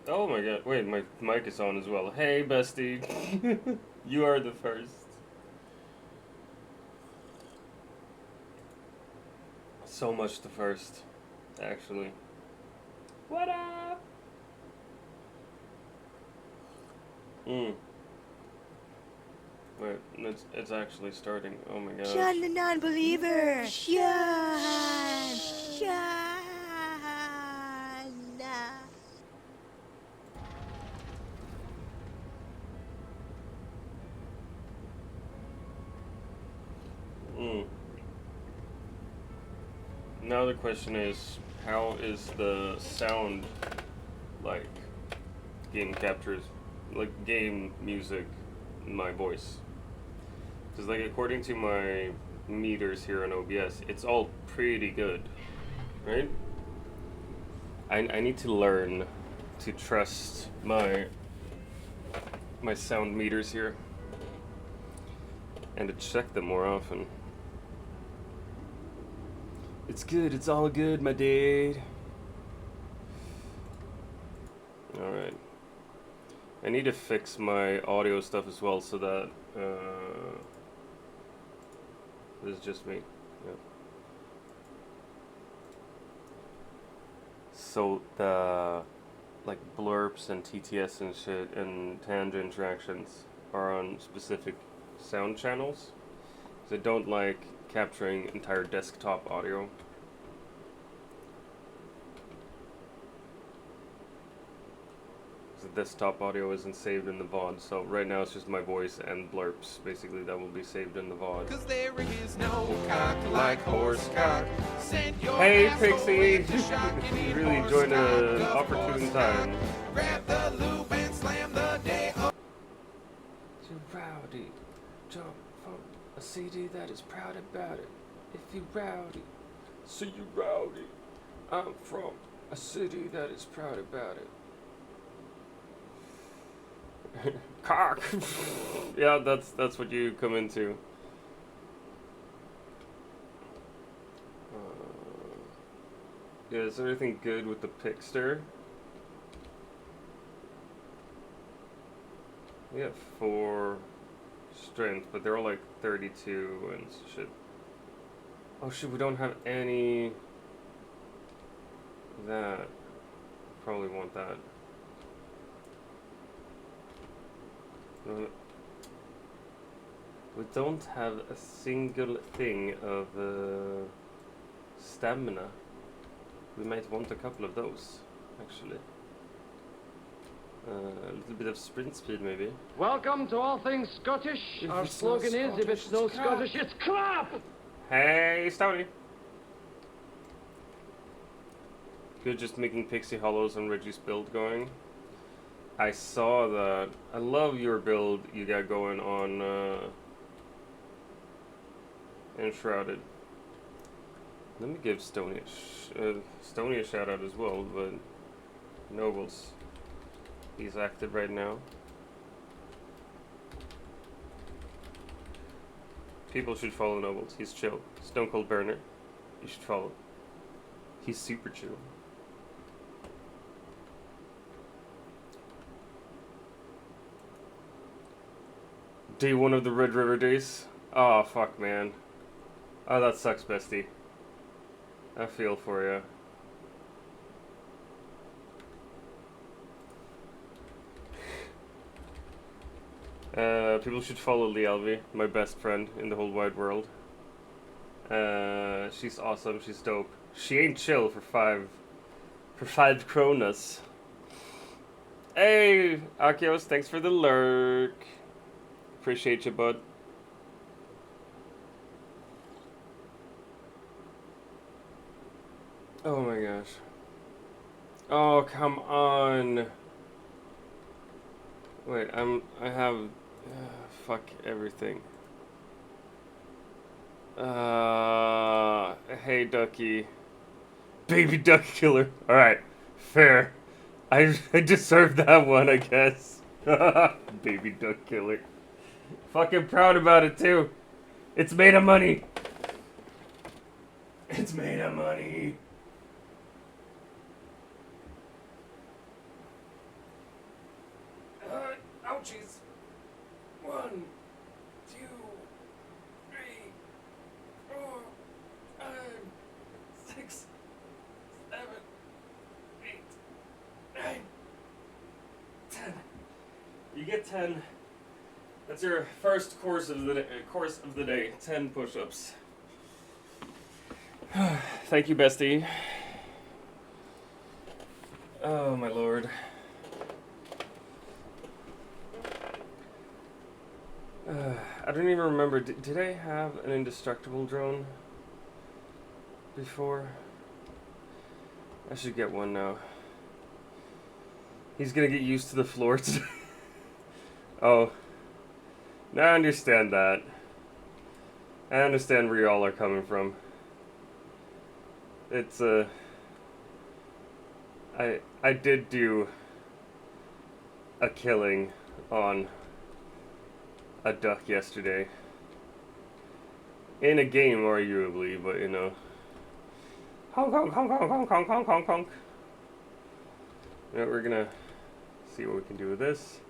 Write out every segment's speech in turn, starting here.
Oh my god, wait, my mic is on as well. Hey, bestie. You are the first. So much the first, actually. What up? Mm. Wait, it's actually starting. Oh my gosh. Sean the non-believer. Sean. Sean. Mm. Now the question is, how is the sound like game captures, like game music, my voice? Because like according to my meters here on OBS, it's all pretty good, right? I need to learn to trust my sound meters here and to check them more often. It's good. It's all good, my dude. All right. I need to fix my audio stuff as well so that this is just me. Yeah. So the like blurps and TTS and shit and tangent interactions are on specific sound channels. Because I don't like capturing entire desktop audio. The desktop audio isn't saved in the VOD, so right now it's just my voice and blurps, basically, that will be saved in the VOD. Cause there is no cock like horse cock. Send your Hey, ass Pixie! away to shock and You eat really horse joined cock, an love opportune horse time. cock. Grab the lube and slam the day up. Too rowdy, jump from a CD that is proud about it. If you rowdy, so you rowdy. I'm from a city that is proud about it. Cock. Yeah, that's what you come into. Yeah, is everything good with the Pixter? We have 4 strength, but they're all like 32 and shit. Oh shit, we don't have any that. Probably want that. We don't have a single thing of stamina. We might want a couple of those, actually. A little bit of sprint speed, maybe. Welcome to All Things Scottish. If Our it's not slogan is, if Scottish, it's no it's crap. Scottish, it's crap! Hey, Stony! Good, just making Pixie Hollows on Reggie's build going. I saw that. I love your build you got going on Enshrouded. Let me give Stony Stony a shout out as well, but Nobles. He's active right now. People should follow Nobles. He's chill. Stone Cold Burner. You should follow. He's super chill. Day 1 of the Red River days. Oh, fuck, man. Oh, that sucks, bestie. I feel for you. People should follow Lialvi, my best friend in the whole wide world. She's awesome. She's dope. She ain't chill for 5 kronas. Hey, Akios, thanks for the lurk. Appreciate you, bud. Oh my gosh. Oh, come on. Wait, I have fuck everything. Hey Ducky. Baby duck killer. Alright, fair. I deserve that one, I guess. Baby duck killer. Fucking proud about it too. It's made of money. It's made of money. get 10. That's your first course of the day. 10 push-ups. Thank you, bestie. Oh my lord. I don't even remember. Did I have an indestructible drone before? I should get one now. He's gonna get used to the floor today. Oh. Now I understand that. I understand where y'all are coming from. It's, I did do a killing on a duck yesterday. In a game, arguably, but you know. Honk, honk, honk, honk, honk, honk, honk, honk, honk. You know, we're gonna see what we can do with this.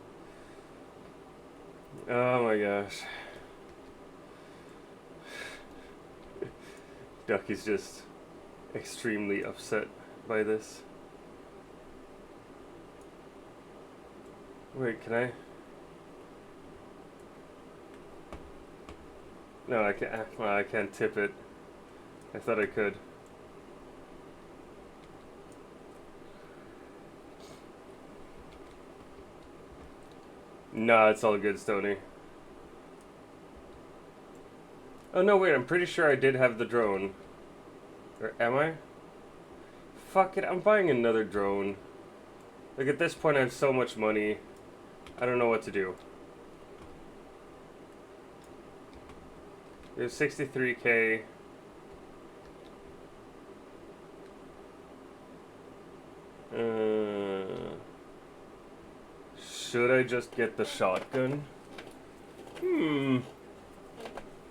Oh my gosh. Ducky's just extremely upset by this. Wait, can I? No, I can't. Well, I can't tip it. I thought I could. Nah, it's all good, Stoney. Oh no, wait, I'm pretty sure I did have the drone. Or am I? Fuck it, I'm buying another drone. Like, at this point I have so much money. I don't know what to do. We have 63K. Should I just get the shotgun?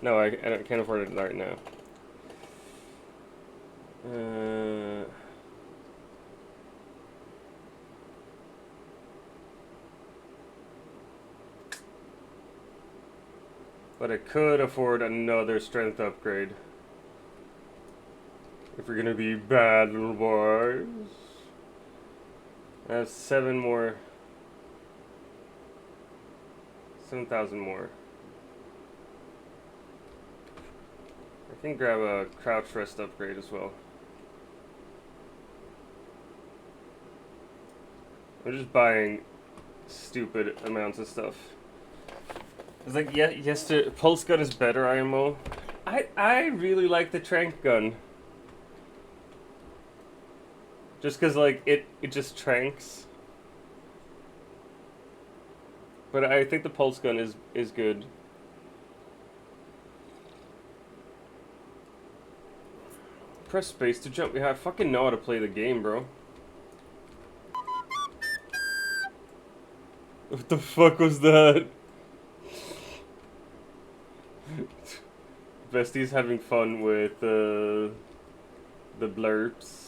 No, I can't afford it right now. But I could afford another strength upgrade. If we're gonna be bad little boys. I have 7 more. 7,000 more. I can grab a crouch rest upgrade as well. I'm just buying stupid amounts of stuff. It's like, yeah, yes, the pulse gun is better, IMO. I really like the trank gun. Just cause like it just tranks. But I think the pulse gun is good. Press space to jump. Yeah, I fucking know how to play the game, bro. What the fuck was that? Bestie's having fun with the blurps.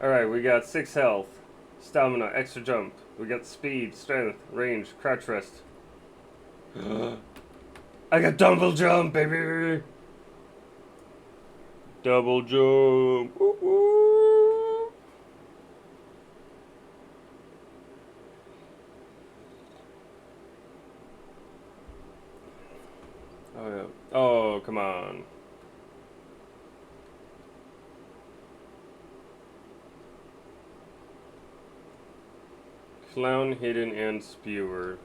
Alright, we got 6 health, stamina, extra jump. We got speed, strength, range, crouch rest. I got double jump, baby! Double jump! Woo -woo. Oh, yeah. Oh, come on. Clown, hidden, and spewer.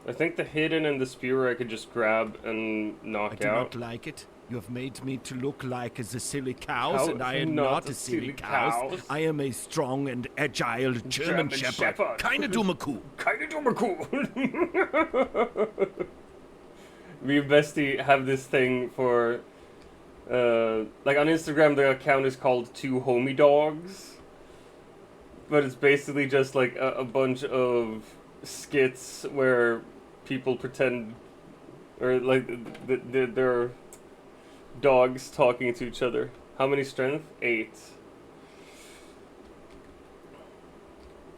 I think the hidden and the spewer I could just grab and knock out. I do not like it. You have made me to look like the silly cows, and I am not a silly cow. I am a strong and agile German Shepherd. Keine dumme Kuh. Keine dumme Kuh. Me and Bestie have this thing for, like on Instagram the account is called 2 Homie Dogs. But it's basically just like a bunch of skits where people pretend, or like they're dogs talking to each other. How many strength? 8.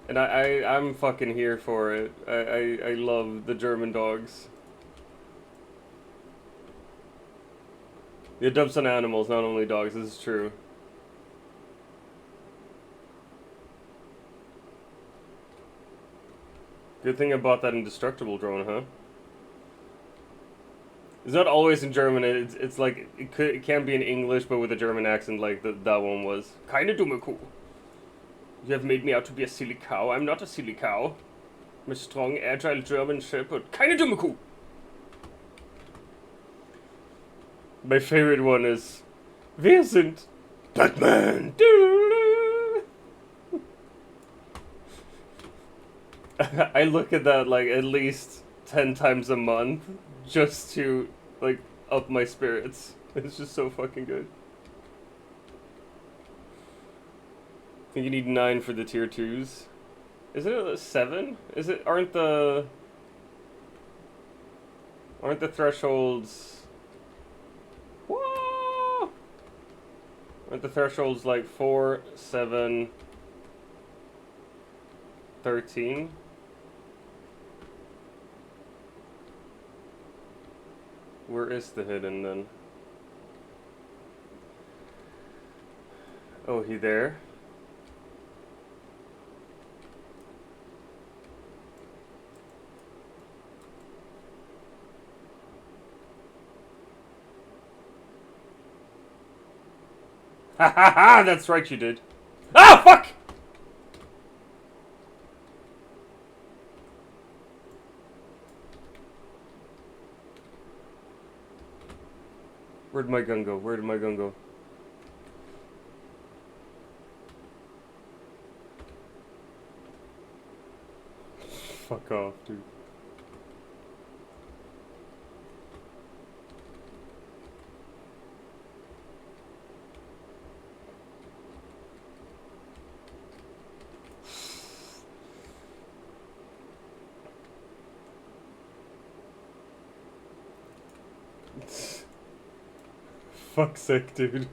And I'm fucking here for it. I love the German dogs. The dubs on animals, not only dogs. This is true. Good thing I bought that indestructible drone, huh? It's not always in German. It's like it can be in English, but with a German accent, like that one was. Keine dumme Kuh. You have made me out to be a silly cow. I'm not a silly cow. I'm a strong, agile German shepherd. Keine dumme Kuh. My favorite one is, wir sind Batman. I look at that like at least 10 times a month just to like up my spirits. It's just so fucking good. I think you need 9 for the tier 2s. Isn't it a 7? Aren't the thresholds? Whoa! Aren't the thresholds like 4, 7, 13? Where is the hidden then? Oh, he there? Ha ha ha! That's right, you did. Ah, fuck! Where'd my gun go? Where did my gun go? Fuck off, dude. Fuck's sake, dude.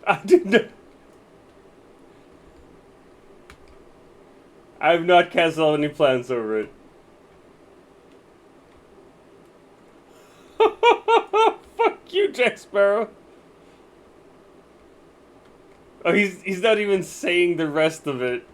I didn't. I've not canceled any plans over it. Fuck you, Jack Sparrow. Oh, he's not even saying the rest of it.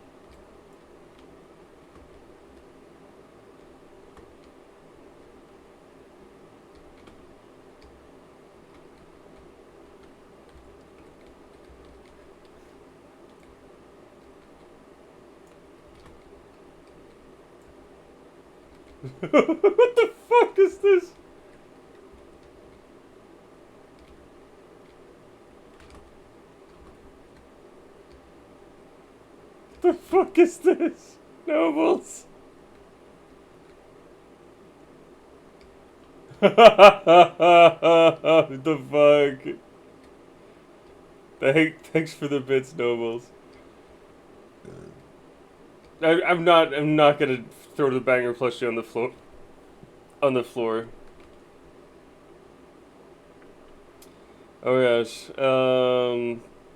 What the fuck is this? The fuck is this? Nobles. What the fuck? Thanks for the bits, Nobles. I'm not gonna throw the banger plushie on the floor. Oh gosh.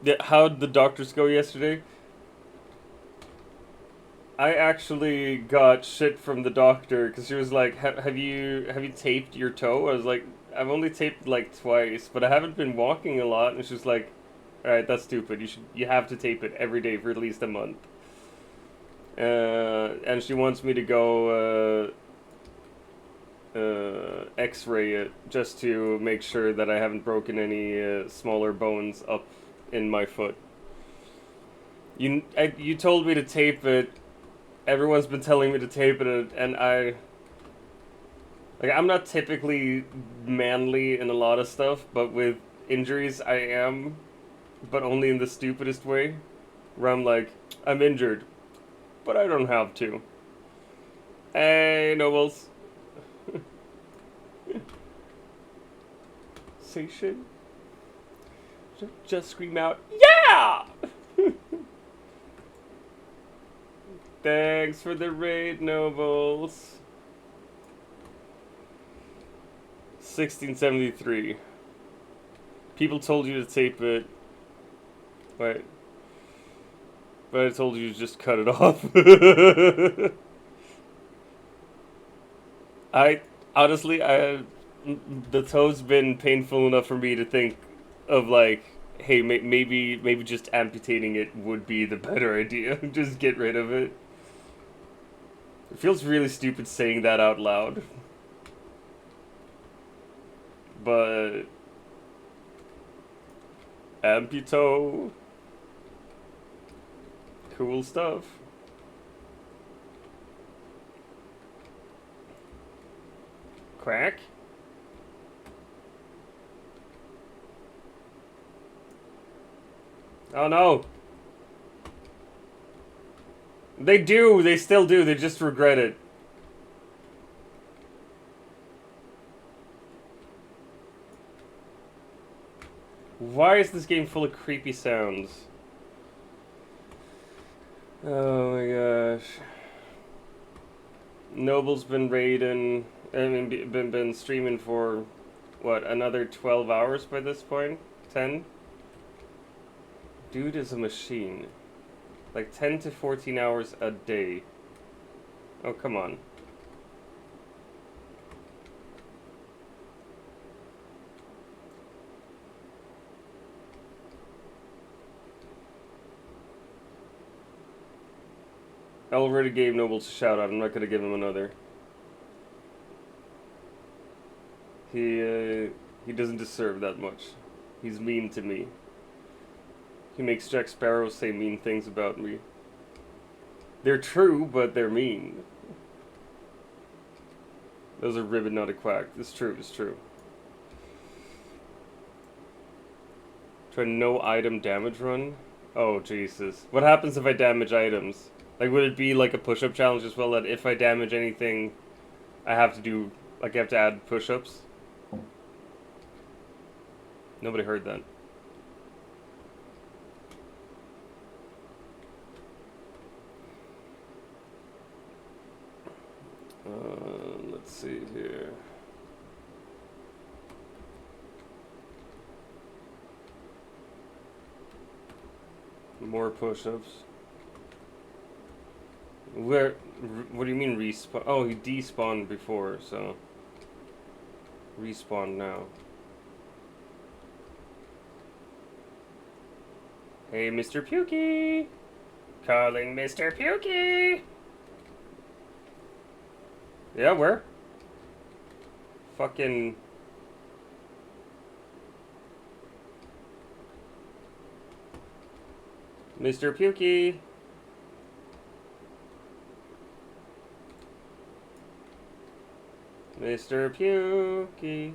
Yeah, how'd the doctors go yesterday? I actually got shit from the doctor because she was like, "Have you taped your toe?" I was like, "I've only taped like twice, but I haven't been walking a lot." And she's like, "All right, that's stupid. You have to tape it every day for at least a month." And she wants me to go X-ray it just to make sure that I haven't broken any smaller bones up in my foot. You told me to tape it. Everyone's been telling me to tape it, and I'm not typically manly in a lot of stuff, but with injuries I am, but only in the stupidest way, where I'm like, I'm injured, but I don't have to. Hey, Nobles. Say shit. Just scream out, yeah! Thanks for the raid, Nobles. 1673. People told you to tape it. But I told you to just cut it off. I honestly, the toe's been painful enough for me to think of like, hey, maybe just amputating it would be the better idea. Just get rid of it. It feels really stupid saying that out loud. But Amputo, cool stuff. Crack? Oh no! They still do, they just regret it. Why is this game full of creepy sounds? Oh my gosh. Noble's been raiding, been streaming for, what, another 12 hours by this point? 10? Dude is a machine. Like 10 to 14 hours a day. Oh, come on. I already gave Nobles a shout out. I'm not gonna give him another. He doesn't deserve that much. He's mean to me. He makes Jack Sparrow say mean things about me. They're true, but they're mean. Those are ribbon, not a quack. It's true, it's true. Try no item damage run? Oh, Jesus. What happens if I damage items? Like, would it be like a push-up challenge as well, that if I damage anything, I have to do, like, I have to add push-ups? Nobody heard that. Let's see here. More push-ups. Where? What do you mean respawn? Oh, he despawned before, so respawn now. Hey, Mr. Pukey! Calling Mr. Pukey! Yeah, where? Fucking... Mr. Pukey! Mr. Pukey,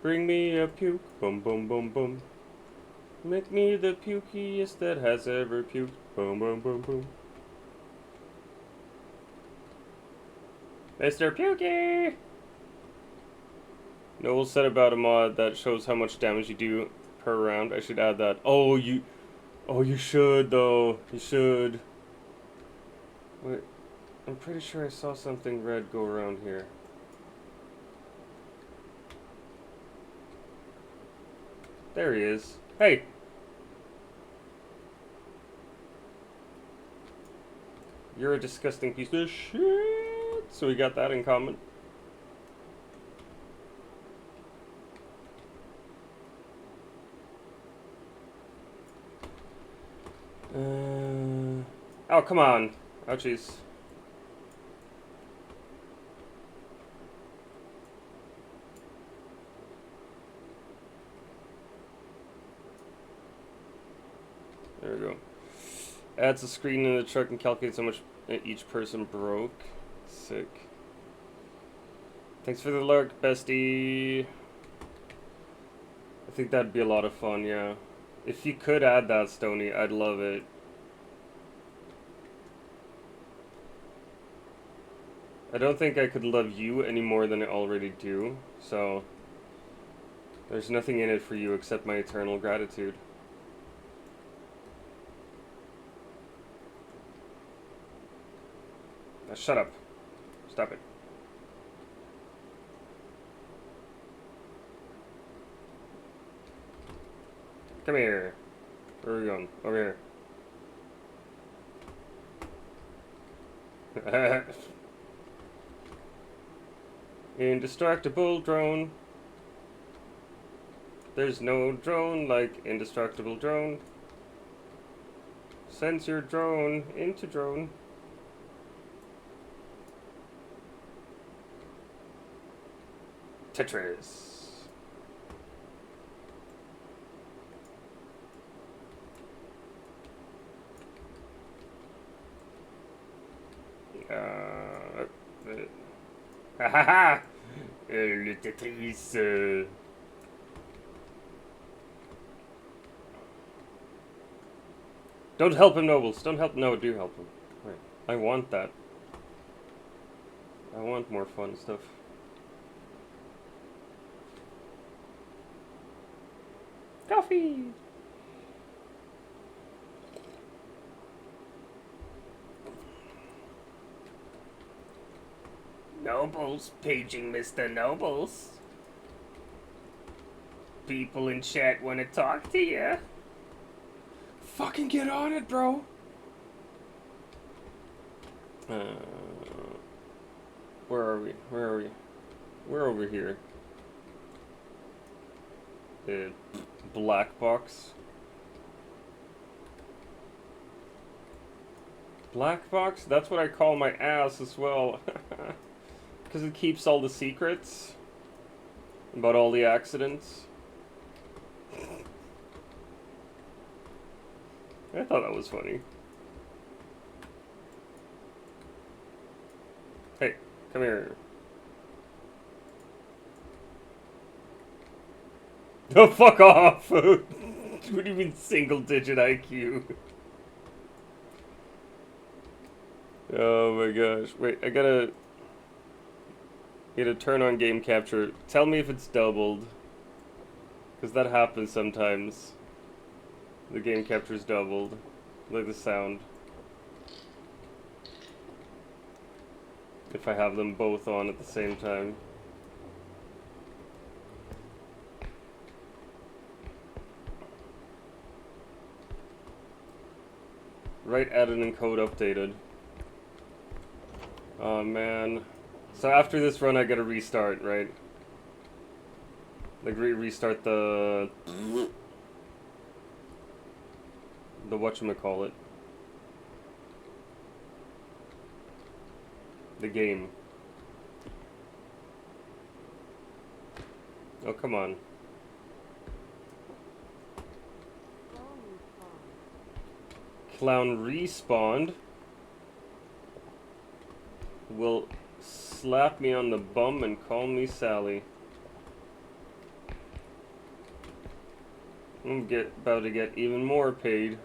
bring me a puke, boom boom boom boom. Make me the pukiest that has ever puked, boom boom boom boom. Mr. Pukey! Noel said about a mod that shows how much damage you do per round. I should add that. Oh, you should though. You should. Wait. I'm pretty sure I saw something red go around here. There he is. Hey! You're a disgusting piece of shit! So we got that in common. Oh, come on. Oh, jeez. There we go. Adds a screen in the truck and calculates how much each person broke. Sick. Thanks for the lurk, bestie. I think that'd be a lot of fun, yeah. If you could add that, Stony, I'd love it. I don't think I could love you any more than I already do, so there's nothing in it for you except my eternal gratitude. Now shut up. Stop it. Come here. Where are we going? Over here. Indestructible drone. There's no drone like indestructible drone. Sends your drone into drone. Tetris. Le Tetris. Don't help him, nobles. Don't help. No, do help him. Wait, I want that. I want more fun stuff. Coffee! Nobles, paging Mr. Nobles. People in chat want to talk to you. Fucking get on it, bro. Where are we? Where are we? We're over here. The black box. Black box? That's what I call my ass as well. Because it keeps all the secrets about all the accidents. I thought that was funny. Hey, come here. Oh, fuck off! What do you mean single-digit IQ? Oh my gosh. Wait, I gotta turn on game capture. Tell me if it's doubled. Because that happens sometimes. The game capture's doubled. Like the sound. If I have them both on at the same time. Right, added and code updated. Oh man. So after this run I gotta restart, right? Like restart the whatchamacallit. The game. Oh, come on. Clown respawned. Will slap me on the bum and call me Sally. I'm about to get even more paid.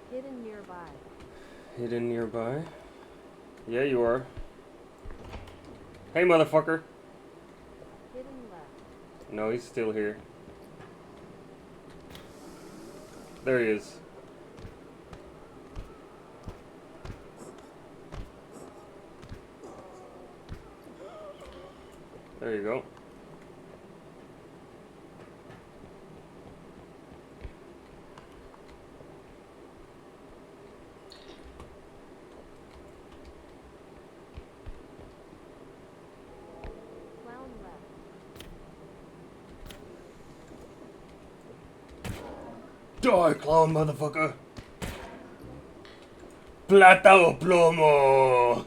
Hidden nearby. Hidden nearby? Yeah, you are. Hey, motherfucker. Hidden left. No, he's still here. There he is. There you go. Clown left. Die, clown motherfucker! Plata o plomo!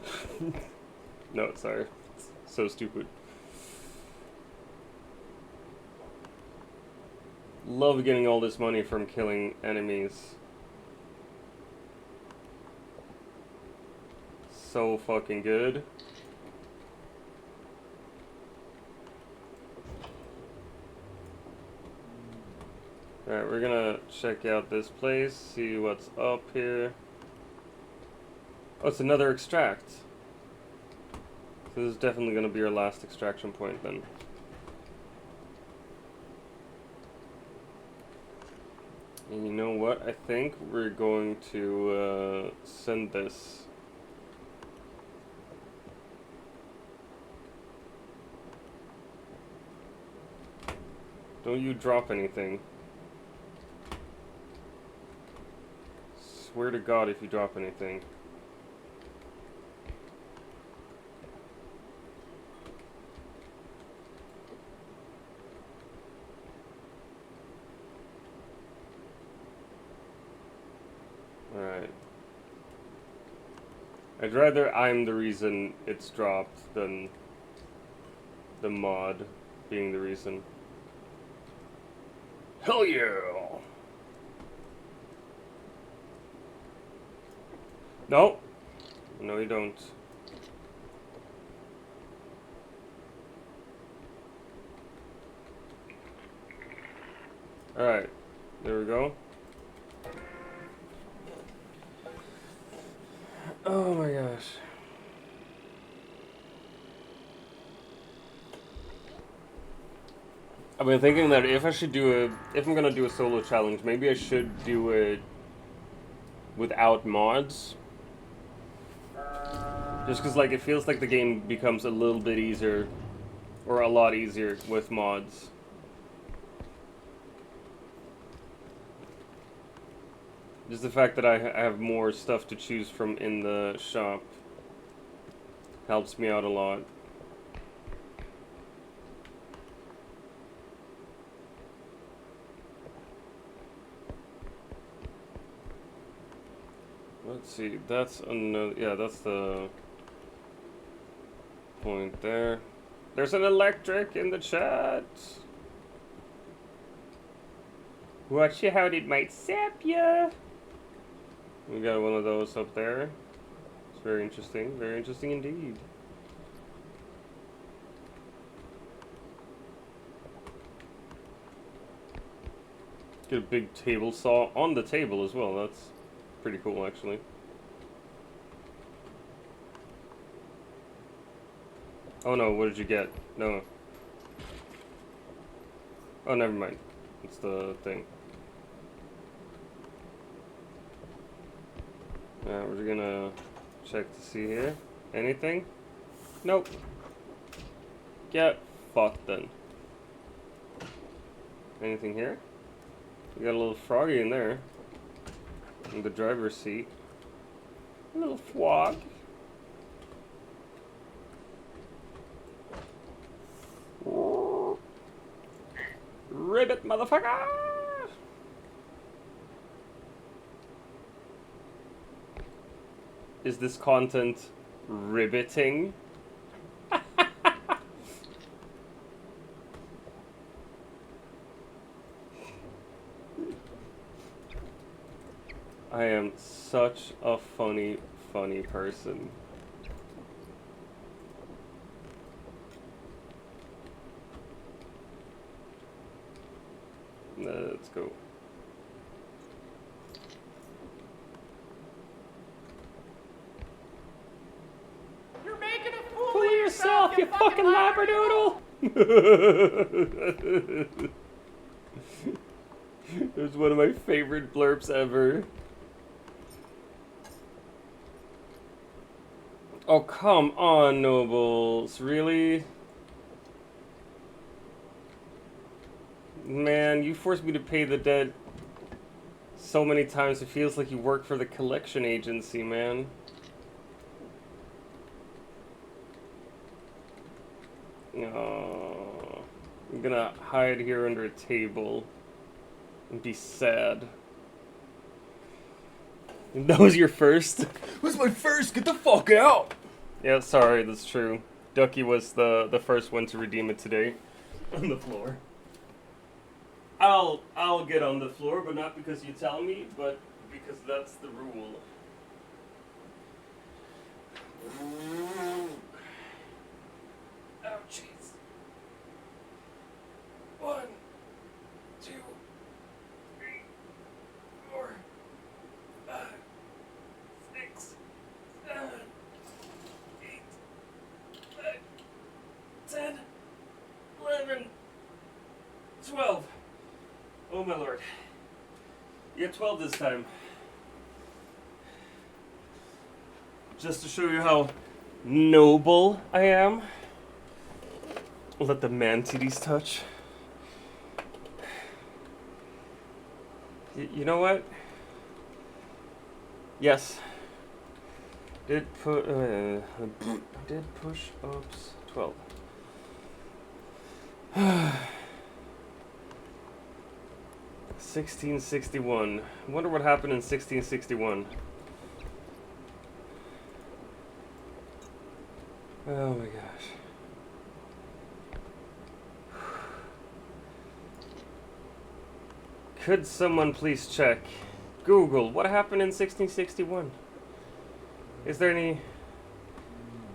No, sorry. It's so stupid. Love getting all this money from killing enemies. So fucking good. Alright, we're gonna check out this place, see what's up here. Oh, it's another extract. So this is definitely gonna be our last extraction point then. And you know what? I think we're going to send this. Don't you drop anything. Swear to God if you drop anything. I'd rather I'm the reason it's dropped than the mod being the reason. Hell yeah! No! No, you don't. Alright, there we go. Oh my gosh. I've been thinking that if I'm gonna do a solo challenge, maybe I should do it without mods. Just cause like it feels like the game becomes a little bit easier, or a lot easier with mods. Just the fact that I have more stuff to choose from in the shop helps me out a lot. Let's see, that's another, yeah, that's the point there. There's an electric in the chat. Watch you how it might sap ya. We got one of those up there. It's very interesting indeed. Get a big table saw on the table as well. That's pretty cool, actually. Oh no, what did you get? No. Oh, never mind. It's the thing. We're gonna check to see here. Anything? Nope. Get fucked then. Anything here? We got a little froggy in there. In the driver's seat. A little frog. Ribbit, motherfucker! Is this content riveting? I am such a funny person. Let's go. You're making a fool of yourself, you fucking labradoodle! It was one of my favorite blurps ever. Oh, come on, Nobles. Really? Man, you forced me to pay the debt so many times it feels like you work for the collection agency, man. Oh, I'm gonna hide here under a table and be sad. That was your first? That was my first! Get the fuck out! Yeah, sorry, that's true. Ducky was the first one to redeem it today. On the floor. I'll get on the floor, but not because you tell me, but because that's the rule. Oh, jeez. 1, 2, 3, 4, 5, 6, 7, 8, 9, 10, 11, 12. Oh my lord. You got 12 this time. Just to show you how noble I am. Let the man titties touch. You know what? Yes. Did push ups 12. 1661. I wonder what happened in 1661. Oh my gosh. Could someone please check? Google, what happened in 1661? Is there any...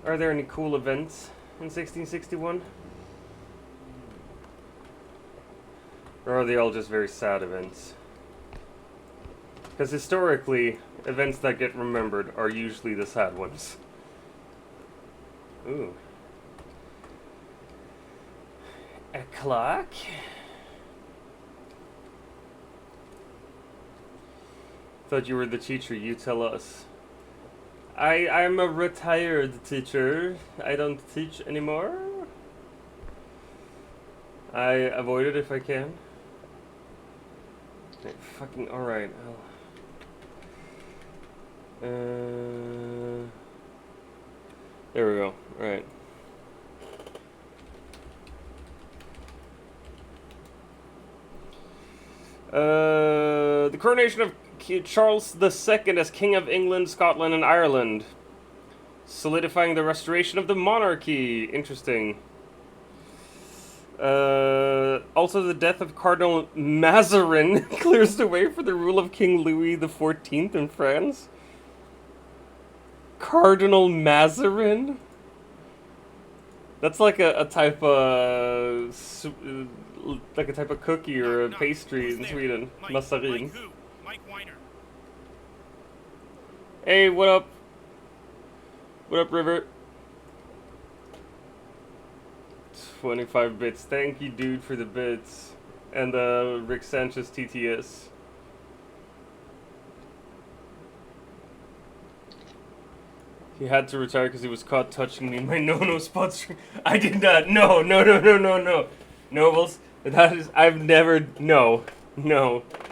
Are there any cool events in 1661? Or are they all just very sad events? Because historically, events that get remembered are usually the sad ones. Ooh. A clock? Thought you were the teacher, you tell us. I'm a retired teacher. I don't teach anymore. I avoid it if I can. Okay, fucking alright. There we go. Alright. The coronation of Charles II as King of England, Scotland, and Ireland. Solidifying the restoration of the monarchy. Interesting. Also, the death of Cardinal Mazarin clears the way for the rule of King Louis XIV in France. Cardinal Mazarin? That's like a type of cookie or a pastry in Sweden. Mazarin. Hey, what up? What up, River? 25 bits. Thank you, dude, for the bits. And Rick Sanchez TTS. He had to retire because he was caught touching me in my no-no spots. I did not. No. Nobles, that is... I've never... No.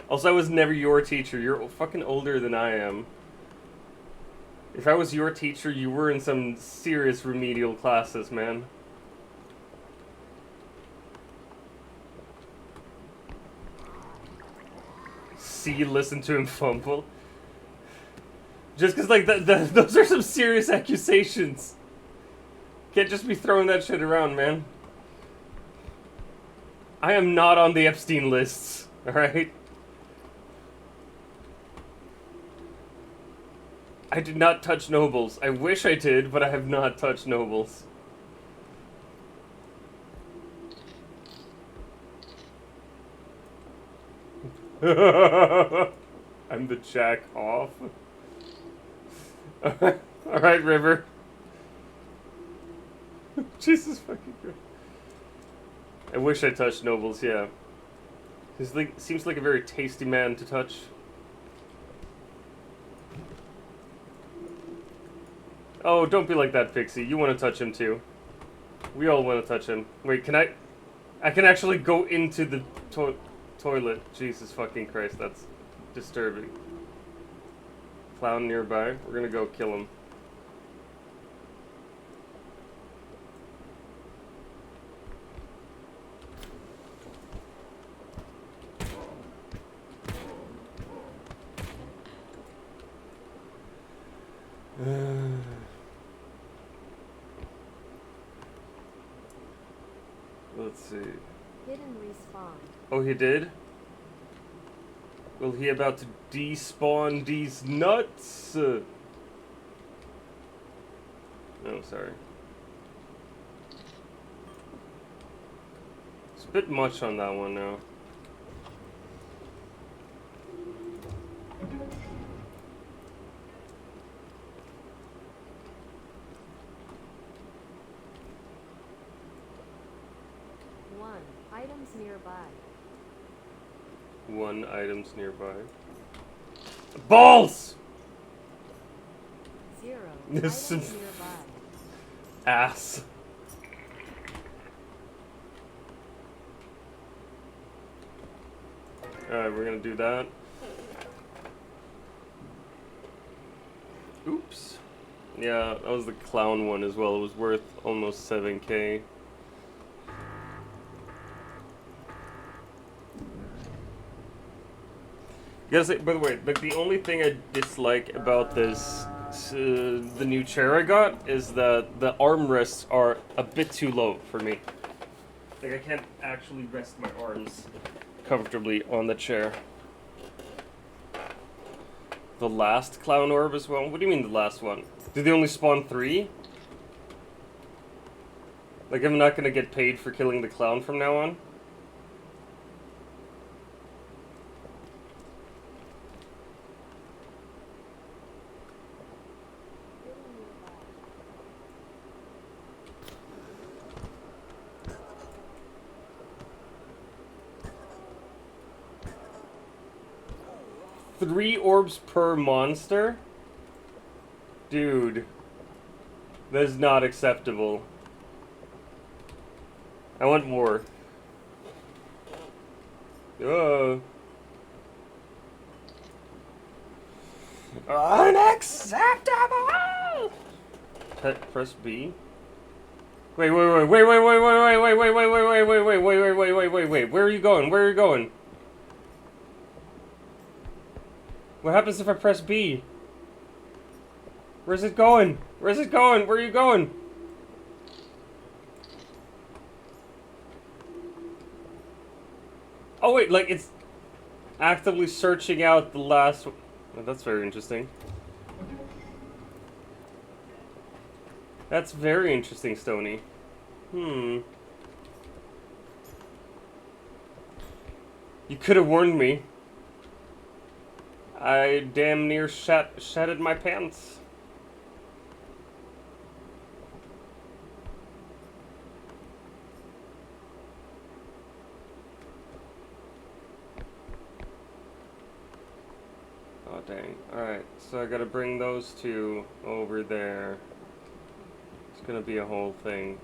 Also, I was never your teacher. You're fucking older than I am. If I was your teacher, you were in some serious remedial classes, man. See, listen to him fumble. Just because, like, those are some serious accusations. Can't just be throwing that shit around, man. I am not on the Epstein lists, alright? I did not touch nobles. I wish I did, but I have not touched nobles. I'm the jack off. Alright, River. Jesus fucking Christ. I wish I touched nobles, yeah. He's like, seems like a very tasty man to touch. Oh, don't be like that, Pixie. You want to touch him too. We all want to touch him. Wait, can I... I can actually go into the toilet. Jesus fucking Christ, that's disturbing. Clown nearby. We're gonna go kill him. Let's see. Hidden respawn. Oh, he did? Will he about to despawn these nuts? Oh, sorry. It's a bit much on that one now. Items nearby. One items nearby. Balls! 0 This items nearby. Ass. Alright, we're gonna do that. Oops. Yeah, that was the clown one as well. It was worth almost 7K. You gotta say, by the way, like, the only thing I dislike about this the new chair I got is that the armrests are a bit too low for me. Like, I can't actually rest my arms comfortably on the chair. The last clown orb as well? What do you mean the last one? Did they only spawn 3? Like, I'm not gonna get paid for killing the clown from now on? Three orbs per monster? Dude. That is not acceptable. I want more. Unacceptable! Press B? Wait, wait, wait, wait, wait, wait, wait, wait, wait, wait, wait, wait, wait, wait, wait, wait, wait, wait, wait, wait. Where are you going? Where are you going? What happens if I press B? Where's it going? Where's it going? Where are you going? Oh wait, like it's actively searching out the last... Oh, that's very interesting. That's very interesting, Stony. You could have warned me. I damn near shattered my pants. Oh dang. Alright, so I gotta bring those two over there. It's gonna be a whole thing.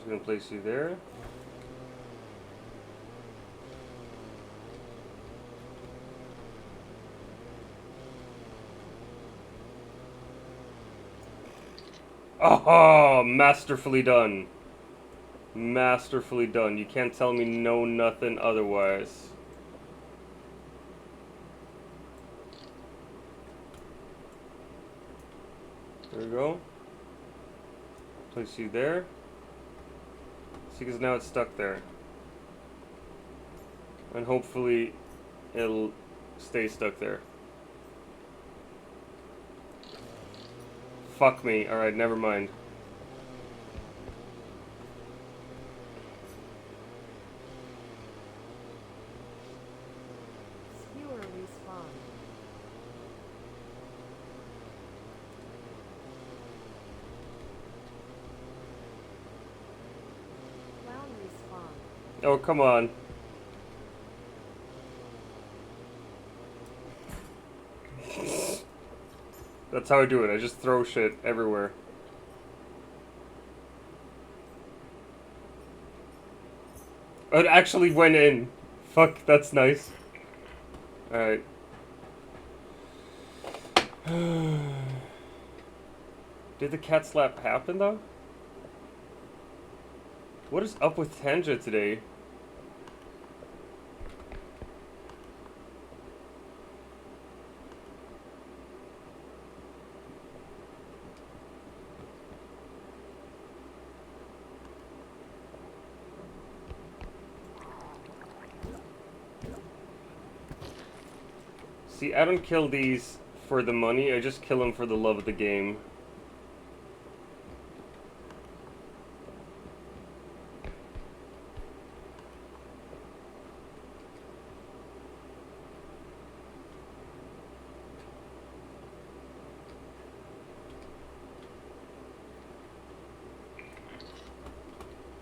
Gonna place you there. Oh, masterfully done. Masterfully done. You can't tell me no nothing otherwise. There we go. Place you there. See, because now it's stuck there. And hopefully it'll stay stuck there. Fuck me. Alright, never mind. Skewer respawn. Clown respawn. Oh, come on. That's how I do it. I just throw shit everywhere. It actually went in. Fuck, that's nice. Alright. Did the cat slap happen, though? What is up with Tanja today? See, I don't kill these for the money, I just kill them for the love of the game.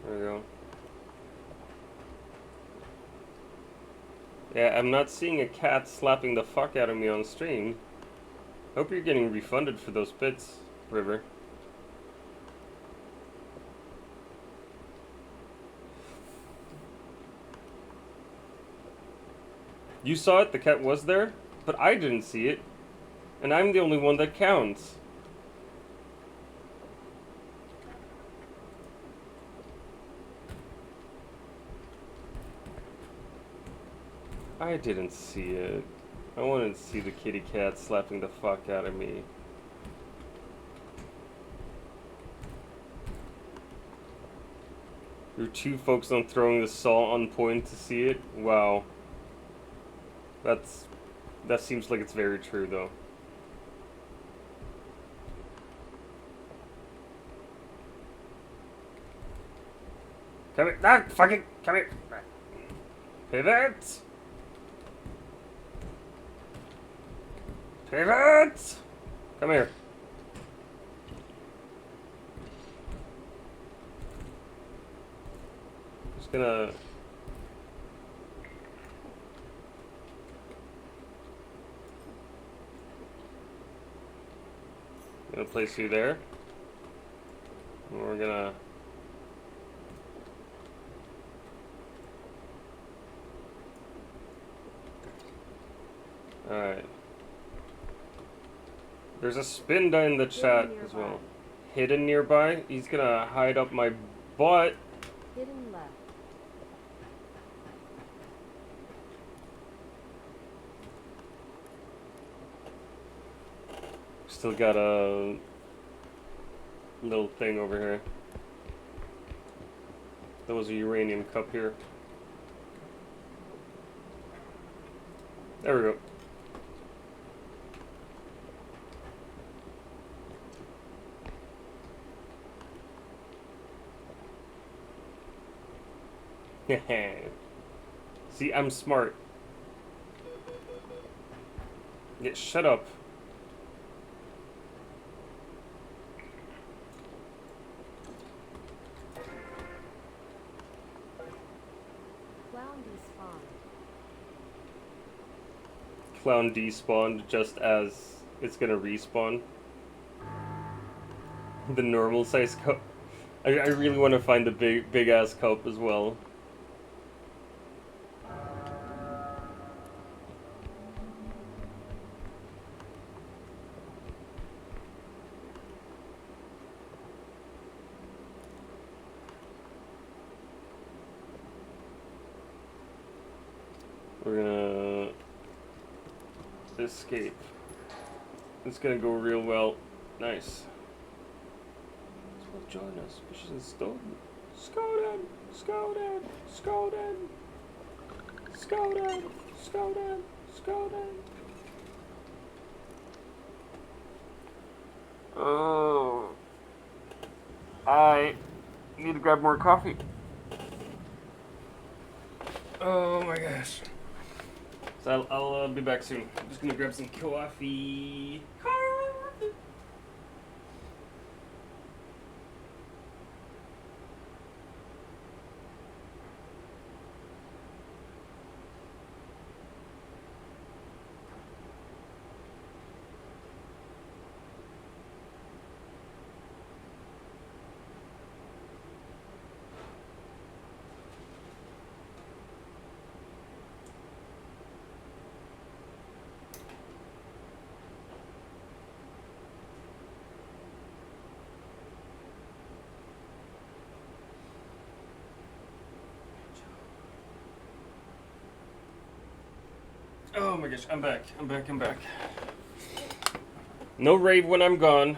There we go. Yeah, I'm not seeing a cat slapping the fuck out of me on stream. Hope you're getting refunded for those bits, River. You saw it, the cat was there, but I didn't see it. And I'm the only one that counts. I didn't see it. I wanted to see the kitty cat slapping the fuck out of me. You're too focused on throwing the saw on point to see it? Wow. That seems like it's very true though. Come here. Ah, fucking come here. Pivot. Pivot. Come here. Just gonna. Gonna place you there. And we're gonna. Alright. There's a Spinda in the chat as well. Hidden nearby? He's gonna hide up my butt. Hidden left. Still got a little thing over here. There was a uranium cup here. There we go. See, I'm smart. Yeah, shut up. Clown despawned. Clown despawned just as it's gonna respawn. The normal size cup. I really want to find the big ass cup as well. We're gonna escape. It's gonna go real well. Nice. Join us, which is stolen. Skoden! Skoden! Skoden! Skoden! Skoden! Skoden! Oh. I need to grab more coffee. Oh my gosh. So I'll be back soon. I'm just gonna grab some coffee. Oh my gosh, I'm back. I'm back. No rave when I'm gone.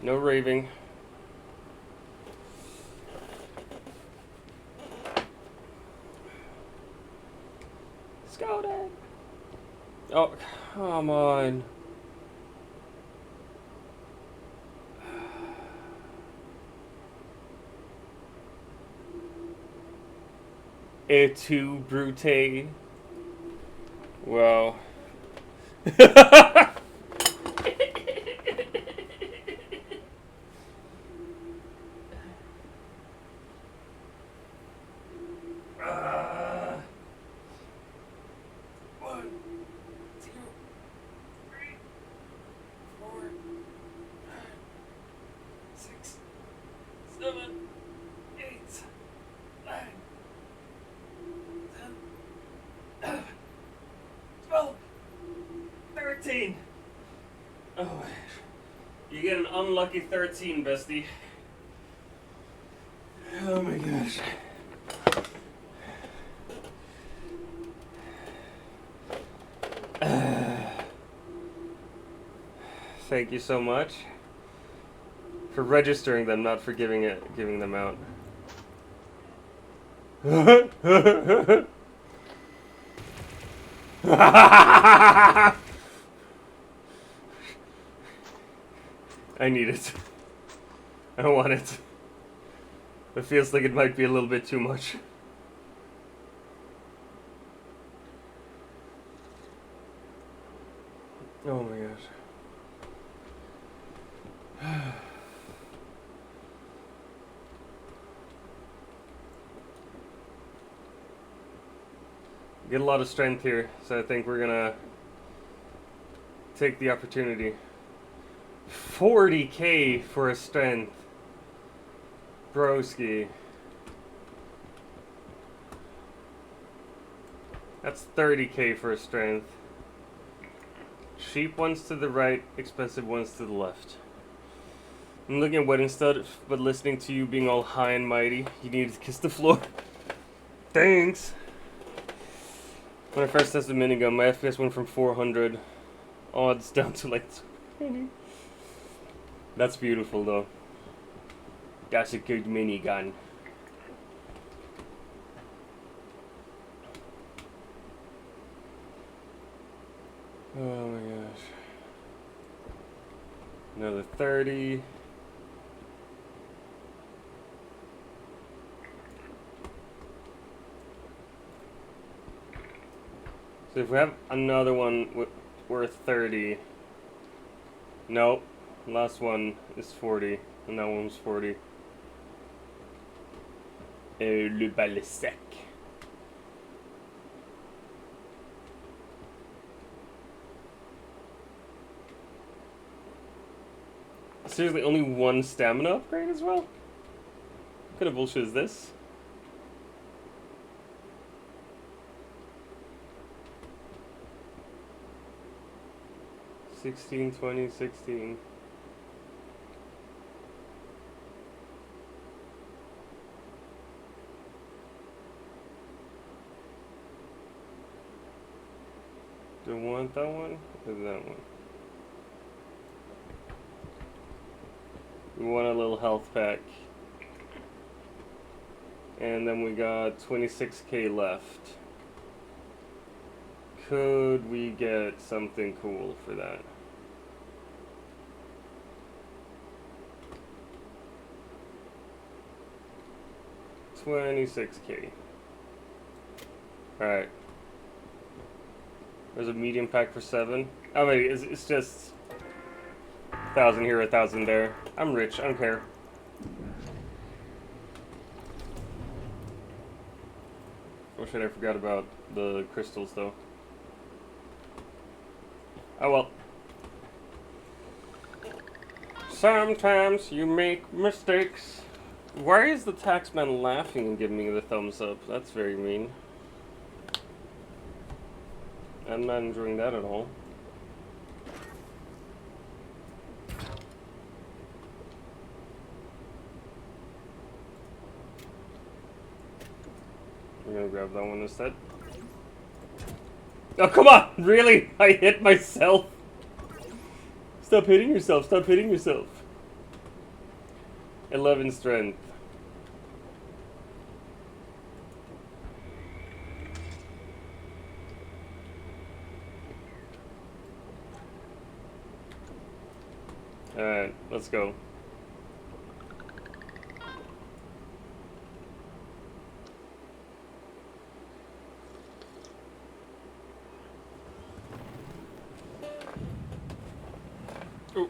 No raving. Skoden! Oh, come on. Et tu, Brute? Wow. get an unlucky 13, bestie. Oh my gosh. Thank you so much for registering them, not for giving them out. I need it. I want it. It feels like it might be a little bit too much. Oh my gosh. Get a lot of strength here, so I think we're gonna take the opportunity. 40k for a strength. Broski. That's 30k for a strength. Cheap ones to the right, expensive ones to the left. I'm looking at wedding stud, but listening to you being all high and mighty, you needed to kiss the floor. Thanks! When I first tested minigun, my FPS went from 400 odds down to like 20. That's beautiful though. That's a good minigun. Oh my gosh. Another 30. So if we have another one worth 30. Nope. Last one is 40. And that one was 40. Le bal sec. Seriously, only one stamina upgrade as well? What kind of bullshit is this? $16, $20, $16. Do you want that one or that one? We want a little health pack. And then we got 26k left. Could we get something cool for that? $26k. Alright. There's a medium pack for 7. Oh wait, it's just 1,000 here, 1,000 there. I'm rich, I don't care. Oh shit, I forgot about the crystals though. Oh well. Sometimes you make mistakes. Why is the taxman laughing and giving me the thumbs up? That's very mean. I'm not enjoying that at all. I'm gonna grab that one instead. Oh, come on! Really? I hit myself! Stop hitting yourself, stop hitting yourself. 11 strength. Alright, let's go. Ooh.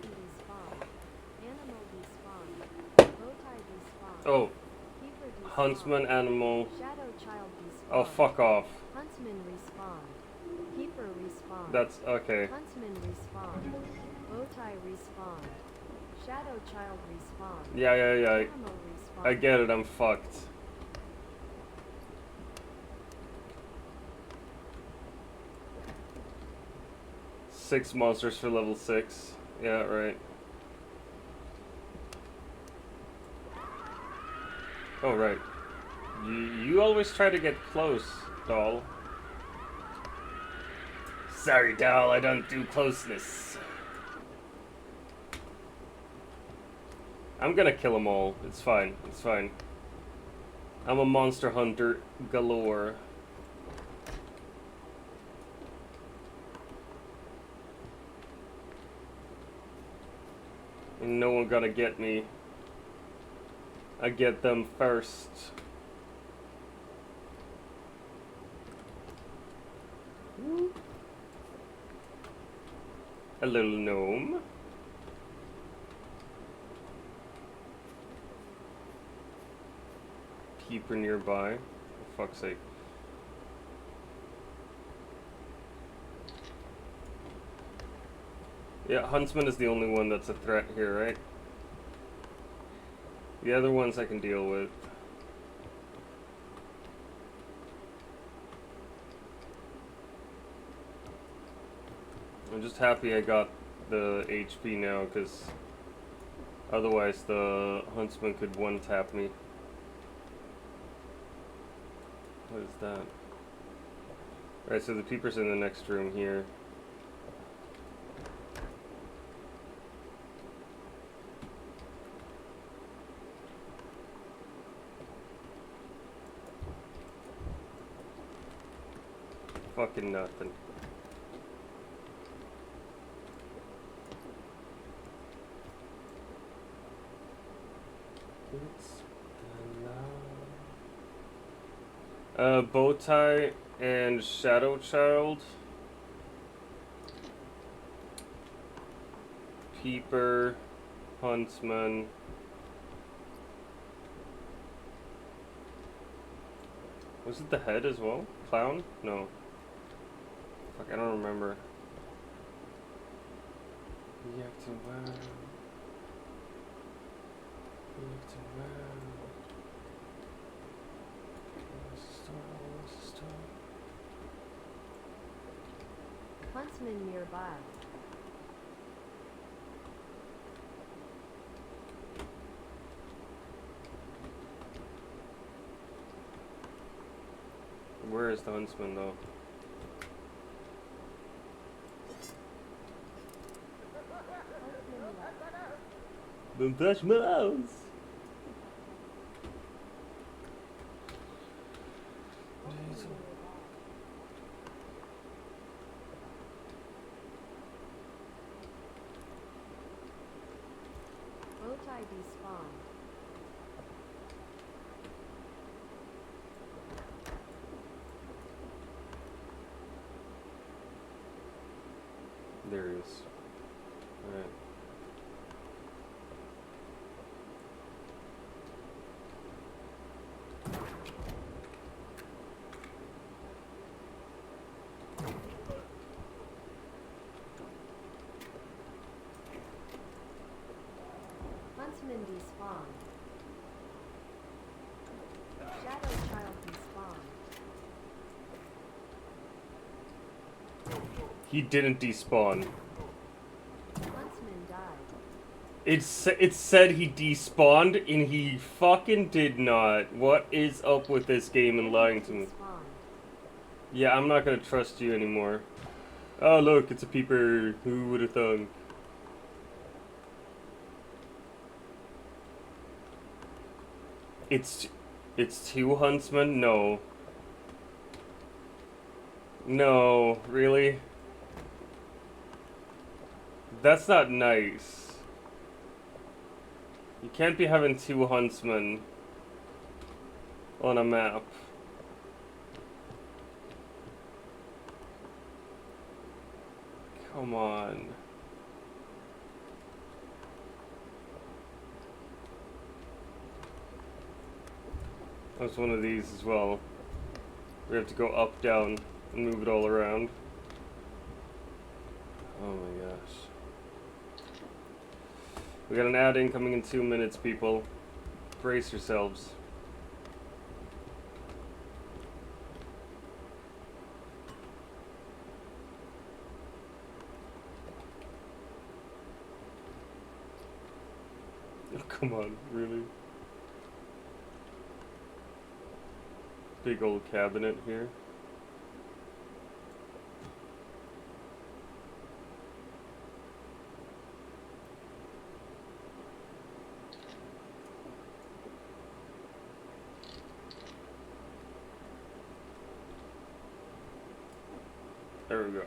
Oh. Huntsman animal. Oh, fuck off. Huntsman respawn. Keeper respawn. That's okay. Huntsman respawn. Bowtie respawn. Shadow child respawn. Yeah. Animal respawn. I get it, I'm fucked. Six monsters for level 6. Yeah, right. Oh, right. You always try to get close, doll. Sorry, doll, I don't do closeness. I'm gonna kill them all. It's fine. It's fine. I'm a monster hunter galore. And no one gonna get me. I get them first. A little gnome. Keeper nearby. For fuck's sake. Yeah, Huntsman is the only one that's a threat here, right? The other ones I can deal with. I'm just happy I got the HP now, because otherwise the Huntsman could one-tap me. What is that? Right, so the Peeper's in the next room here. Fucking nothing. Bowtie and Shadow Child. Peeper, Huntsman. Was it the head as well? Clown? No. Fuck, I don't remember. Reacting well. Reacting well. Huntsman nearby. Where is the Huntsman though? Don't touch my mouse! Bowtie despawned. There he is. Alright. Huntsman despawned. Shadow Child despawned. He didn't despawn. Huntsman died. It said he despawned and he fucking did not. What is up with this game and lying to me? Despawned. Yeah, I'm not gonna trust you anymore. Oh look, it's a Peeper. Who would have thunk? It's two Huntsmen? No. No, really? That's not nice. You can't be having two Huntsmen on a map. Come on. That's one of these as well. We have to go up, down, and move it all around. Oh my gosh. We got an ad incoming in 2 minutes, people. Brace yourselves. Oh, come on, really? big old cabinet here. There we go.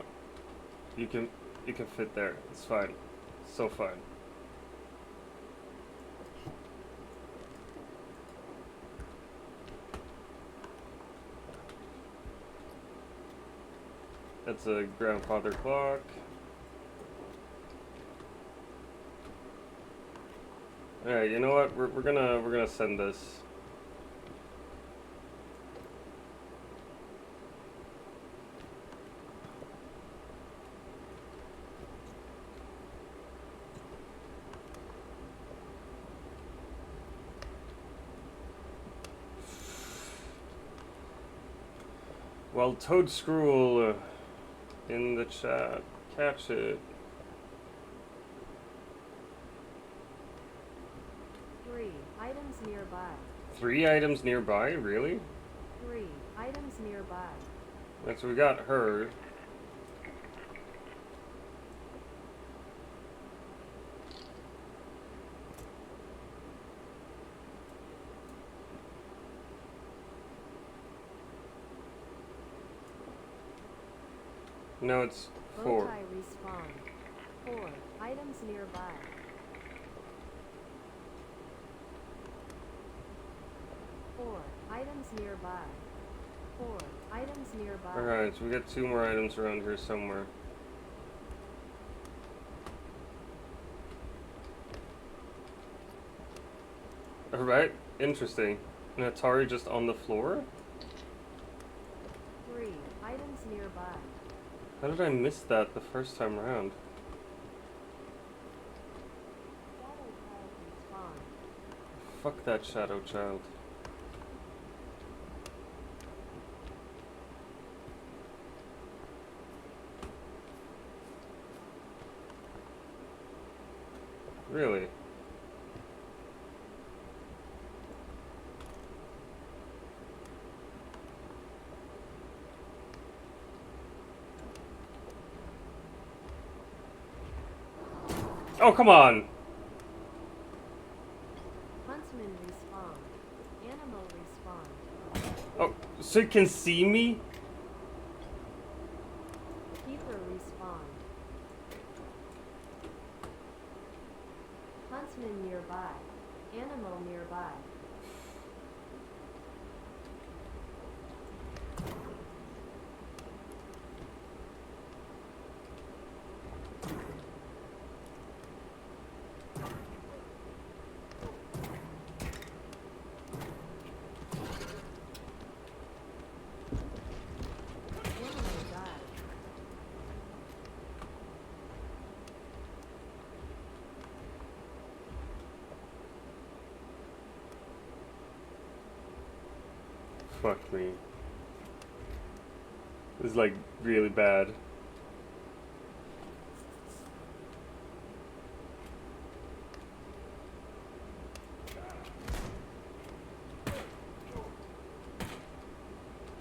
You can fit there. It's fine. So fine. That's a grandfather clock. Alright, you know what? We're gonna send this. Well, Toad Screw in the chat, catch it. 3 items nearby. 3 items nearby? Really? 3 items nearby. Right, so we got her. No, it's 4. Bowtie respawn. 4 items nearby. 4 items nearby. 4 items nearby. Alright, so we got 2 more items around here somewhere. Alright, interesting. An Atari just on the floor? 3 items nearby. How did I miss that the first time around? Shadow child respawn. Fuck that Shadow Child. Really? Oh, come on! Huntsman respawn. Animal respawn. Oh, so it can see me? Keeper respawn. Huntsman nearby. Animal nearby. Animal died. Fuck me. This is like really bad.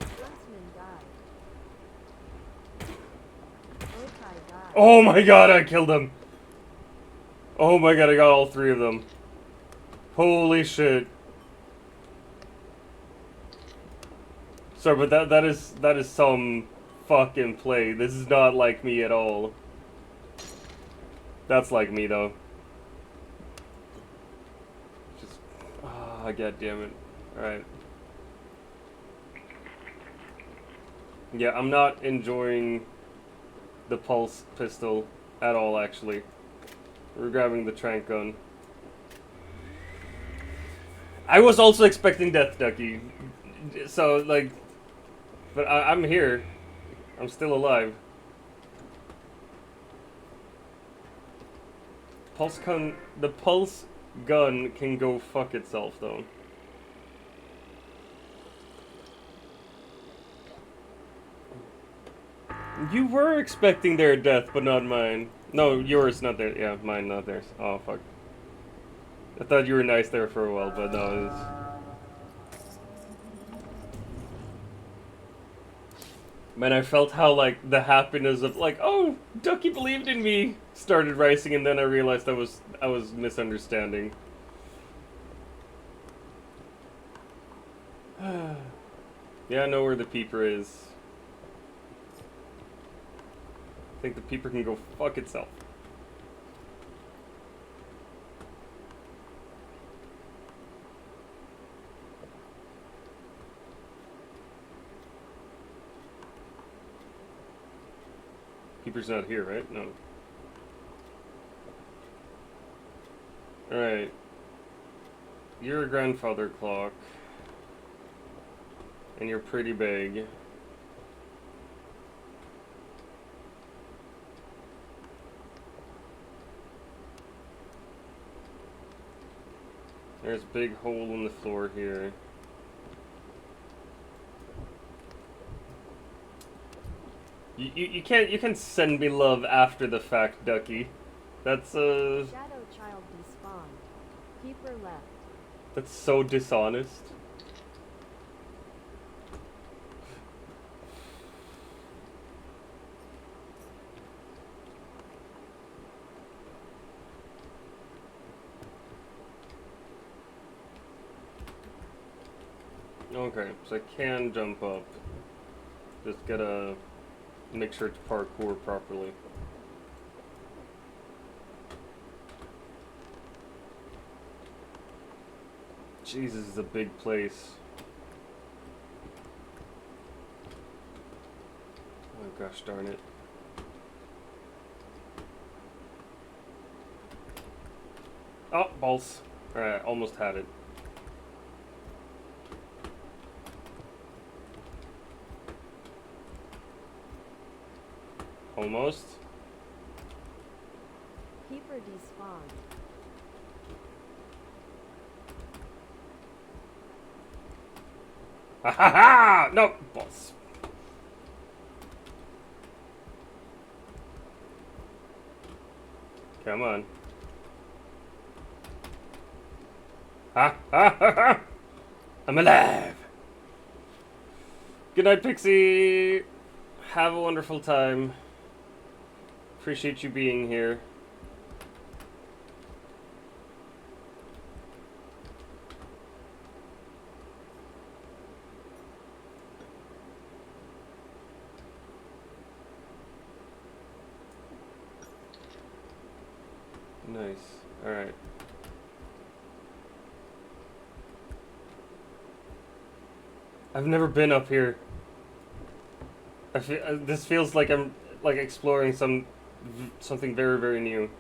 Huntsman died. Bowtie died. Oh my god, I killed him! Oh my god, I got all 3 of them. Holy shit. Sorry, but that is some fucking play. This is not like me at all. That's like me though. Just god damn it. Alright. Yeah, I'm not enjoying the pulse pistol at all actually. We're grabbing the trank gun. I was also expecting Death Ducky. So like, but I'm here. I'm still alive. The pulse gun can go fuck itself though. You were expecting their death, but not mine. No, yours, not theirs. Yeah, mine, not theirs. Oh fuck. I thought you were nice there for a while, but no, it's... Man, I felt how, like, the happiness of, like, oh, Ducky believed in me started rising, and then I realized I was misunderstanding. Yeah, I know where the peeper is. I think the peeper can go fuck itself. Peeper's not here, right? No. Alright. You're a grandfather clock. And you're pretty big. There's a big hole in the floor here. You can't send me love after the fact, Ducky. That's Shadow child despawned. Peeper left. That's so dishonest. Okay, so I can jump up. Just gotta make sure to parkour properly. Jesus, this is a big place. Oh gosh darn it. Oh, balls. Alright, almost had it. Almost. Peeper despawned. Ha ha ha! No, balls. Come on. Ha ha ha ha! I'm alive! Good night, Pixie! Have a wonderful time. Appreciate you being here. Nice. Alright. I've never been up here. This feels like I'm like exploring something very, very new.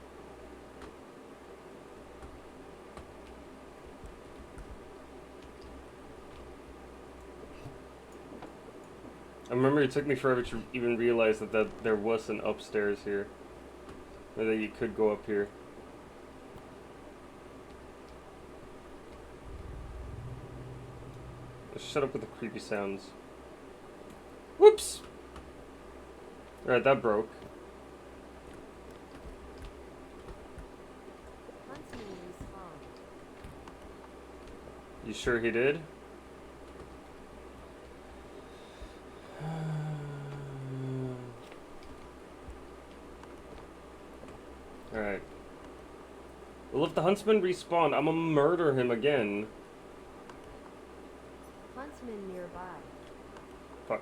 I remember it took me forever to even realize that there was an upstairs here. Or that you could go up here. Shut up with the creepy sounds. Whoops! Alright, that broke. Huntsman respawned. You sure he did? Alright. Well, if the huntsman respawned, I'm gonna murder him again. Huntsman nearby. Fuck.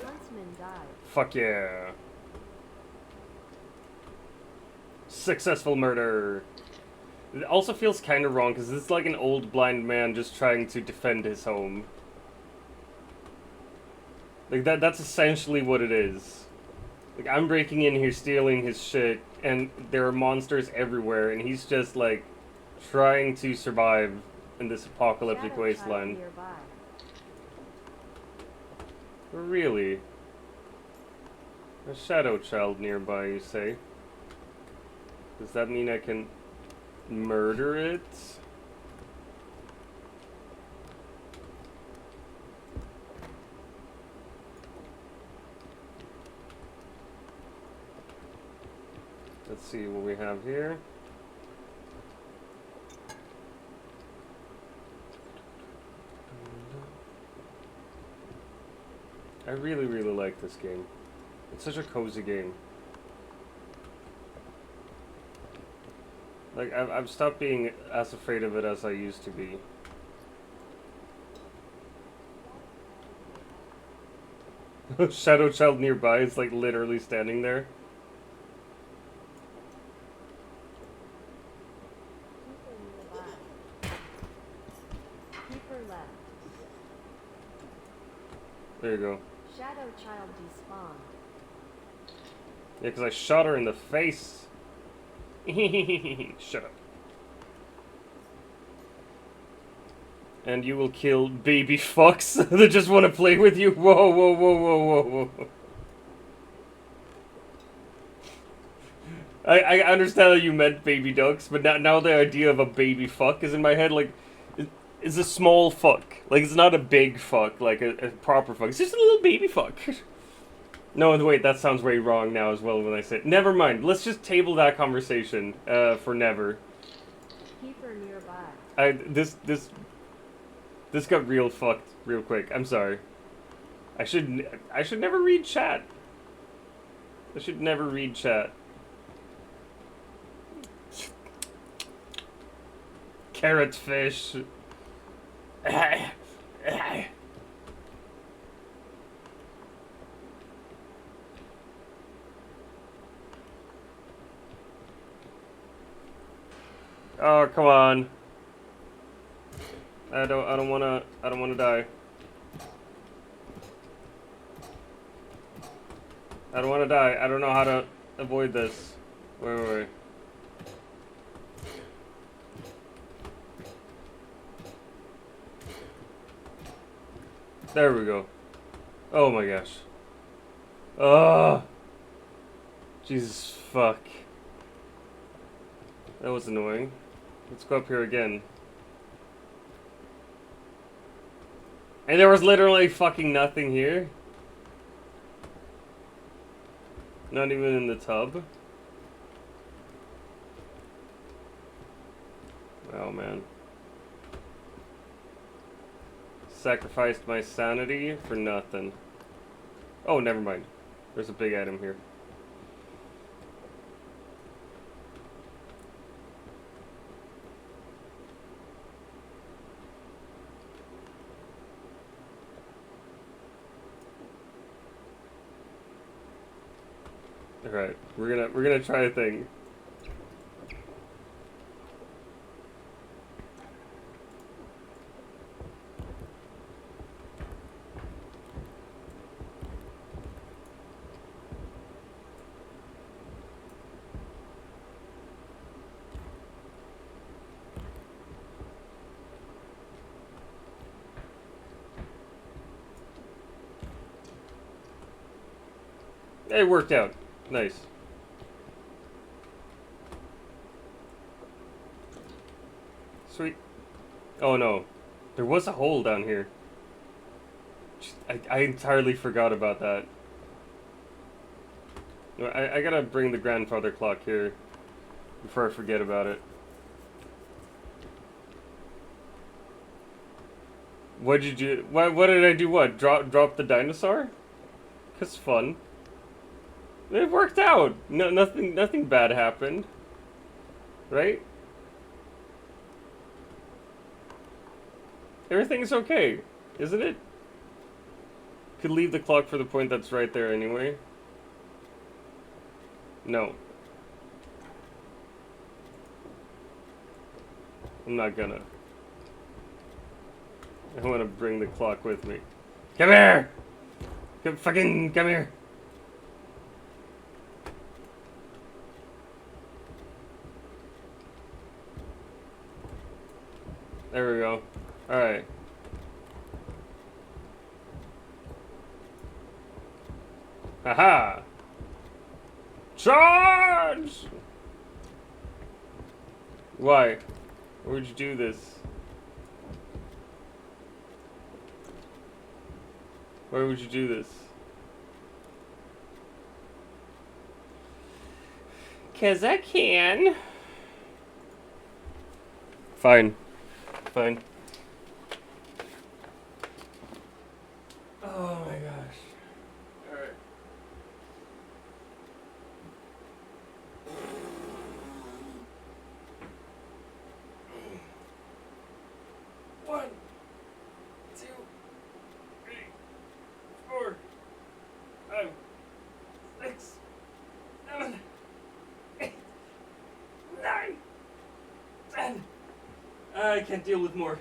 Huntsman died. Fuck yeah. Successful murder. It also feels kind of wrong because this is like an old blind man just trying to defend his home. Like that's essentially what it is. Like I'm breaking in here, stealing his shit, and there are monsters everywhere, and he's just like trying to survive in this apocalyptic Shadow wasteland. child nearby. Really? A shadow child nearby, you say? Does that mean I can murder it? Let's see what we have here. I really, really like this game. It's such a cozy game. Like, I've stopped being as afraid of it as I used to be. Shadow Child nearby is like literally standing there. Keeper left. There you go. Shadow Child despawned. Yeah, because I shot her in the face. Shut up. And you will kill baby fucks that just want to play with you? Whoa, whoa, whoa, whoa, whoa, whoa. I understand that you meant baby ducks, but now the idea of a baby fuck is in my head, like, it's a small fuck. Like, it's not a big fuck, like a proper fuck. It's just a little baby fuck. No, wait, that sounds way wrong now as well when I say it. Never mind, let's just table that conversation for never. Keeper nearby. This got real fucked real quick. I'm sorry. I should never read chat. I should never read chat. Carrot fish. Oh, come on. I don't wanna die. I don't wanna die. I don't know how to avoid this. Wait. There we go. Oh my gosh. Oh! Jesus fuck. That was annoying. Let's go up here again. And there was literally fucking nothing here. Not even in the tub. Oh man. Sacrificed my sanity for nothing. Oh, never mind. There's a big item here. Alright, we're gonna try a thing. It worked out. Nice. Sweet. Oh no. There was a hole down here. I entirely forgot about that. I gotta bring the grandfather clock here before I forget about it. What did you... What did I do? What? Drop the dinosaur? 'Cause fun. It worked out. No, nothing bad happened. Right? Everything's okay, isn't it? Could leave the clock for the point that's right there anyway. No. I'm not gonna. I want to bring the clock with me. Come here! Come here! There we go. Alright. Haha! Charge! Why? Why would you do this? Why would you do this? 'cause I can. Fine. Fine. Oh my gosh. Alright. One, two, three, four, five, six, seven, eight, nine, 10. I can't deal with more.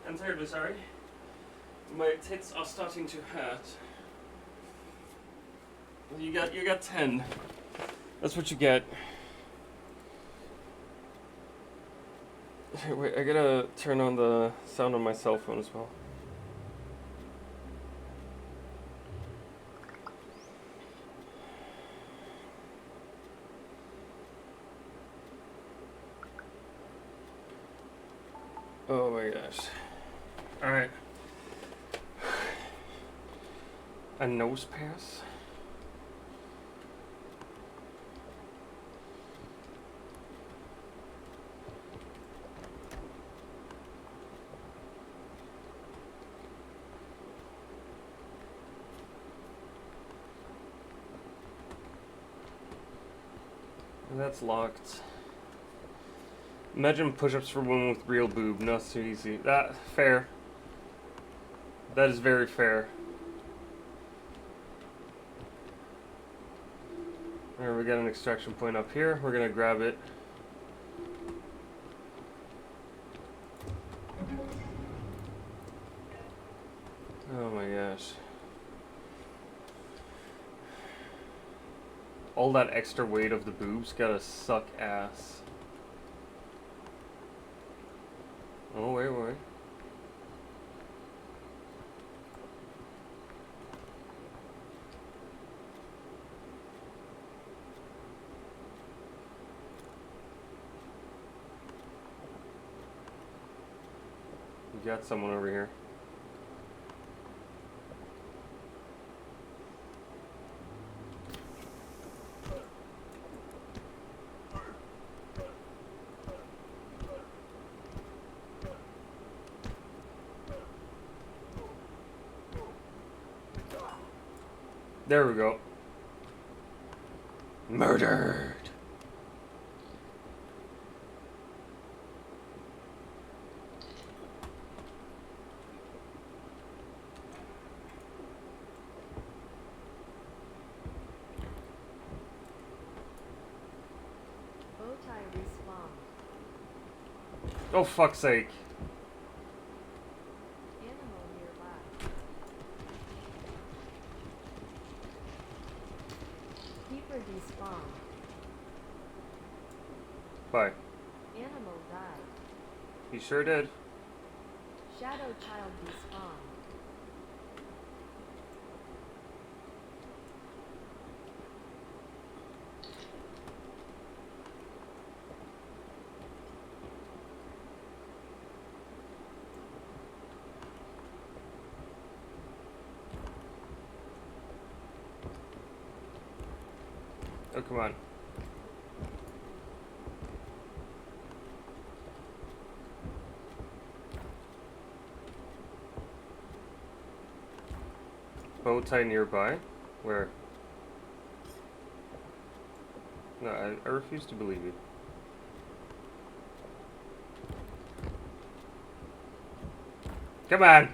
I'm terribly sorry. My tits are starting to hurt. You got 10. That's what you get. Hey, wait, I gotta turn on the sound on my cell phone as well. Oh my gosh. Alright. A nose pass? That's locked. Imagine push-ups for women with real boob. Not so easy. That fair. That is very fair. Alright, we got an extraction point up here. We're gonna grab it. Oh my gosh. All that extra weight of the boobs gotta suck ass. Oh, wait. We got someone over here. There we go. Murdered. Bowtie respawn. Oh, fuck's sake. Animal nearby. Keeper despawn. Bye. Animal died. He sure did. Shadow child despawn. Oh, come on. Bow tie nearby? Where? No, I refuse to believe you. Come on!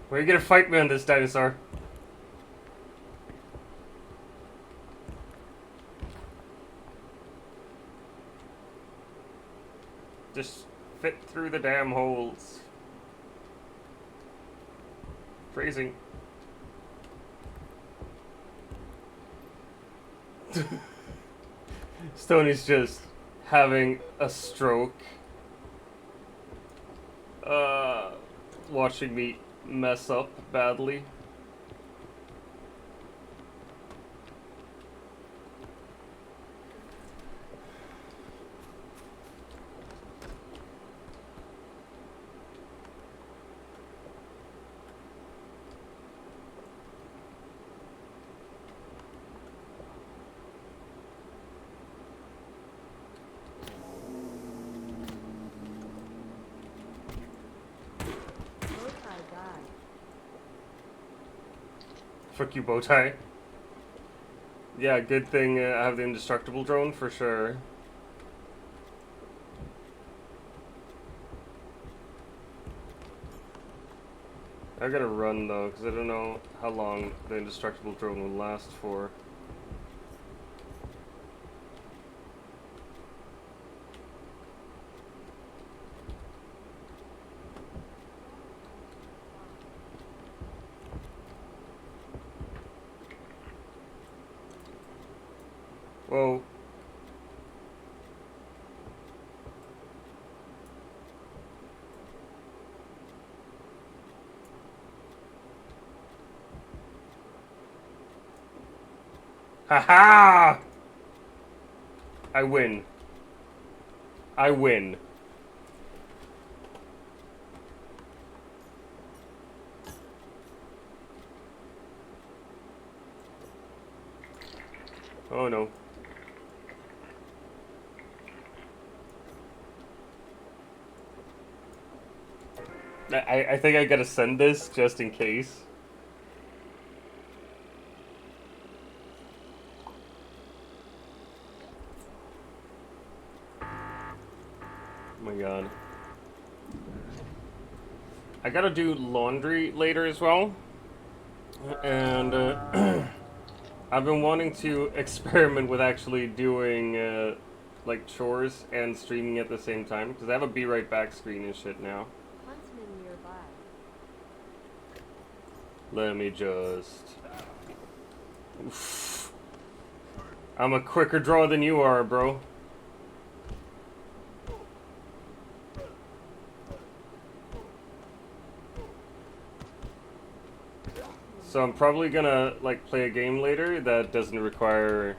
Where are you gonna fight me on this, dinosaur? Just fit through the damn holes. Phrasing. Stoney's just having a stroke. Watching me mess up badly. Fuck you, Bowtie. Yeah, good thing I have the indestructible drone for sure. I gotta run though, because I don't know how long the indestructible drone will last for. Whoa. Haha! I win. I win. Oh no. I think I gotta send this just in case. Oh my god. I gotta do laundry later as well. And I've been wanting to experiment with actually doing like chores and streaming at the same time. Because I have a be right back screen and shit now. Huntsman nearby. Let me just... Oof. I'm a quicker draw than you are, bro. So I'm probably gonna like play a game later that doesn't require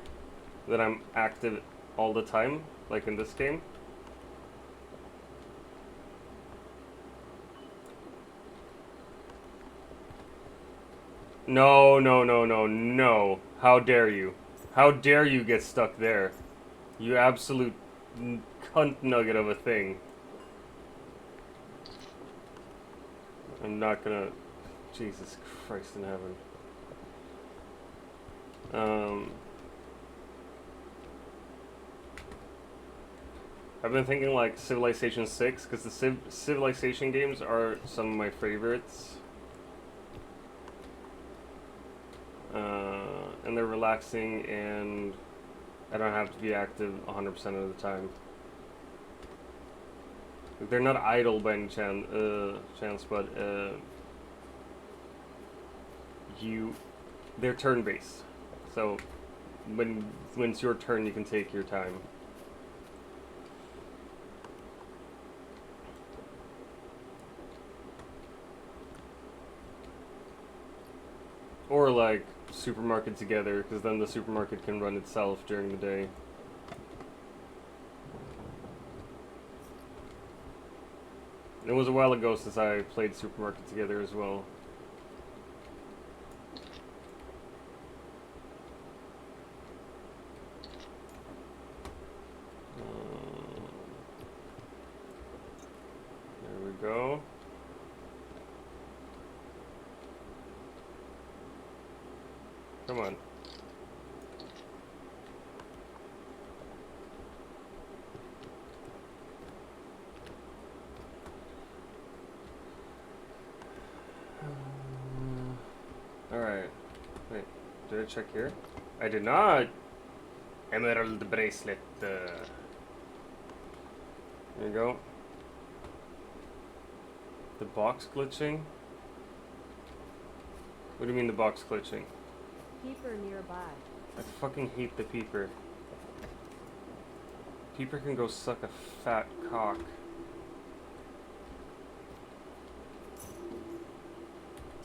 that I'm active all the time, like in this game. No, no, no, no, no. How dare you? How dare you get stuck there? You absolute cunt nugget of a thing. I'm not gonna... Jesus Christ in heaven. I've been thinking like Civilization 6, because the Civilization games are some of my favorites. And they're relaxing, and I don't have to be active 100% of the time. They're not idle by any chance, but they're turn-based. So when it's your turn, you can take your time. Or like supermarket together, because then the supermarket can run itself during the day. It was a while ago since I played supermarket together as well. There we go. Come on. Alright. Wait, did I check here? I did not! Emerald bracelet. There you go. The box glitching? What do you mean the box glitching? Peeper nearby. I fucking hate the peeper. Peeper can go suck a fat cock.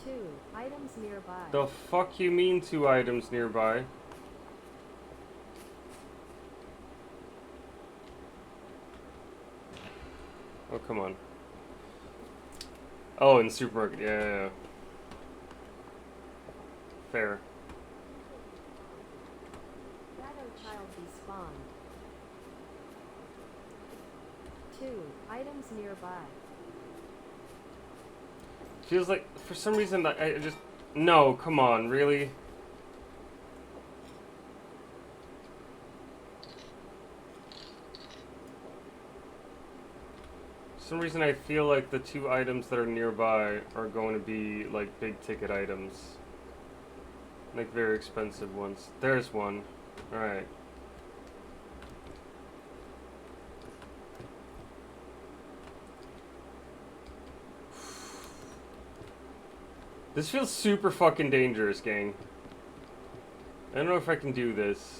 2 items nearby. The fuck you mean 2 items nearby? Oh, come on. Oh, in the supermarket. Yeah. Fair. Shadow child despawned. 2 items nearby. Feels like, for some reason, I just No, come on, really? For some reason I feel like the two items that are nearby are going to be like big ticket items. Like very expensive ones. There's one. Alright. This feels super fucking dangerous, gang. I don't know if I can do this.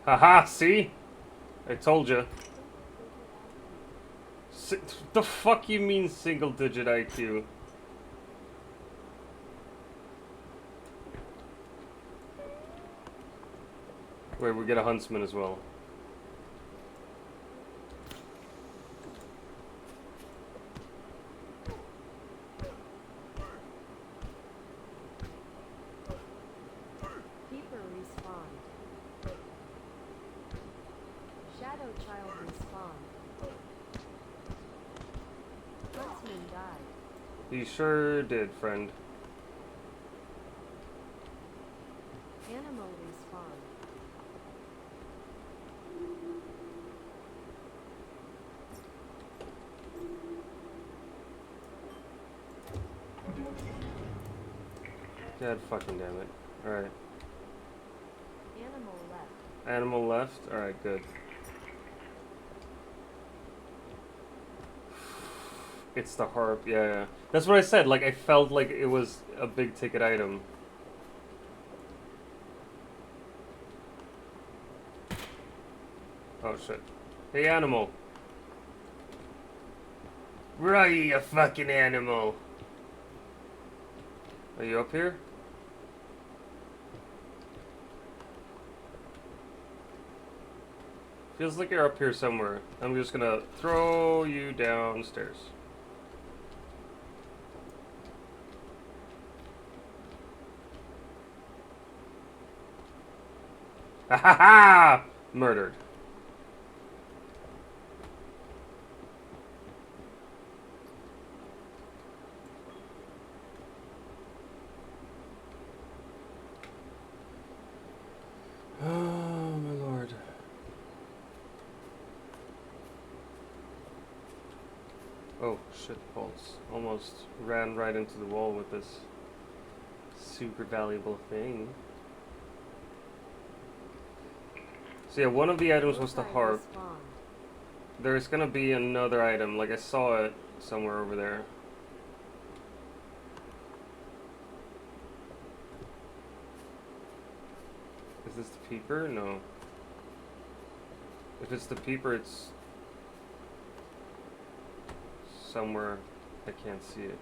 Haha, see? I told you. The fuck you mean single digit IQ? Wait, we get a huntsman as well. Keeper respawned. Shadow Child respawned. Huntsman died. He sure did, friend. Animal respawned. God fucking damn it. Alright. Animal left. Animal left? Alright, good. It's the harp, yeah. That's what I said, like I felt like it was a big ticket item. Oh shit. Hey animal. Where are you, you fucking animal? Are you up here? Feels like you're up here somewhere. I'm just gonna throw you downstairs. Ha ha ha! Murdered. Oh my lord. Oh shit balls. Almost ran right into the wall with this super valuable thing. So yeah, one of the items was the harp. Respawned. There's gonna be another item, like I saw it somewhere over there. Is this the peeper? No. If it's the peeper, it's somewhere I can't see it.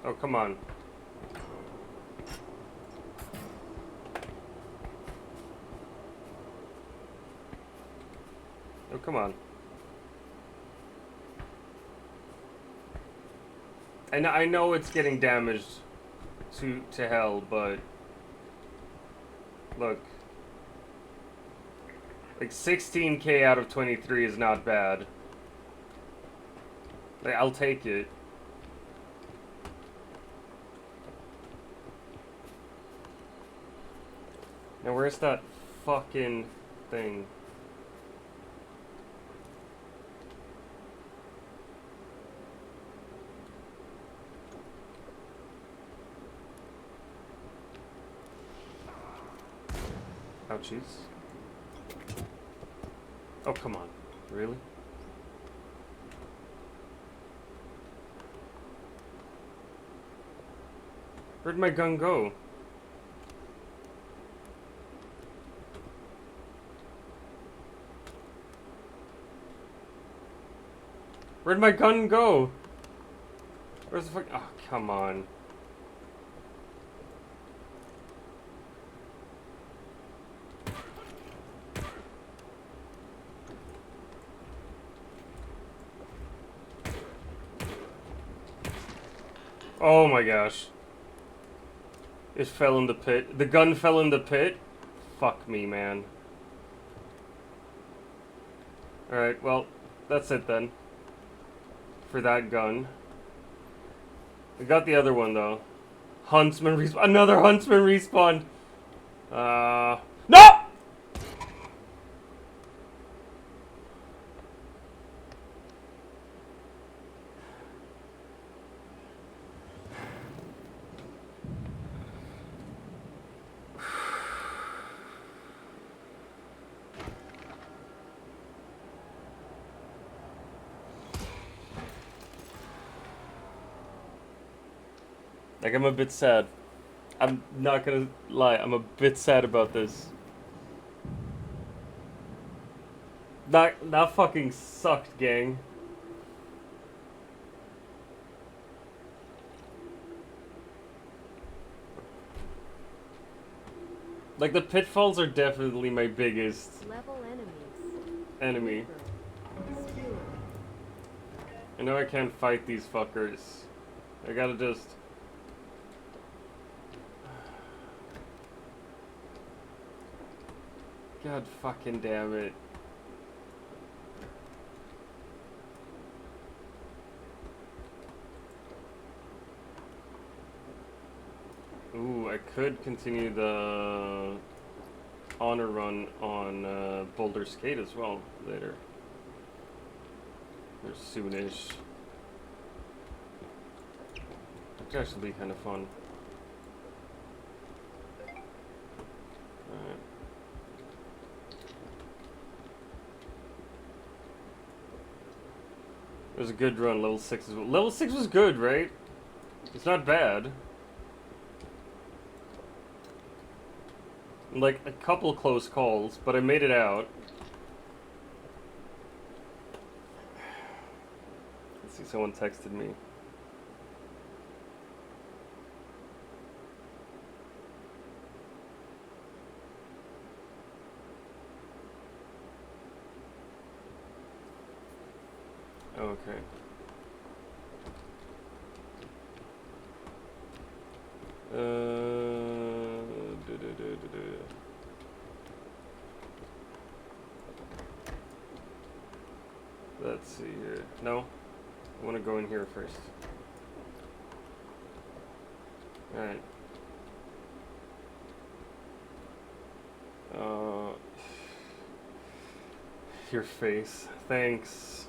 Oh, come on. Oh, come on. I know it's getting damaged to hell, but look. Like 16k out of 23 is not bad. Like, I'll take it. Now where's that fucking thing? Ouchies. Oh, come on. Really? Where'd my gun go? Where'd my gun go? Where's the fuck? Oh, come on. Oh my gosh. It fell in the pit. The gun fell in the pit? Fuck me, man. Alright, well, that's it then. For that gun. I got the other one though. Huntsman respawn. Another Huntsman respawn. No! Like, I'm a bit sad. I'm not gonna lie, I'm a bit sad about this. That fucking sucked, gang. Like, the pitfalls are definitely my biggest Level enemies. enemy. Skewer. I know I can't fight these fuckers. I gotta just... God fucking damn it. Ooh, I could continue the honor run on Boulder Skate as well later. Or soonish. Which actually be kind of fun. Alright. It was a good run, level 6 as well. Level 6 was good, right? It's not bad. Like, a couple close calls, but I made it out. Let's see, someone texted me. Okay. Let's see here. No, I want to go in here first. All right. Your face. Thanks.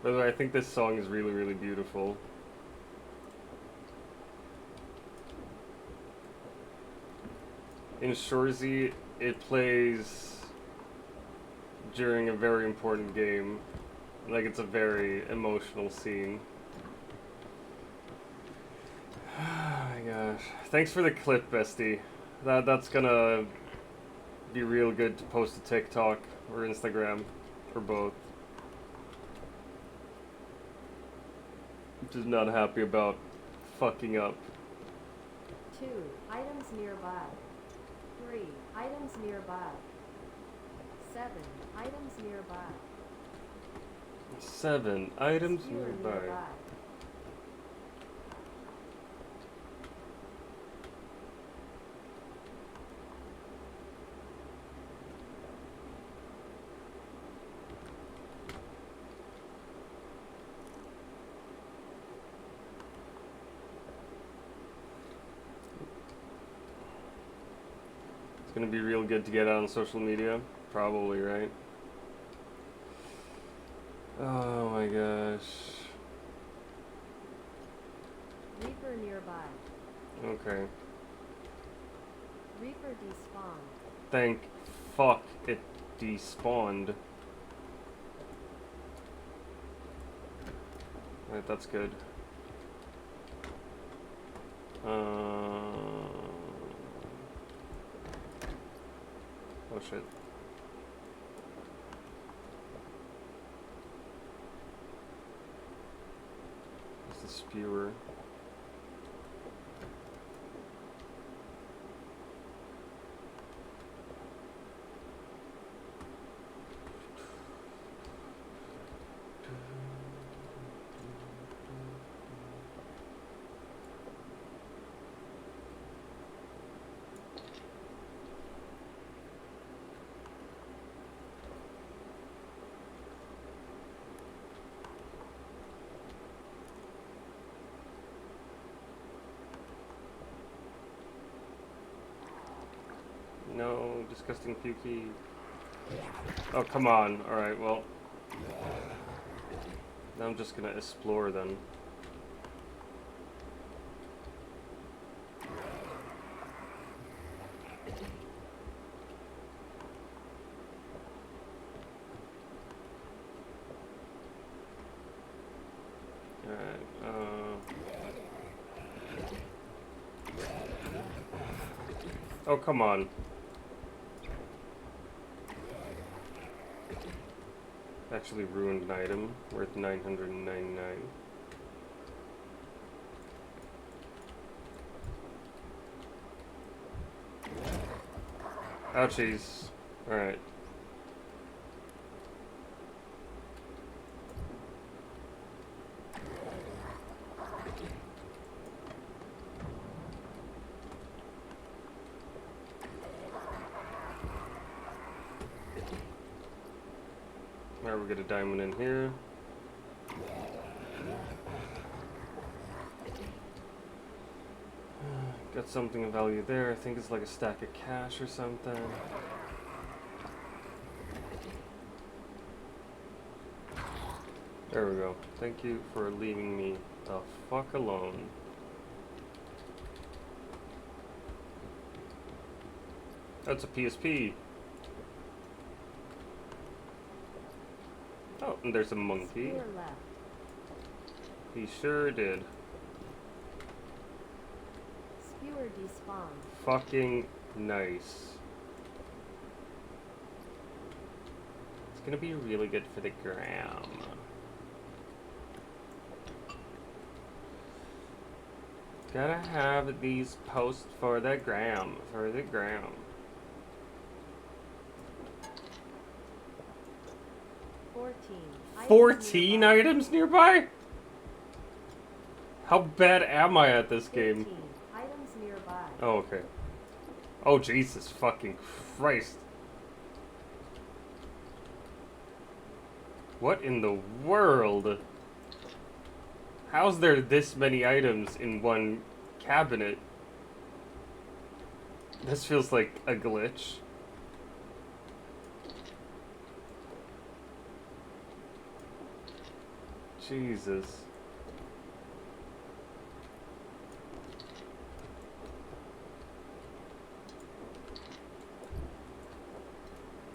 By the way, I think this song is really, really beautiful. In Shorzy, it plays during a very important game. Like, it's a very emotional scene. Oh my gosh. Thanks for the clip, bestie. That's gonna be real good to post to TikTok or Instagram, or both. Just not happy about fucking up. 2 items nearby. 3 items nearby. 7 items nearby. 7 items Skewer nearby. It's gonna be real good to get out on social media. Probably, right? Oh my gosh. Reaper nearby. Okay. Reaper despawned. Thank fuck it despawned. Right, that's good. Oh shit. It's the spewer. No, disgusting pukey. Oh, come on. Alright, well. Now I'm just gonna explore then. Alright, oh, come on. Actually ruined an item worth 999. Ouchies. Alright. Now we get a diamond in here. Got something of value there. I think it's like a stack of cash or something. There we go. Thank you for leaving me the fuck alone. That's a PSP. Oh, and there's a monkey. Spear left. He sure did. Spewer despawned. Fucking nice. It's gonna be really good for the gram. Gotta have these posts for the gram. For the gram. 14 items nearby? How bad am I at this game? 15 items nearby. Oh, okay. Oh, Jesus fucking Christ. What in the world? How's there this many items in one cabinet? This feels like a glitch. Jesus.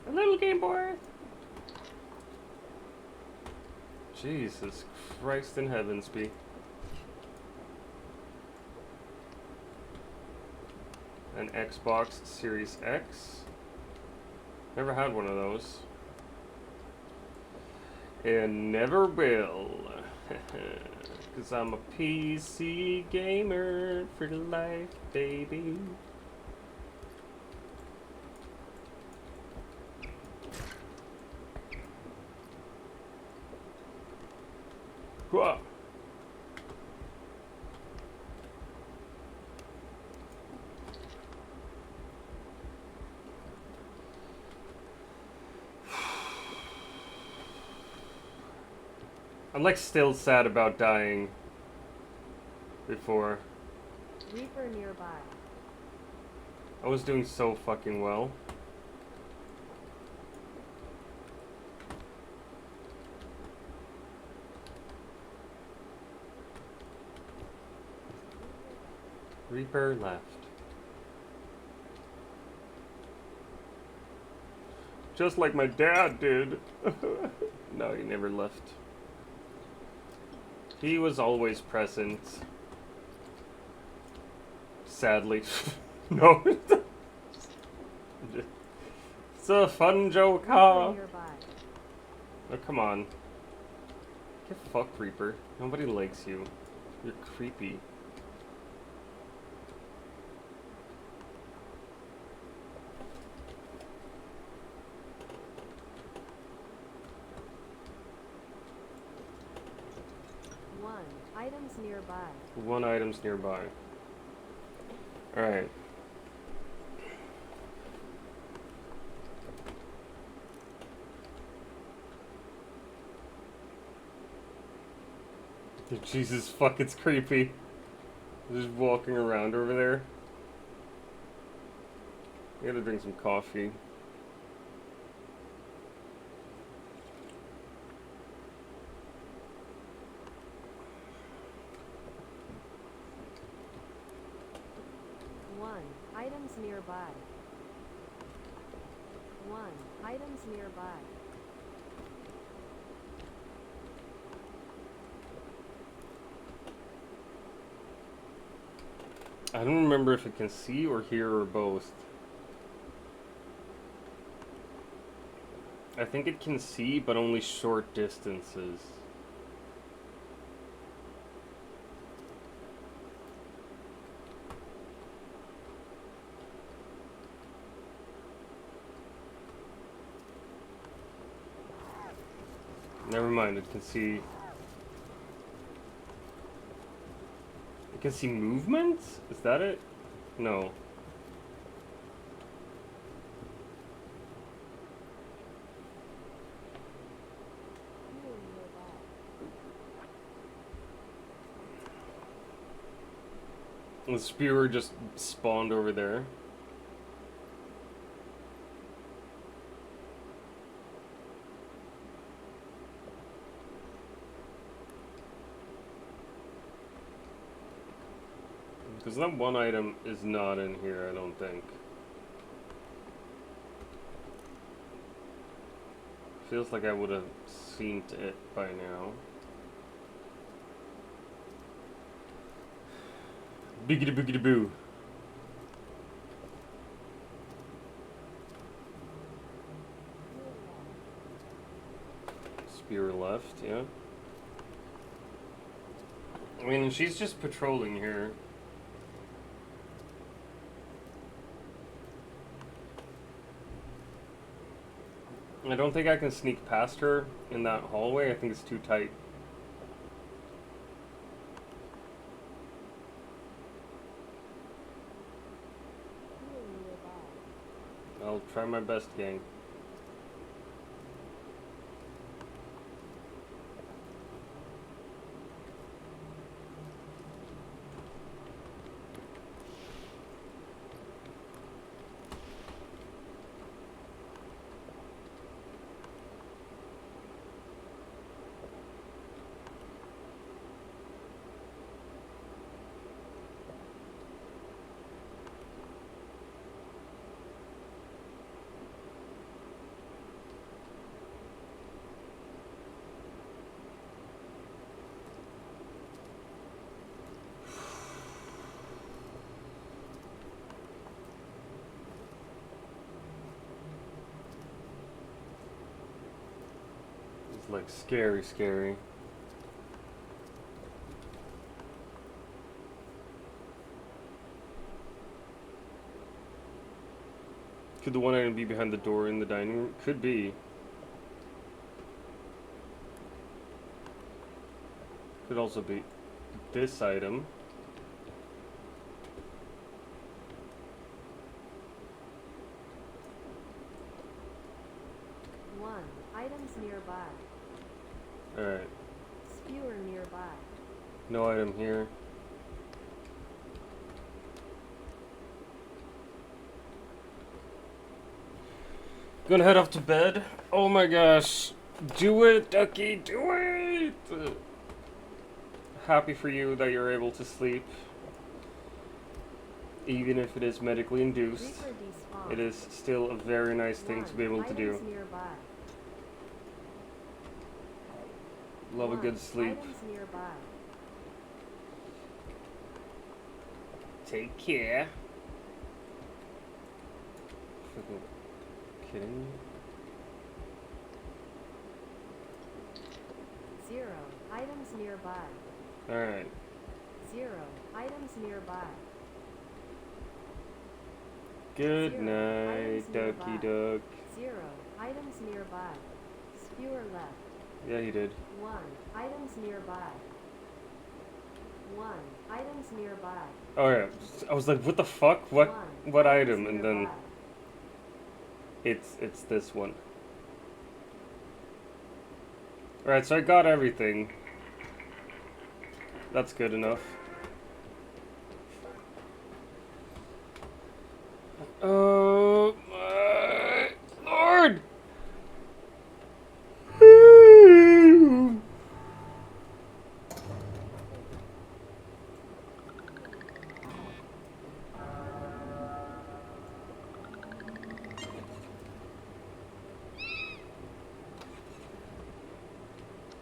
A little Game Boy. Jesus Christ in heavens be. An Xbox Series X. Never had one of those. And never will. Cause I'm a PC gamer for life, baby. Whoa. I'm like still sad about dying before. Reaper nearby. I was doing so fucking well. Reaper left. Just like my dad did. No, he never left. He was always present. Sadly. No. It's a fun joke, Reaper huh? nearby. Oh, come on. Get fucked, Reaper. Nobody likes you. You're creepy. One. Items nearby. One item's nearby. Alright. Jesus fuck, it's creepy. Just walking around over there. I gotta drink some coffee. One. Items nearby. One. Items nearby. I don't remember if it can see or hear or both. I think it can see, but only short distances. Never mind, it can see... It can see movement? Is that it? No. Fewer nearby. The spewer just spawned over there. Because that one item is not in here, I don't think. Feels like I would have seen it by now. Biggity boogity boo. Spear left, yeah. I mean, she's just patrolling here. I don't think I can sneak past her in that hallway. I think it's too tight. Fewer nearby. I'll try my best, gang. It's like scary. Could the one item be behind the door in the dining room? Could be. Could also be this item. One. Items nearby. Alright. Spewer nearby. No item here. Gonna head off to bed. Oh my gosh. Do it, Ducky, do it! Happy for you that you're able to sleep. Even if it is medically induced. Reaper despawn. It is still a very nice thing to be able to do. Items nearby. Love a good One. sleep. Items nearby. Take care. Freaking kidding me? 0 items nearby. Alright. 0 items nearby. Good 0 night, items ducky nearby. duck. 0 items nearby. Skewer left. Yeah, he did. 1 items nearby. 1 items nearby. Oh yeah, I was like, what the fuck? What 1 what items item? And then nearby. it's this one. Alright, so I got everything. That's good enough. Oh my lord!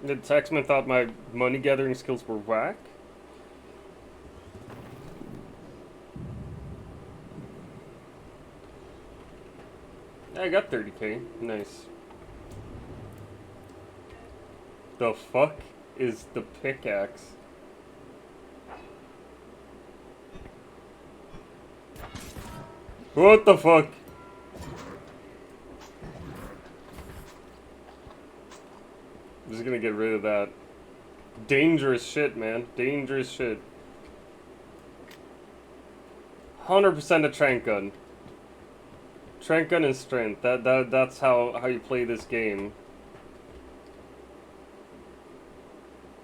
The taxman thought my money gathering skills were whack? I got 30k. Nice. The fuck is the pickaxe? What the fuck? I'm just gonna get rid of that. Dangerous shit, man. Dangerous shit. 100% a trank gun. Trank gun and strength. That's how you play this game.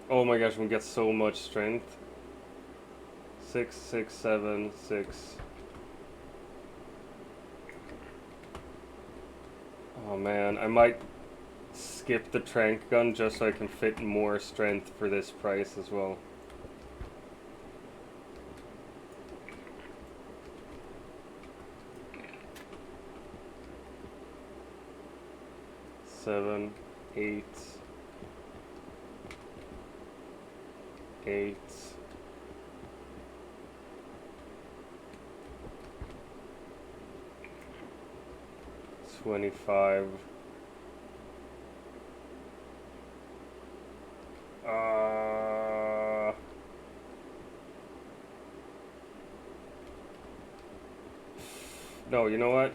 Oh my gosh, we get so much strength. 6, 6, 7, 6. Oh man, I might skip the trank gun just so I can fit more strength for this price as well. Seven, 8, 8. 25. No, you know what?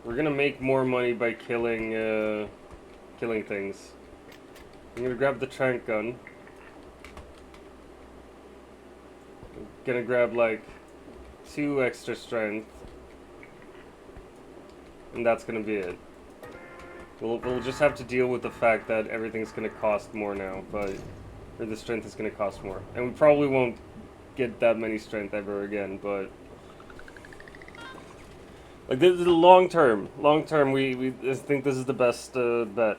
We're gonna make more money by killing things. I'm gonna grab the trank gun. I'm gonna grab like 2 extra strength. And that's gonna be it. We'll just have to deal with the fact that everything's gonna cost more now, but or the strength is gonna cost more. And we probably won't get that many strength ever again, but like this is long term. Long term, we I think this is the best bet.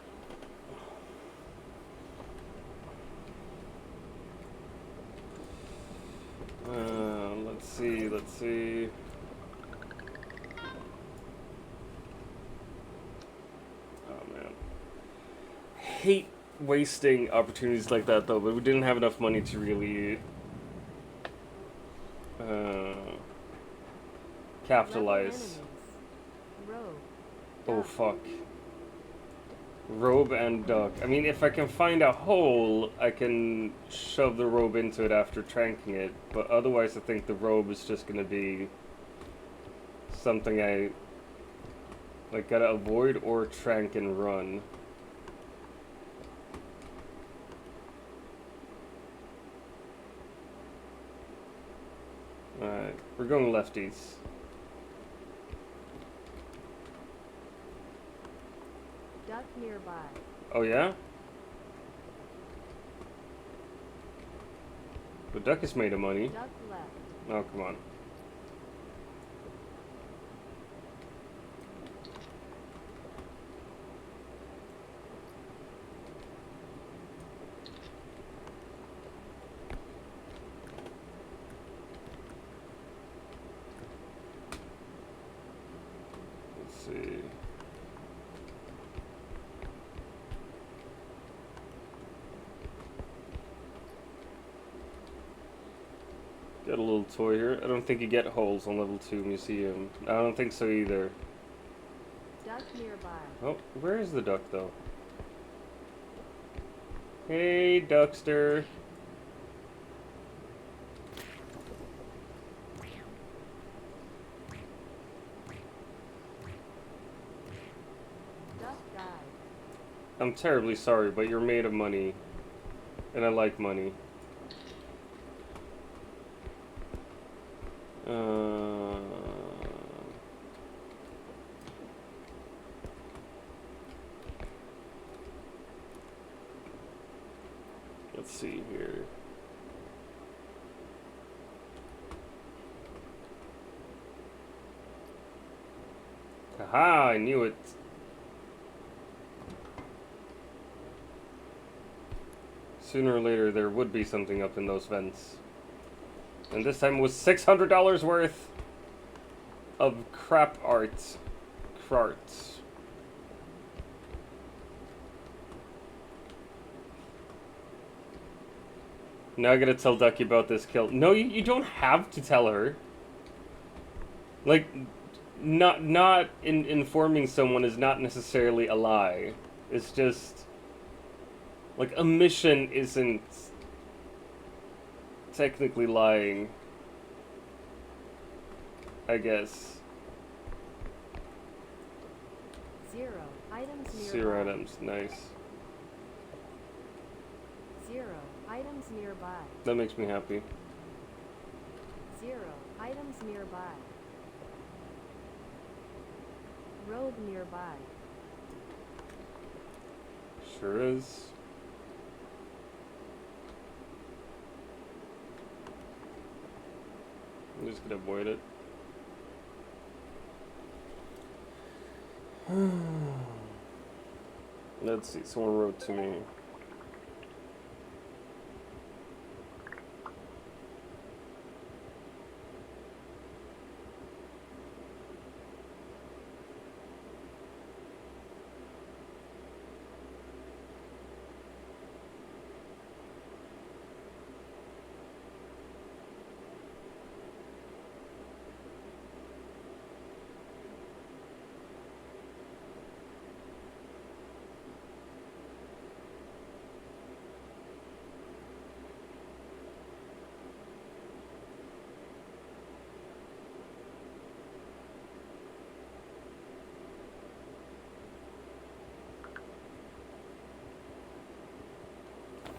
Let's see. Oh man, hate wasting opportunities like that though. But we didn't have enough money to really capitalize. Oh fuck. Robe and duck. I mean, if I can find a hole, I can shove the robe into it after tranking it. But otherwise, I think the robe is just gonna be something I like gotta avoid or trank and run. Alright, we're going lefties. Duck nearby. Oh yeah? The duck is made of money. Duck left. Oh, come on. Let's see. Got a little toy here. I don't think you get holes on level 2 museum. I don't think so either. Duck nearby. Oh, where is the duck though? Hey, Duckster. Duck died. I'm terribly sorry, but you're made of money. And I like money. Let's see here. Haha, I knew it. Sooner or later, there would be something up in those vents. And this time was $600 worth of crap art. Crarts. Now I gotta tell Ducky about this kill. No, you don't have to tell her. Like, not informing someone is not necessarily a lie. It's just... like, omission isn't technically lying, I guess. 0 items nearby. 0 items, nice. 0 items nearby. That makes me happy. 0 items nearby. Road nearby. Sure is. I'm just gonna avoid it. Let's see, someone wrote to me.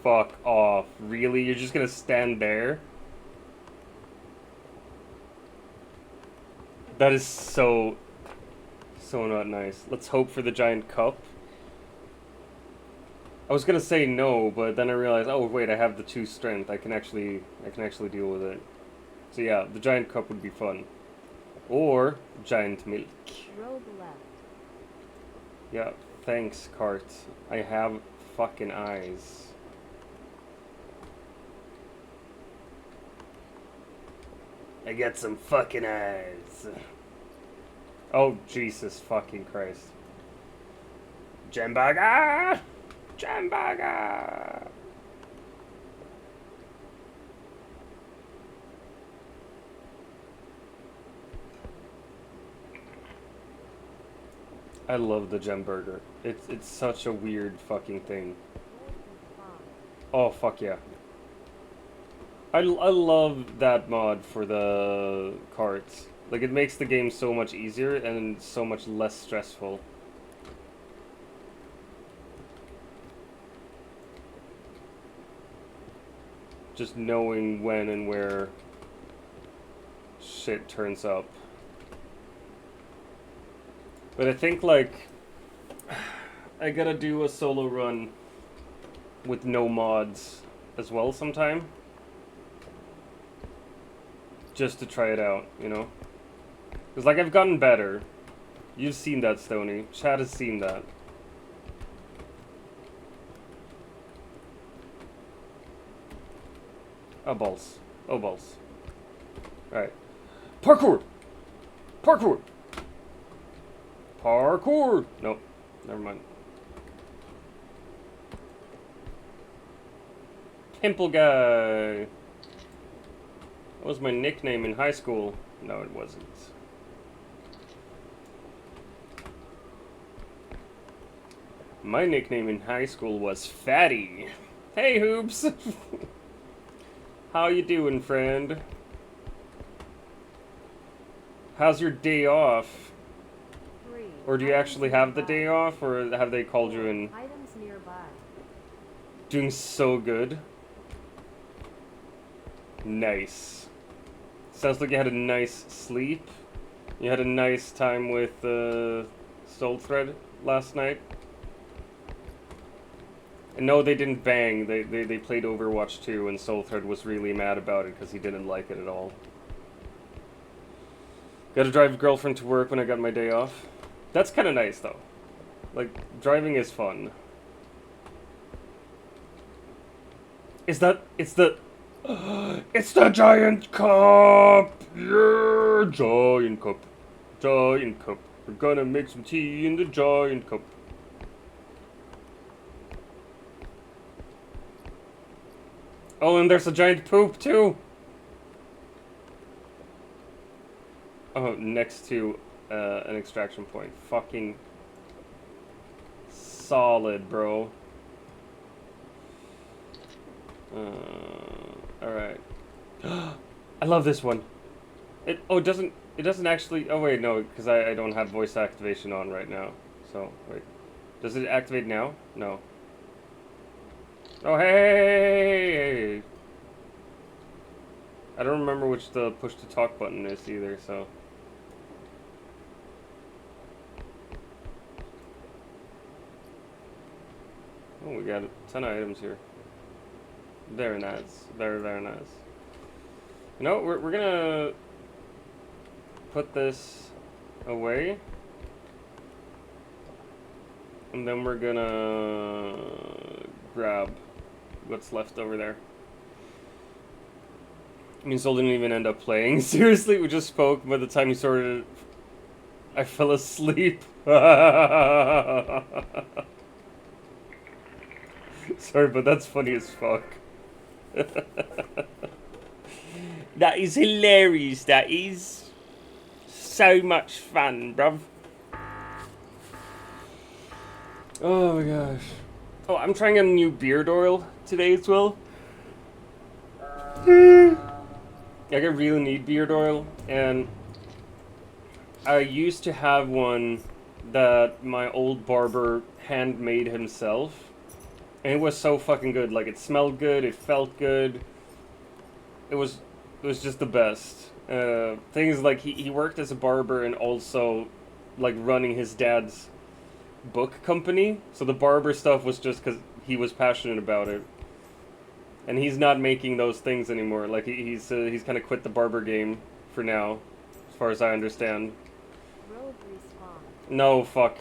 Fuck off. Really? You're just gonna stand there? That is so not nice. Let's hope for the giant cup. I was gonna say no, but then I realized, oh wait, I have the 2 strength. I can actually deal with it. So yeah, the giant cup would be fun. Or giant milk. Road left. Yeah, thanks, cart. I have fucking eyes. I got some fucking eyes. Oh, Jesus fucking Christ. Jambaga! Jambaga! I love the gem burger. It's such a weird fucking thing. Oh, fuck yeah. I love that mod for the carts. Like, it makes the game so much easier and so much less stressful. Just knowing when and where shit turns up. But I think, like, I gotta do a solo run with no mods as well sometime. Just to try it out, you know? Because, like, I've gotten better. You've seen that, Stony. Chad has seen that. Oh, balls. Oh, balls. Alright. Parkour! Parkour! Parkour! Nope. Never mind. Pimple Guy! That was my nickname in high school. No, it wasn't. My nickname in high school was Fatty. Hey, Hoops. How you doing, friend? How's your day off? 3. Or do you actually have the day off, or have they called you in? Items nearby. Doing so good. Nice. Sounds like you had a nice sleep. You had a nice time with Soul Thread last night. And no, they didn't bang. They played Overwatch 2, and Soul Thread was really mad about it because he didn't like it at all. Got to drive girlfriend to work when I got my day off. That's kind of nice, though. Like, driving is fun. It's the giant cup! Yeah, giant cup. Giant cup. We're gonna make some tea in the giant cup. Oh, and there's a giant poop, too! Oh, next to an extraction point. Fucking solid, bro. Alright. I love this one. It doesn't actually, oh wait, no, because I don't have voice activation on right now. So, wait. Does it activate now? No. Oh, hey! I don't remember which the push to talk button is either, so. Oh, we got a ton of items here. Very nice. Very, very nice. You know, we're gonna put this away. And then we're gonna grab what's left over there. I mean, Soul didn't even end up playing. Seriously, we just spoke. By the time he started, I fell asleep. Sorry, but that's funny as fuck. That is hilarious. That is so much fun, bruv. Oh my gosh. Oh, I'm trying a new beard oil today as well. I really need beard oil, and I used to have one that my old barber handmade himself, and it was so fucking good. Like, it smelled good, it felt good. It was just the best. Things like he worked as a barber and also like running his dad's book company, so the barber stuff was just because he was passionate about it. And he's not making those things anymore. Like, he's kind of quit the barber game for now, as far as I understand. Rogue respawn. No, fuck.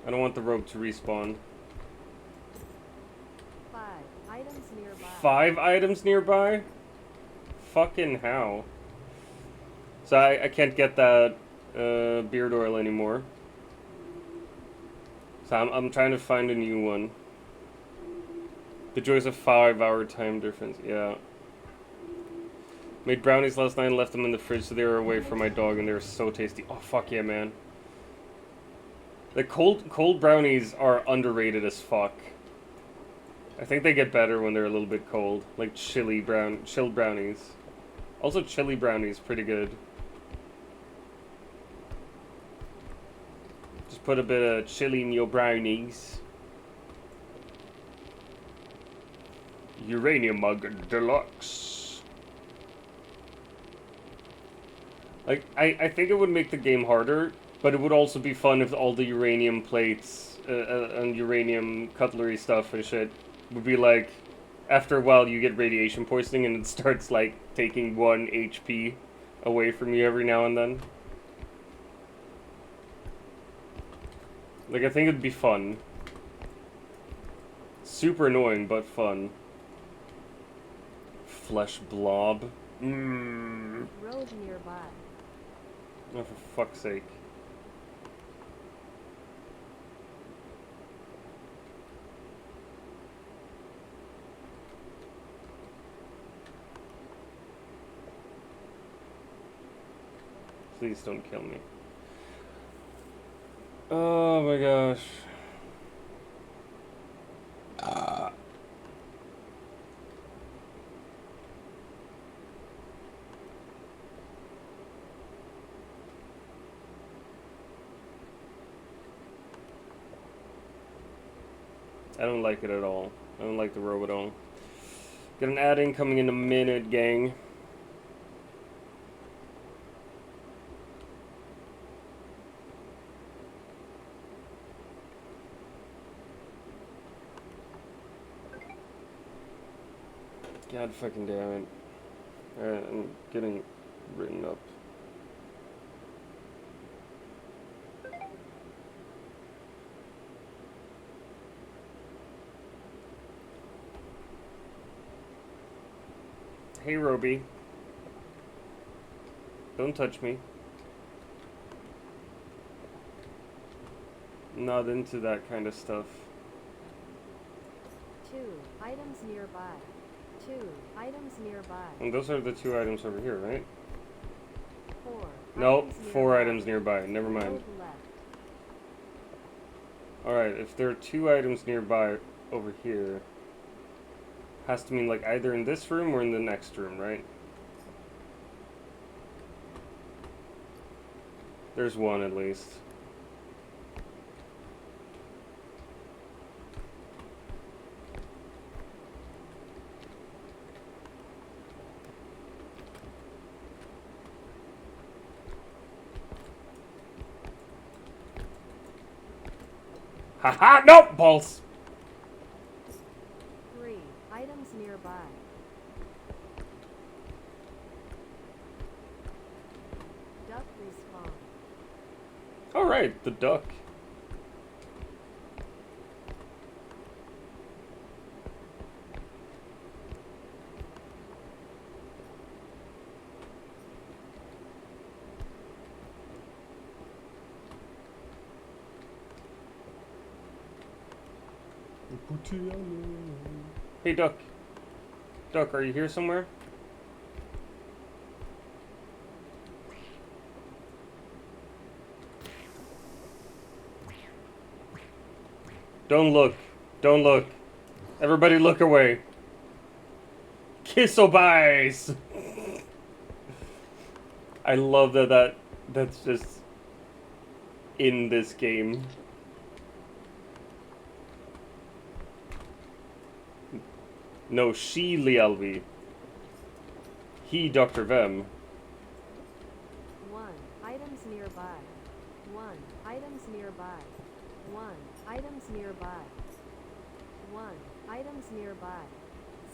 I don't want the rogue to respawn. 5 items nearby. 5 items nearby? Fucking how? So I can't get that beard oil anymore. So I'm trying to find a new one. The joys of 5-hour time difference, yeah. Made brownies last night and left them in the fridge so they were away from my dog and they were so tasty. Oh, fuck yeah, man. The cold brownies are underrated as fuck. I think they get better when they're a little bit cold. Like chilled brownies. Also chili brownies, pretty good. Just put a bit of chili in your brownies. Uranium Mug Deluxe. Like, I think it would make the game harder, but it would also be fun if all the uranium plates and uranium cutlery stuff and shit would be like, after a while you get radiation poisoning and it starts like taking 1 HP away from you every now and then. Like, I think it'd be fun. Super annoying, but fun. Flesh blob. Mmm. Road nearby. Oh, for fuck's sake. Please don't kill me. Oh my gosh. I don't like it at all. I don't like the robe at all. Got an ad-in coming in a minute, gang. God fucking damn it. Alright, I'm getting written up. Hey, Roby. Don't touch me. Not into that kind of stuff. 2 items nearby. 2 items nearby. And those are the 2 items over here, right? 4 Nope, items 4 nearby. items nearby. Never mind. Road left. Alright, if there are 2 items nearby over here, has to mean like either in this room or in the next room, right? There's one at least. Haha, nope, balls. 3 items nearby. Duck respawn. Alright, the duck. Hey, duck. Duck, are you here somewhere? Don't look. Don't look. Everybody look away. Kiss obeys. I love that's just in this game. No, she Lialvi. He Dr. Vem. 1 items nearby. 1 items nearby. 1 items nearby. 1 items nearby.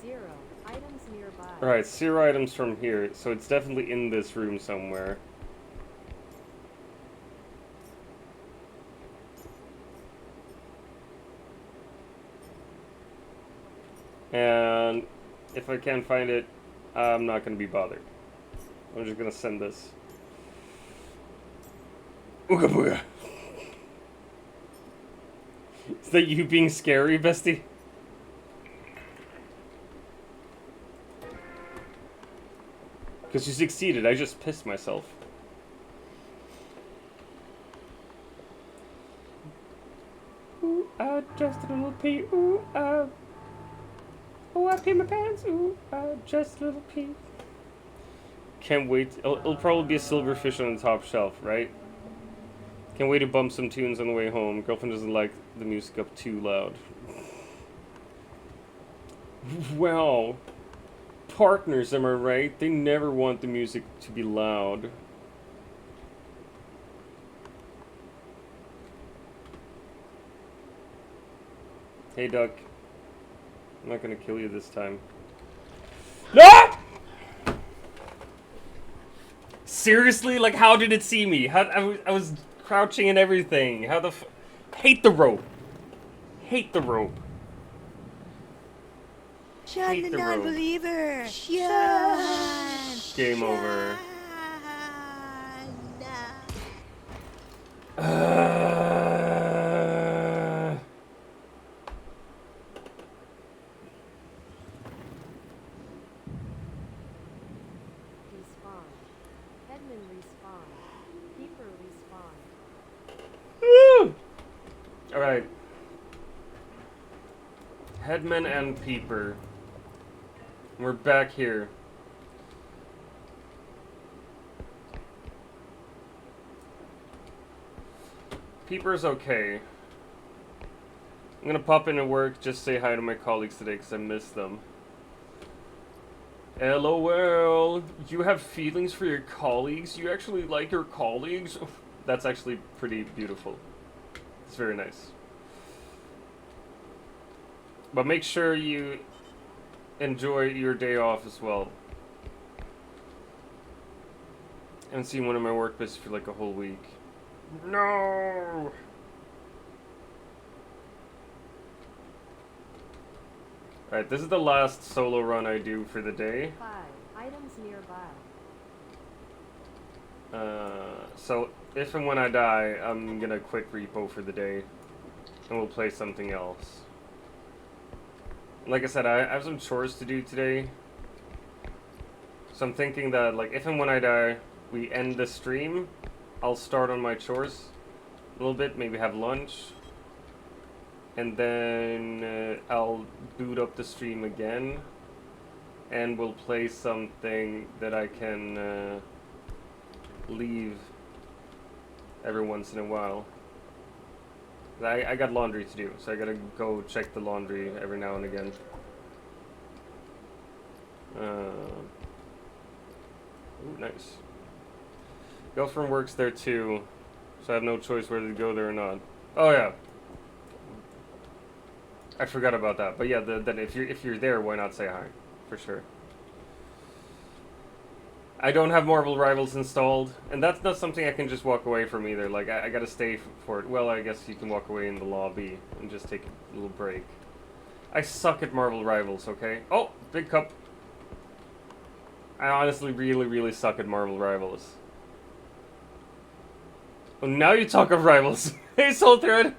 0 items nearby. Alright, 0 items from here, so it's definitely in this room somewhere. And if I can't find it, I'm not going to be bothered. I'm just going to send this. Ooga booga. Is that you being scary, bestie? Because you succeeded, I just pissed myself. Ooh, just a little pee, ooh, oh, I pee my pants, ooh, just a little pee. Can't wait, it'll probably be a silverfish on the top shelf, right? Can't wait to bump some tunes on the way home. Girlfriend doesn't like the music up too loud. Well, partners, am I right? They never want the music to be loud. Hey, duck. I'm not gonna kill you this time. No! Seriously? Like, how did it see me? I was crouching and everything. How the hate the rope. Hate the rope. Sean Hate the the rope. non-believer. Sean. Game over. Respawn. Edmund respawn. Keeper respawn. Woo! Alright. Headman and Peeper. We're back here. Peeper's okay. I'm gonna pop into work, just say hi to my colleagues today because I miss them. LOL. You have feelings for your colleagues? You actually like your colleagues? That's actually pretty beautiful. It's very nice. But make sure you enjoy your day off as well. I haven't seen one of my workmates for like a whole week. No! Alright, this is the last solo run I do for the day. 5 items nearby. So if and when I die, I'm gonna quit repo for the day. And we'll play something else. Like I said, I have some chores to do today. So I'm thinking that, like, if and when I die, we end the stream. I'll start on my chores a little bit, maybe have lunch. And then I'll boot up the stream again. And we'll play something that I can leave every once in a while. I got laundry to do, so I gotta go check the laundry every now and again. Ooh, nice. Girlfriend works there too, so I have no choice whether to go there or not. Oh yeah, I forgot about that. But yeah, then if you're there, why not say hi? For sure. I don't have Marvel Rivals installed, and that's not something I can just walk away from either. Like, I gotta stay for it. Well, I guess you can walk away in the lobby and just take a little break. I suck at Marvel Rivals, okay? Oh, big cup. I honestly really, really suck at Marvel Rivals. Well, now you talk of Rivals. Hey, Soul Thread!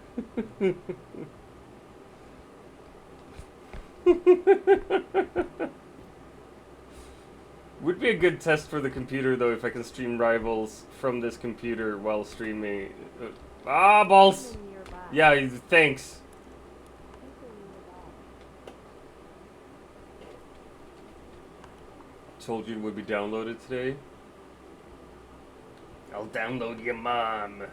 Would be a good test for the computer, though, if I can stream Rivals from this computer while streaming. Balls! Yeah, thanks. Told you it would be downloaded today. I'll download your mom.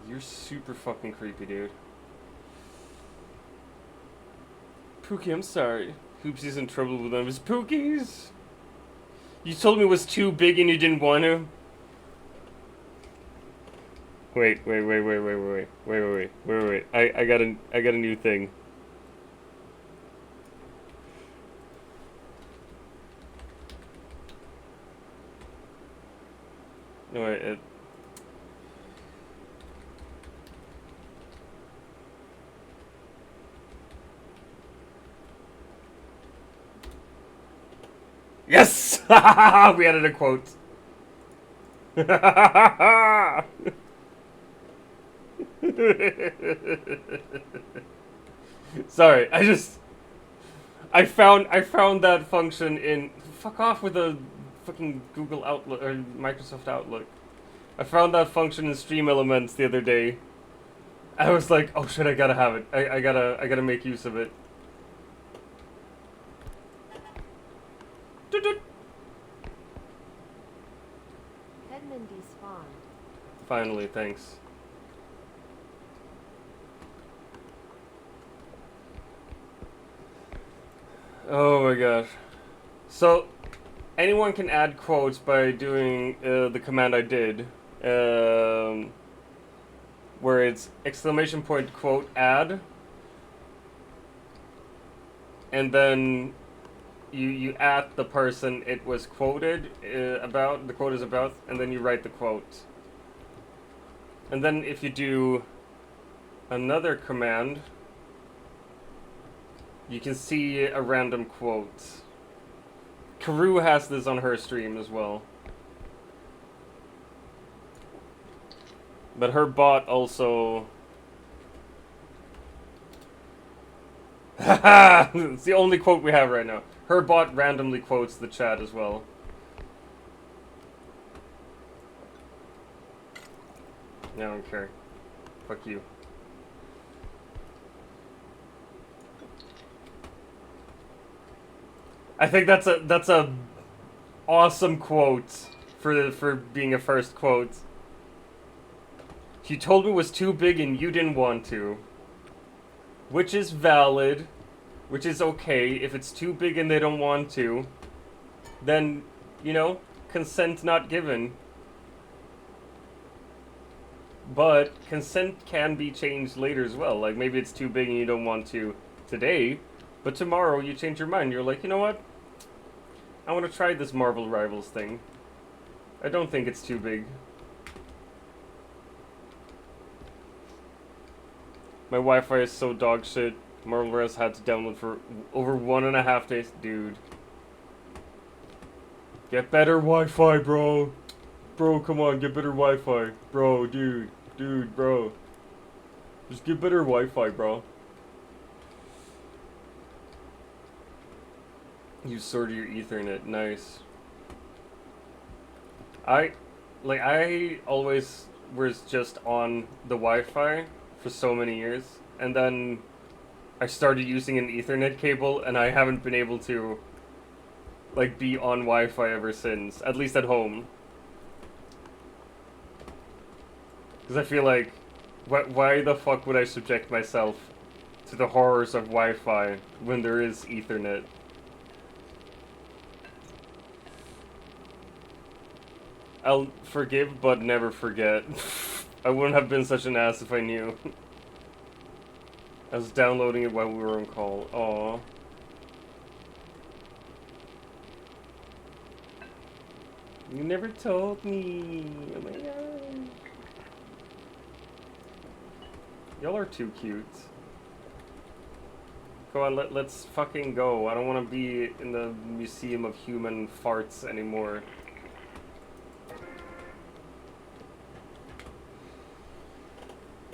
You're super fucking creepy, dude. Pookie, I'm sorry. Hoopsy's in trouble with one of his Pookies. You told me it was too big and you didn't want to. Wait. I got a new thing. No, wait, yes! We added a quote. Sorry, I found that function in, fuck off with the fucking Google Outlook or Microsoft Outlook. I found that function in Stream Elements the other day. I was like, oh shit, I gotta have it. I gotta make use of it. Headman despawned. Finally, thanks. Oh my gosh. So, anyone can add quotes by doing the command I did. Where it's exclamation point quote add. And then you add the person it was quoted about, the quote is about, and then you write the quote. And then if you do another command, you can see a random quote. Karoo has this on her stream as well. But her bot also... Haha! It's the only quote we have right now. Her bot randomly quotes the chat as well. I don't care. Fuck you. I think that's a awesome quote for being a first quote. You told me it was too big and you didn't want to. Which is valid. Which is okay. If it's too big and they don't want to, then, you know, consent not given. But consent can be changed later as well. Like, maybe it's too big and you don't want to today, but tomorrow you change your mind. You're like, you know what? I want to try this Marvel Rivals thing. I don't think it's too big. My Wi-Fi is so dog shit. Marvel Rivals had to download for over 1.5 days. Dude. Get better Wi-Fi, bro. Bro, come on, get better Wi-Fi. Bro, dude. Dude, bro. Just get better Wi-Fi, bro. You sorted your Ethernet. Nice. I always was just on the Wi-Fi for so many years. And then I started using an Ethernet cable, and I haven't been able to, like, be on Wi-Fi ever since. At least at home. Because I feel like, why the fuck would I subject myself to the horrors of Wi-Fi when there is Ethernet? I'll forgive but never forget. I wouldn't have been such an ass if I knew. I was downloading it while we were on call. Aww. You never told me. Oh my god. Y'all are too cute. Go on, let's fucking go. I don't want to be in the Museum of Human Farts anymore.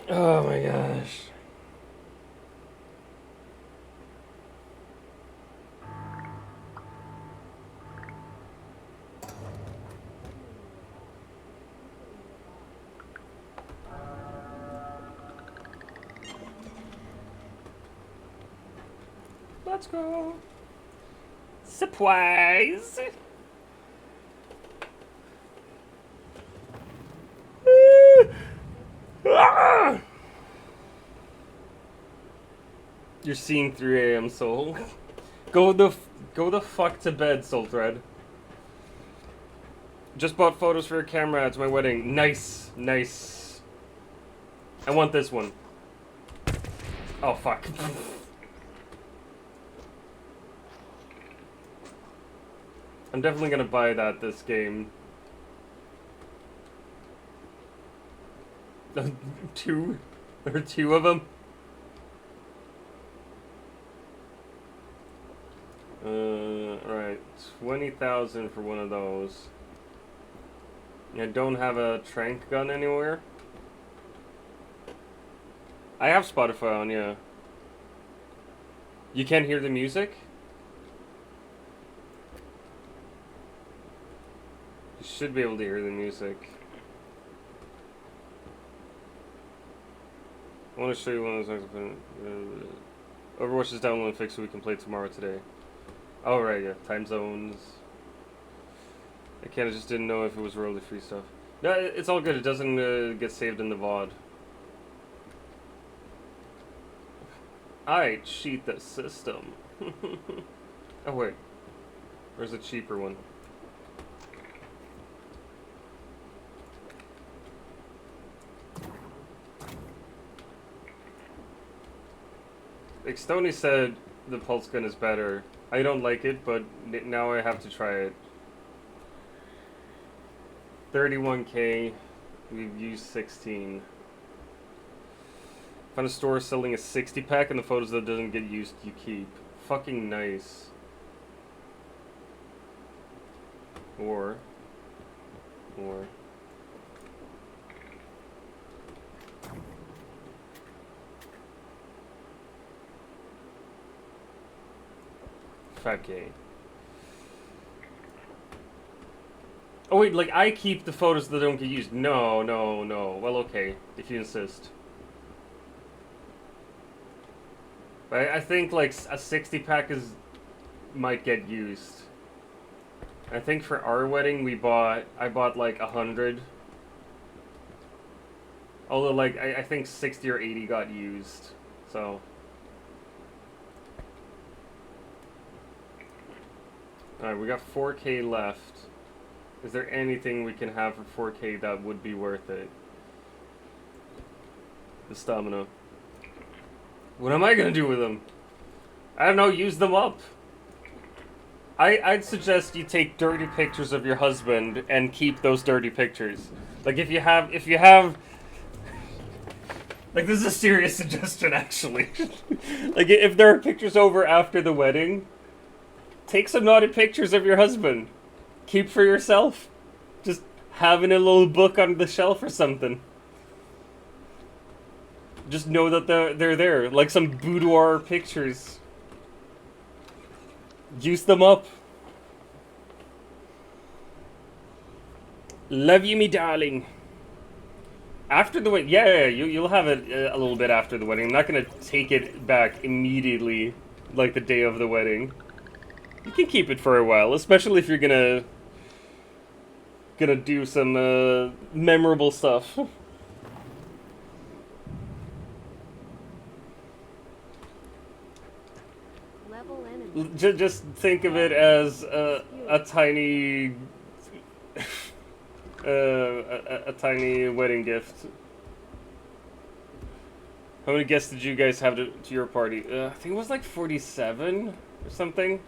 Oh my gosh. Let's go. Surprise! You're seeing 3 a.m. Soul. Go the fuck to bed, Soul Thread. Just bought photos for your camera to my wedding. Nice, nice. I want this one. Oh fuck. I'm definitely gonna buy this game. Two? There are 2 of them? Alright. 20,000 for one of those. I don't have a trank gun anywhere. I have Spotify on, yeah. You can't hear the music? You should be able to hear the music. I want to show you one of those. Overwatch is downloading fixed so we can play tomorrow today. Oh right, yeah. Time zones. I kinda just didn't know if it was royalty free stuff. No, it's all good. It doesn't get saved in the VOD. I cheat the system. Oh wait. Where's the cheaper one? Like Stoney said the pulse gun is better. I don't like it, but now I have to try it. 31k. We've used 16. Found a store selling a 60 pack and the photos that doesn't get used you keep. Fucking nice. Or 5k. Oh wait, like I keep the photos that don't get used. No, no, no. Well, okay, if you insist. But I think like a 60-pack might get used. I think for our wedding I bought like 100. Although like I think 60 or 80 got used. So. Alright, we got 4K left. Is there anything we can have for 4K that would be worth it? The stamina. What am I gonna do with them? I don't know, use them up. I'd suggest you take dirty pictures of your husband and keep those dirty pictures. Like if you have like this is a serious suggestion actually. Like if there are pictures over after the wedding, take some naughty pictures of your husband. Keep for yourself. Just have in a little book on the shelf or something. Just know that they're there. Like some boudoir pictures. Use them up. Love you, me darling. After the wedding, yeah, you'll have it a little bit after the wedding. I'm not gonna take it back immediately, like the day of the wedding. You can keep it for a while, especially if you're gonna do some memorable stuff. Level enemy. Just think of it as a tiny, a tiny wedding gift. How many guests did you guys have to your party? I think it was like 47 or something.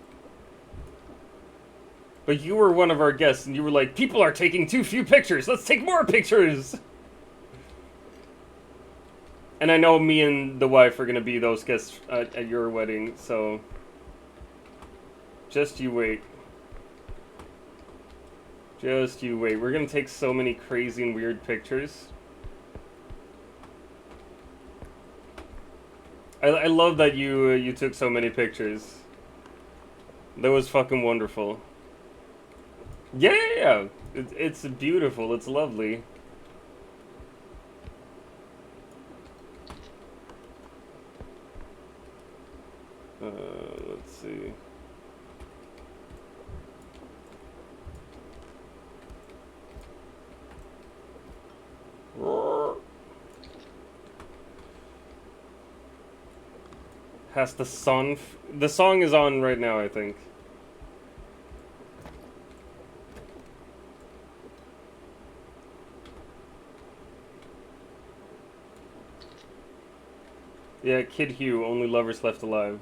But you were one of our guests, and you were like, people are taking too few pictures. Let's take more pictures. And I know me and the wife are gonna be those guests at your wedding, so just you wait. Just you wait. We're gonna take so many crazy and weird pictures. I love that you took so many pictures. That was fucking wonderful. Yeah, it's beautiful. It's lovely. Let's see. Has the song... The song is on right now, I think. Yeah, Kid Hugh, only lovers left alive.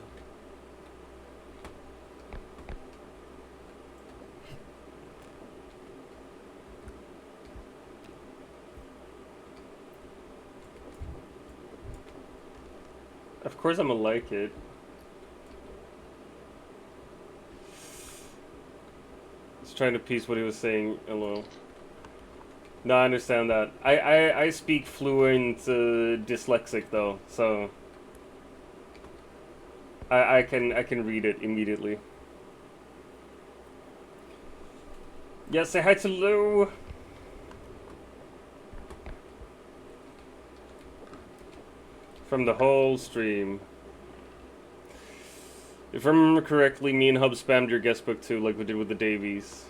Of course I'm gonna like it. Just trying to piece what he was saying. Hello. No, I understand that. I speak fluent dyslexic though, so I can read it immediately. Yeah, say hi to Lou. From the whole stream. If I remember correctly, me and Hub spammed your guest book too, like we did with the Davies.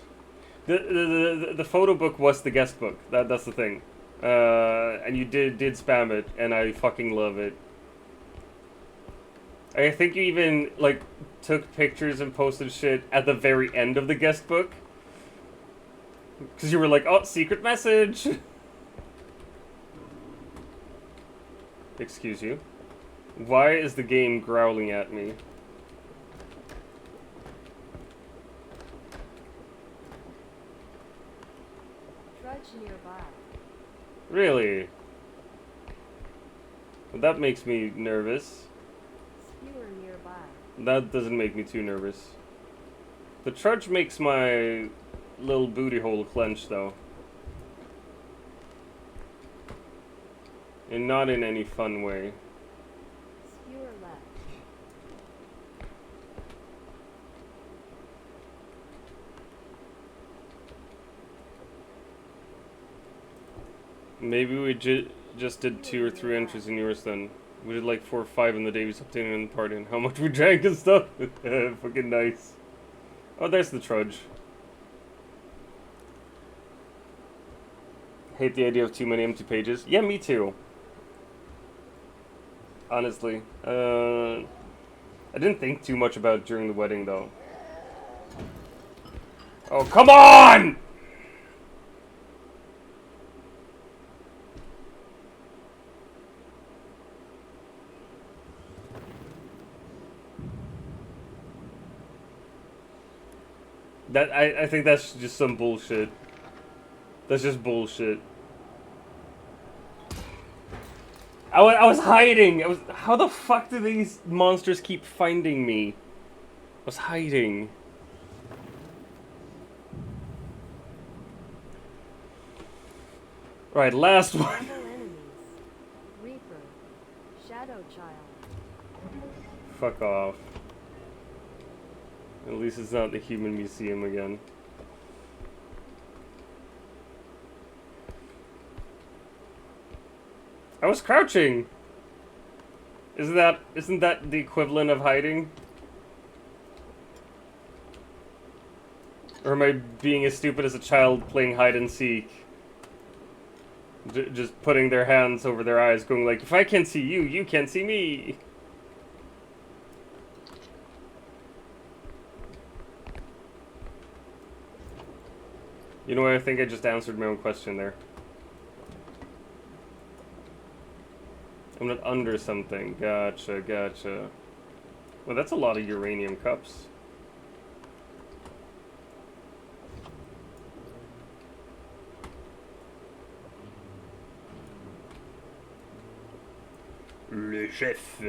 The photo book was the guest book. That's the thing. And you did spam it, and I fucking love it. I think you even like took pictures and posted shit at the very end of the guest book. Because you were like, oh, secret message! Excuse you. Why is the game growling at me? Trudge nearby. Really? Well, that makes me nervous. Skewer nearby. That doesn't make me too nervous. The trudge makes my little booty hole clench, though. And not in any fun way. Skewer left. Maybe we just did 2 or 3 entries in yours then. We did like 4 or 5 in the day we stopped in the party and how much we drank and stuff. Fucking nice. Oh, there's the trudge. Hate the idea of too many empty pages. Yeah, me too. Honestly. I didn't think too much about it during the wedding though. Oh, come on! I think that's just some bullshit. That's just bullshit. I was hiding. How the fuck do these monsters keep finding me? I was hiding. Right, last one. Double enemies. Reaper. Shadow Child. Fuck off. At least it's not the human museum again. I was crouching. Isn't that the equivalent of hiding? Or am I being as stupid as a child playing hide and seek? Just putting their hands over their eyes, going like, if I can't see you, you can't see me. You know what, I think I just answered my own question there. I'm not under something. Gotcha, gotcha. Well, that's a lot of uranium cups. Le chef.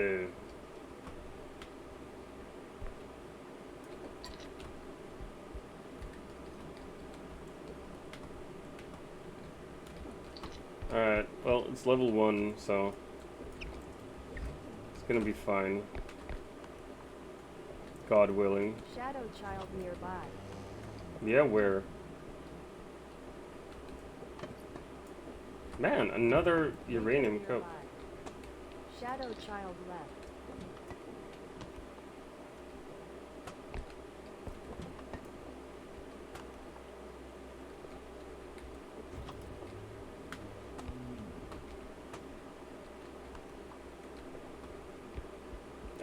Alright, well, it's level 1, so it's gonna be fine. God willing. Shadow Child nearby. Yeah, where? Man, another uranium cup. Nearby. Shadow Child left.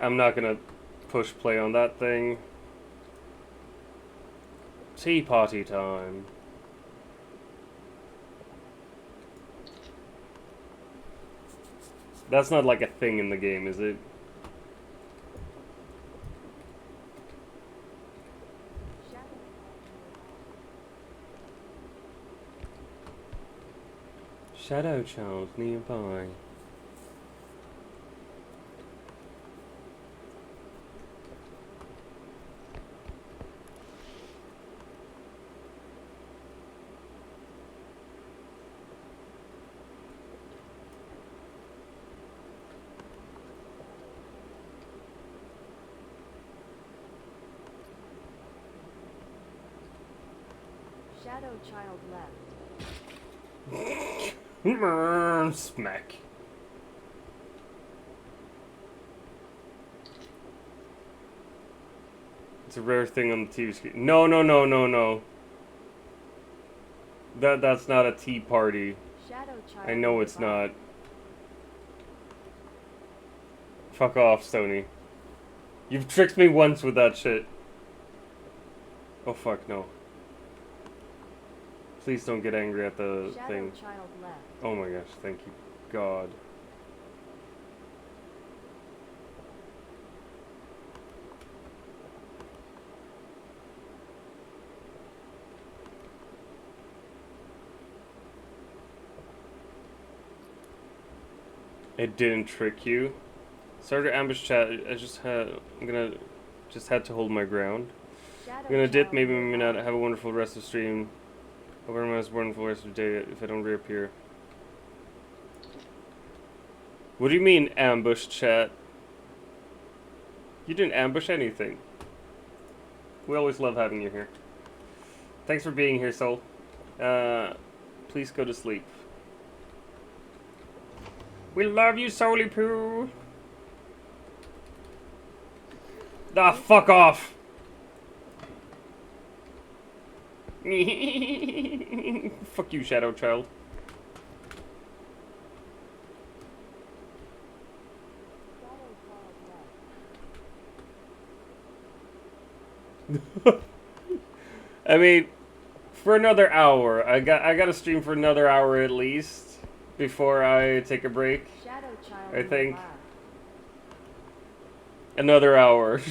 I'm not gonna push play on that thing. Tea party time. That's not like a thing in the game, is it? Shadow Child nearby. Shadow Child left. Smack. It's a rare thing on the TV screen. No, no, no, no, no. That's not a tea party. Shadow Child I know it's nearby. not. Fuck off, Sony. You've tricked me once with that shit. Oh fuck, no. Please don't get angry at the Shadow thing. Child left. Oh my gosh, thank you, God. It didn't trick you. Sorry to ambush chat. I just had to hold my ground. Shadow I'm gonna dip, Child maybe not. nearby. Have a wonderful rest of stream. Hope everyone has a wonderful rest of the day if I don't reappear. What do you mean ambush chat? You didn't ambush anything. We always love having you here. Thanks for being here, Soul. Please go to sleep. We love you, Soly Poo. Ah, fuck off. Fuck you, Shadow Child. I mean, for another hour. I gotta stream for another hour at least before I take a break. Shadow Child I think. nearby. Another hour.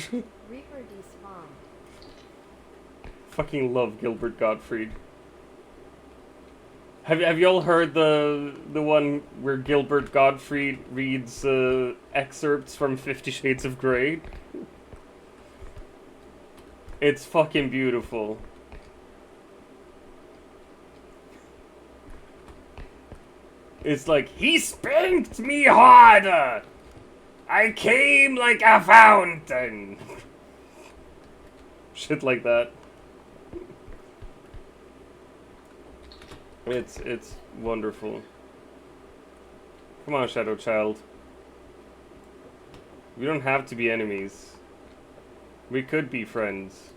Reaper despawned. Fucking love Gilbert Gottfried. Have y'all heard the one where Gilbert Gottfried reads excerpts from 50 Shades of Grey? It's fucking beautiful. It's like, he spanked me harder! I came like a fountain! Shit like that. It's wonderful. Come on, Shadow Child. We don't have to be enemies. We could be friends.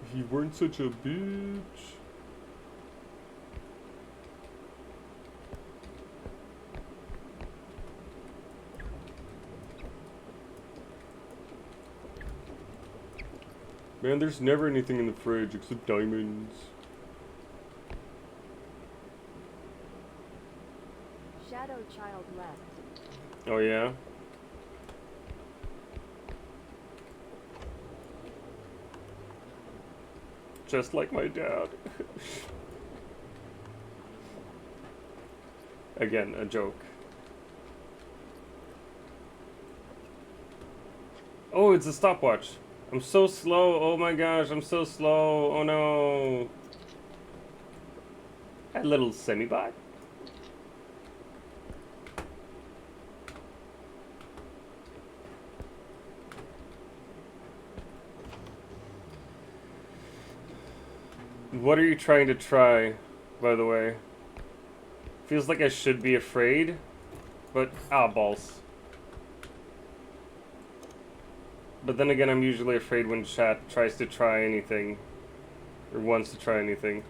If you weren't such a bitch. Man, there's never anything in the fridge except diamonds. Shadow Child left. Oh yeah? Just like my dad. Again, a joke. Oh, it's a stopwatch. I'm so slow. Oh my gosh, I'm so slow. Oh no. A little semi-bot. What are you trying to try, by the way? Feels like I should be afraid, but balls. But then again, I'm usually afraid when chat tries to try anything, or wants to try anything.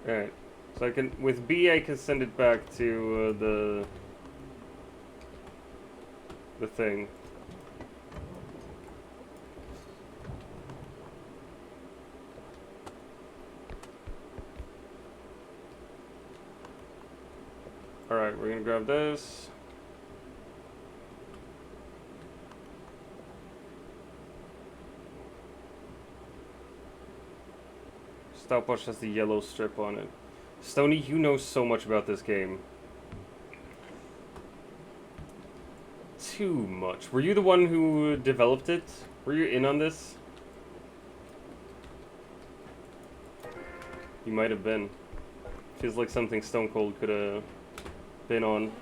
Alright, so I can, with B I can send it back to the thing. Alright, we're gonna grab this. Stopwatch has the yellow strip on it. Stony, you know so much about this game. Too much. Were you the one who developed it? Were you in on this? You might have been. Feels like something Stone Cold could have been on.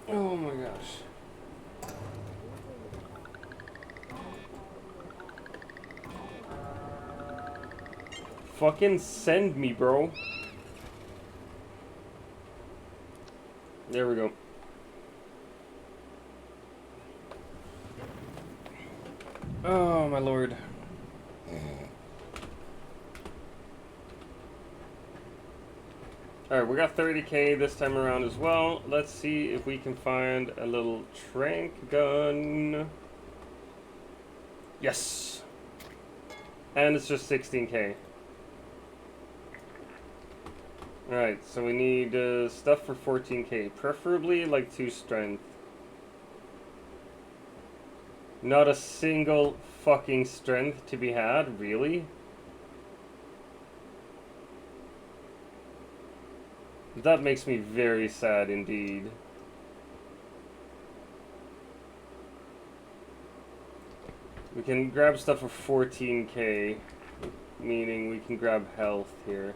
Oh my gosh. Fucking send me, bro. There we go. Oh my lord. Alright, we got 30k this time around as well. Let's see if we can find a little trank gun. Yes! And it's just 16k. Alright, so we need stuff for 14k. Preferably like 2 strength. Not a single fucking strength to be had, really? That makes me very sad indeed. We can grab stuff for 14k, meaning we can grab health here.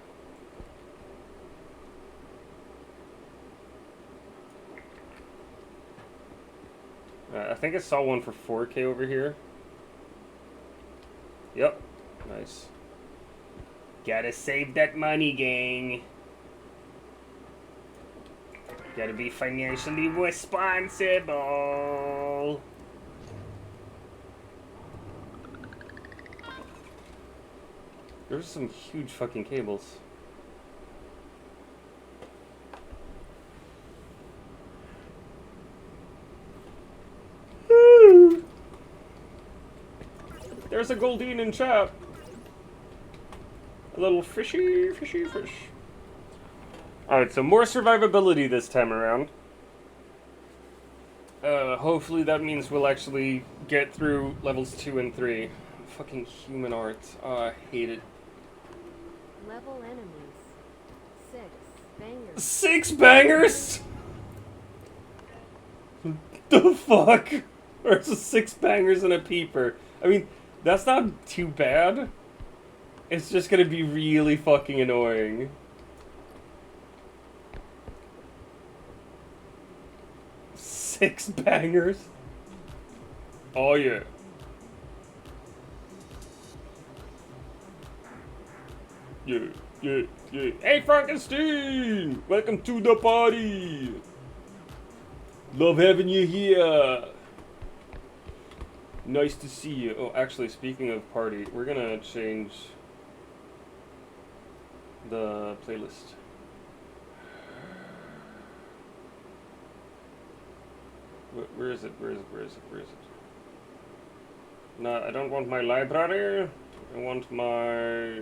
I think I saw one for 4K over here. Yep. Nice. Gotta save that money, gang. Gotta be financially responsible. There's some huge fucking cables. There's a Goldine in chat. A little fishy fish. Alright, so more survivability this time around. Hopefully that means we'll actually get through levels 2 and 3. Fucking human art. I hate it. Level enemies. 6 bangers. 6 bangers?! The fuck? There's 6 bangers and a peeper. I mean, that's not too bad. It's just gonna be really fucking annoying. Six bangers? Oh yeah. Yeah. Hey Frankenstein! Welcome to the party! Love having you here! Nice to see you. Oh, actually, speaking of party, we're gonna change the playlist. Where is it? No, I don't want my library. I want my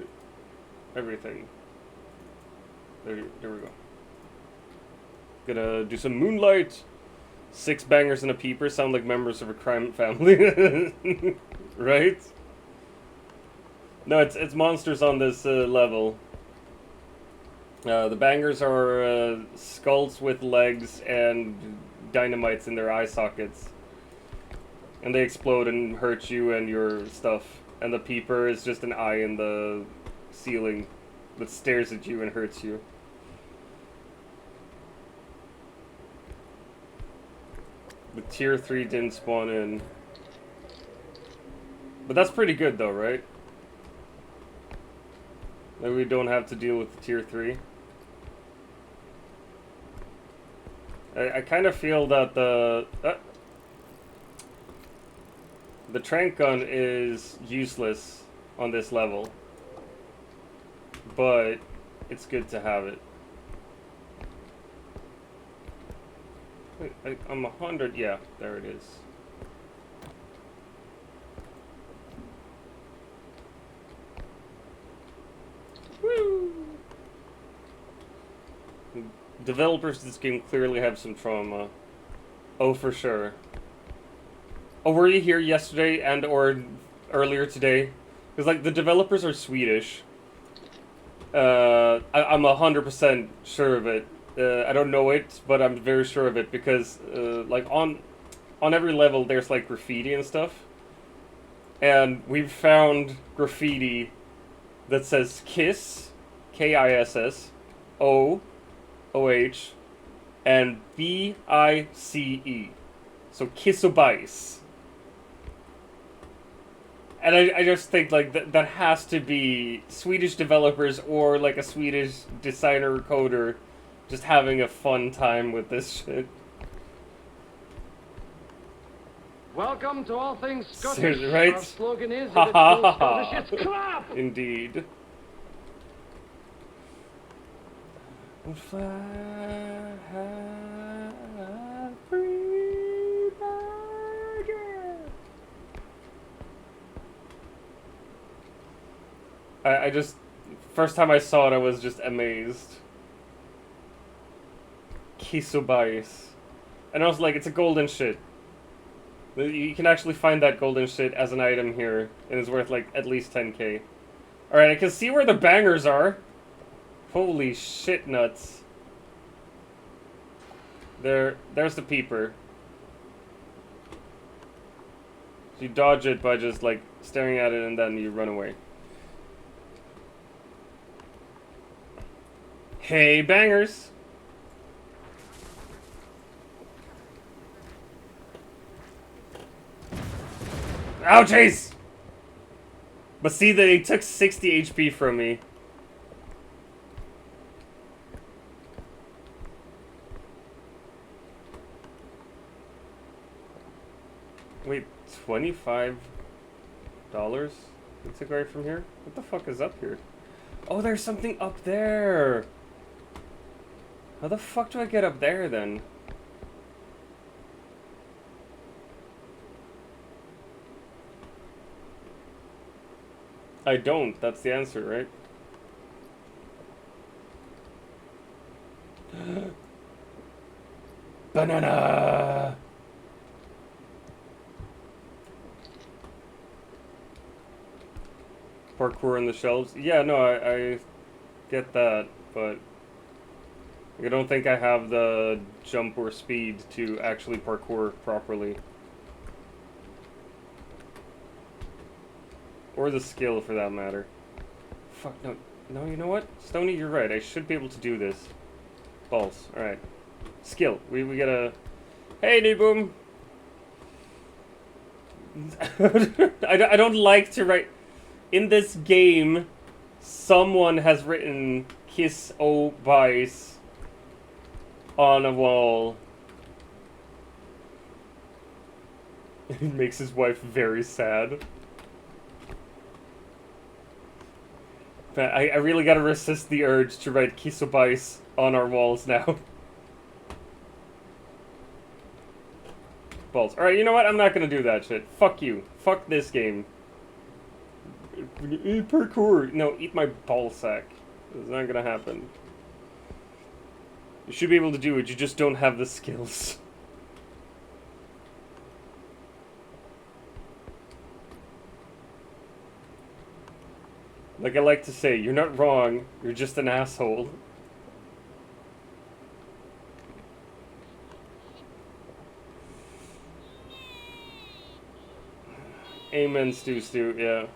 everything. There we go. Gonna do some Moonlight. 6 bangers and a peeper sound like members of a crime family, right? No, it's monsters on this level. The bangers are skulls with legs and dynamites in their eye sockets, and they explode and hurt you and your stuff. And the peeper is just an eye in the ceiling that stares at you and hurts you. The tier 3 didn't spawn in. But that's pretty good though, right? That we don't have to deal with the tier 3. I kind of feel that the trank gun is useless on this level. But it's good to have it. Wait, I'm 100. Yeah, there it is. Woo! Developers of this game clearly have some trauma. Oh, for sure. Oh, were you here yesterday and or earlier today? Because, like, the developers are Swedish. I'm 100% sure of it. I don't know it, but I'm very sure of it because, like, on every level there's, like, graffiti and stuff. And we've found graffiti that says KISS, K-I-S-S, O-O-H, and B-I-C-E. So Kissobais. And I just think, like, that has to be Swedish developers or, like, a Swedish designer or coder just having a fun time with this shit. Welcome to All Things Scottish. Seriously, right? Our slogan is, Ha if ha it's ha full ha. Scottish, it's crap! Indeed. Fly high, free bird. I just, first time I saw it, I was just amazed. Kissobais. And I was like, it's a golden shit. You can actually find that golden shit as an item here, and it's worth like at least 10k. Alright, I can see where the bangers are. Holy shit nuts. There's the peeper. So you dodge it by just like staring at it and then you run away. Hey bangers! Ouchies! But see, they took 60 HP from me. Wait, $25? They took right from here? What the fuck is up here? Oh, there's something up there! How the fuck do I get up there, then? I don't. That's the answer, right? Banana! Parkour on the shelves? Yeah, no, I get that, but I don't think I have the jump or speed to actually parkour properly. Or the skill, for that matter. Fuck, no. No, you know what? Stony, you're right. I should be able to do this. Balls. Alright. Skill. We gotta... Hey, Nooboom! I don't like to write... In this game, someone has written Kiss O Bice on a wall. It makes his wife very sad. But I really gotta resist the urge to write Kiss O Bice on our walls now. Balls. Alright, you know what? I'm not gonna do that shit. Fuck you. Fuck this game. Parkour. No, eat my ballsack. It's not gonna happen. You should be able to do it, you just don't have the skills. Like I like to say, you're not wrong, you're just an asshole. Amen, Stu, yeah.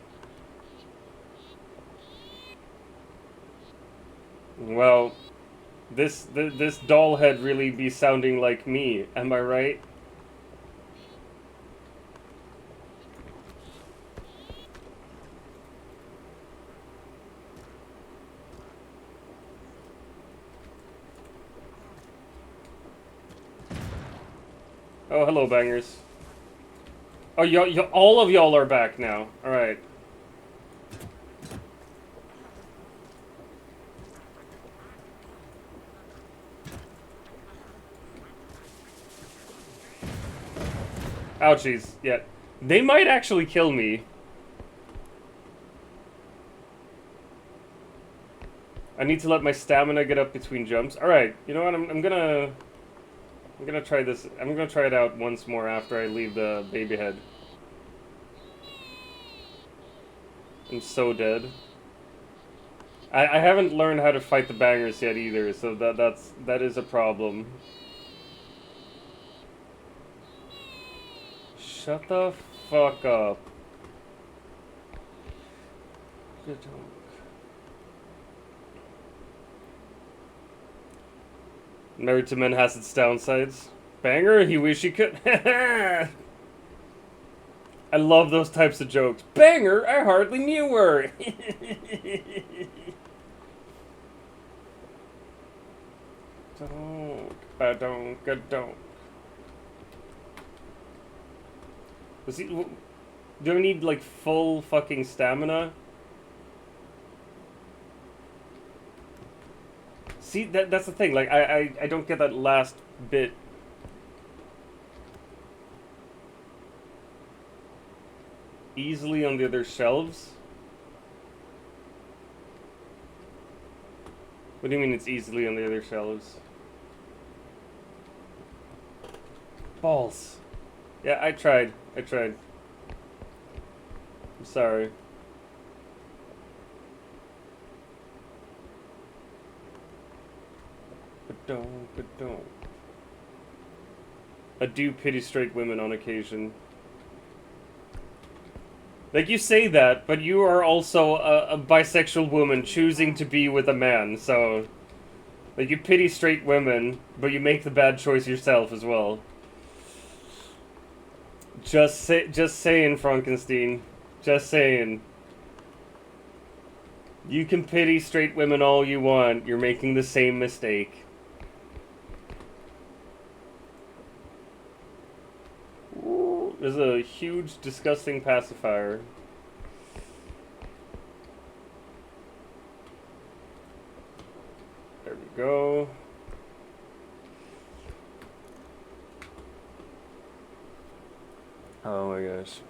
Well, this doll head really be sounding like me, am I right? Oh, hello, bangers. Oh, all of y'all are back now. All right. Ouchies. Yeah. They might actually kill me. I need to let my stamina get up between jumps. Alright, you know what? I'm gonna try this. I'm gonna try it out once more after I leave the baby head. I'm so dead. I haven't learned how to fight the bangers yet either, so that is a problem. Shut the fuck up. Married to Men has its downsides. Banger, he wish he could. I love those types of jokes. Banger, I hardly knew her. Don't. Do I need, like, full fucking stamina? See, that's the thing, like, I don't get that last bit. Easily on the other shelves? What do you mean it's easily on the other shelves? Balls. Yeah, I tried. I'm sorry. But don't. I do pity straight women on occasion. Like, you say that, but you are also a bisexual woman choosing to be with a man, so... Like, you pity straight women, but you make the bad choice yourself as well. Just saying, Frankenstein. Just saying. You can pity straight women all you want. You're making the same mistake. Ooh, there's a huge, disgusting pacifier. There we go. Oh my gosh.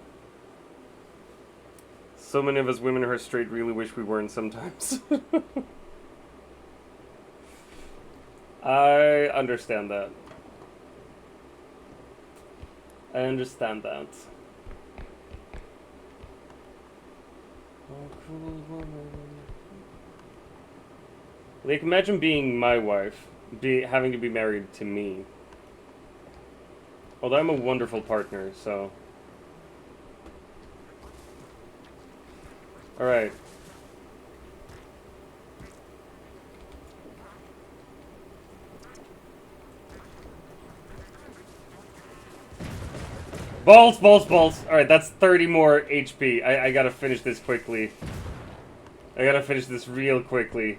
So many of us women who are straight really wish we weren't sometimes. I understand that. I understand that. Oh, cool woman. Like, imagine being my wife, having to be married to me. Although I'm a wonderful partner, so... Alright. Balls, balls, balls. Alright, that's 30 more HP. I gotta finish this quickly. I gotta finish this real quickly.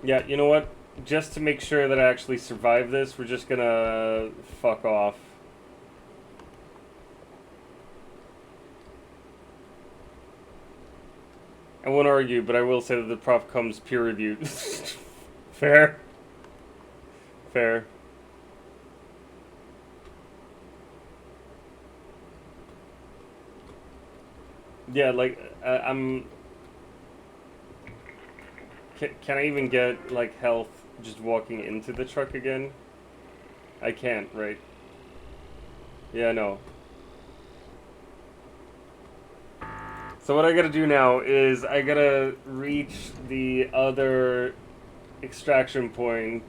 Yeah, you know what? Just to make sure that I actually survive this, we're just gonna fuck off. I won't argue, but I will say that the prof comes peer-reviewed. Fair. Fair. Yeah, like, I'm... Can I even get, like, health just walking into the truck again? I can't, right? Yeah, no. So what I gotta do now is I gotta reach the other extraction point.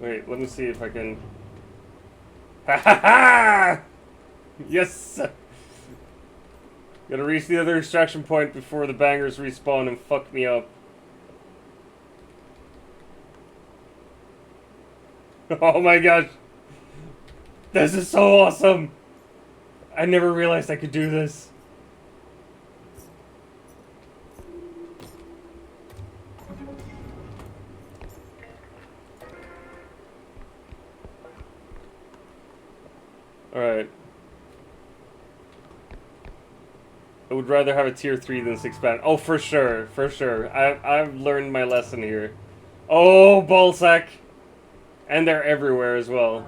Wait, let me see if I can... Ha ha ha! Yes! Gotta reach the other extraction point before the bangers respawn and fuck me up. Oh my gosh! This is so awesome! I never realized I could do this. Alright. I would rather have a tier 3 than 6 ban. Oh, for sure, for sure. I've learned my lesson here. Oh, ballsack! And they're everywhere as well.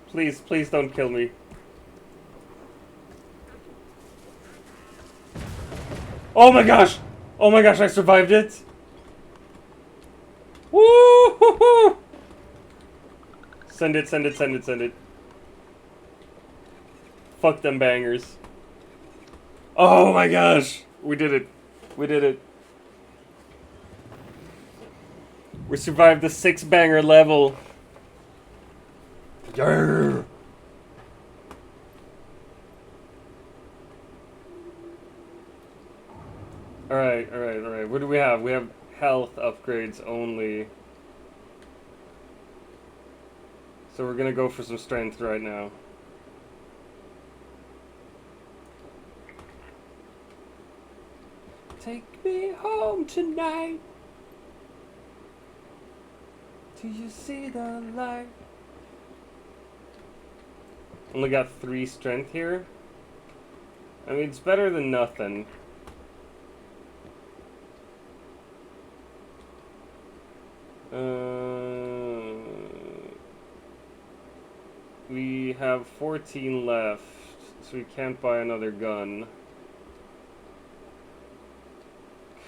Please, please don't kill me. Oh my gosh! Oh my gosh, I survived it! Woo-hoo-hoo! Send it, send it, send it, send it. Fuck them bangers. Oh my gosh! We did it. We did it. We survived the 6-banger level. Yarr! Alright, alright, alright. What do we have? We have health upgrades only. So we're gonna go for some strength right now. Take me home tonight. Do you see the light? Only got 3 strength here. I mean, it's better than nothing. We have 14 left, so we can't buy another gun.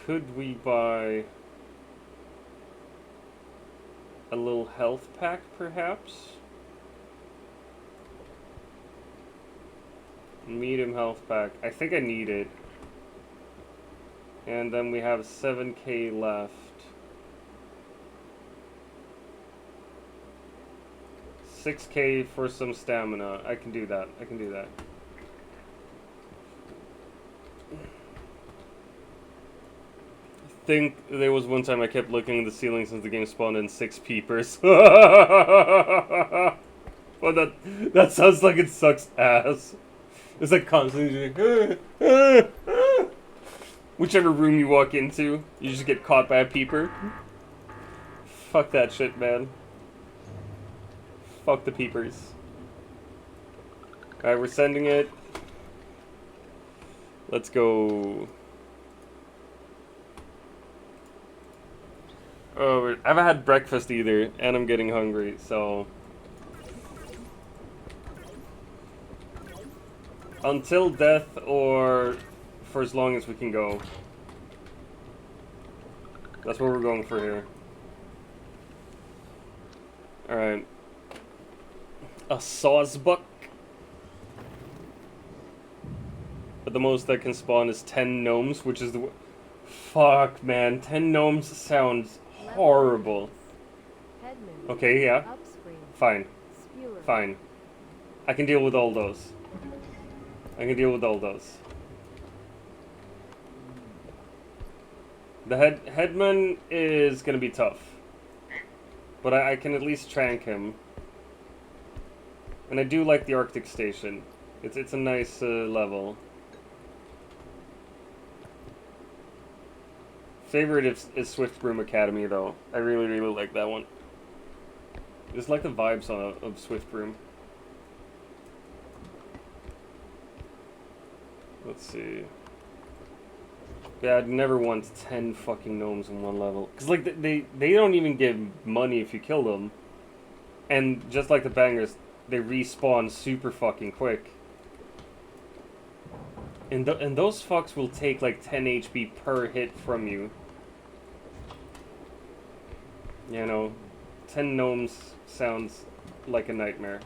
Could we buy a little health pack, perhaps? Medium health pack. I think I need it. And then we have 7k left. 6k for some stamina. I can do that. I can do that. I think there was one time I kept looking at the ceiling since the game spawned in 6 peepers. Well, that sounds like it sucks ass. It's like constantly like, whichever room you walk into, you just get caught by a peeper. Fuck that shit, man. Fuck the peepers. Alright, we're sending it. Let's go. Oh, I haven't had breakfast either, and I'm getting hungry, so... Until death, or for as long as we can go. That's what we're going for here. Alright. A sawsbuck. But the most that can spawn is 10 gnomes, which is the... Fuck, man. 10 gnomes sounds horrible. Headman. Okay, yeah. Upspring. Fine. Skewer. Fine. I can deal with all those. I can deal with all those. The headman is gonna be tough. But I can at least trank him. And I do like the Arctic Station. It's a nice level. Favorite is Swift Broom Academy, though. I really, really like that one. Just like the vibes of Swift Broom. Let's see. Yeah, I'd never want 10 fucking gnomes in one level. Because, like, they don't even give money if you kill them. And just like the bangers, they respawn super fucking quick. And those fucks will take, like, 10 HP per hit from you. You know, 10 gnomes sounds like a nightmare.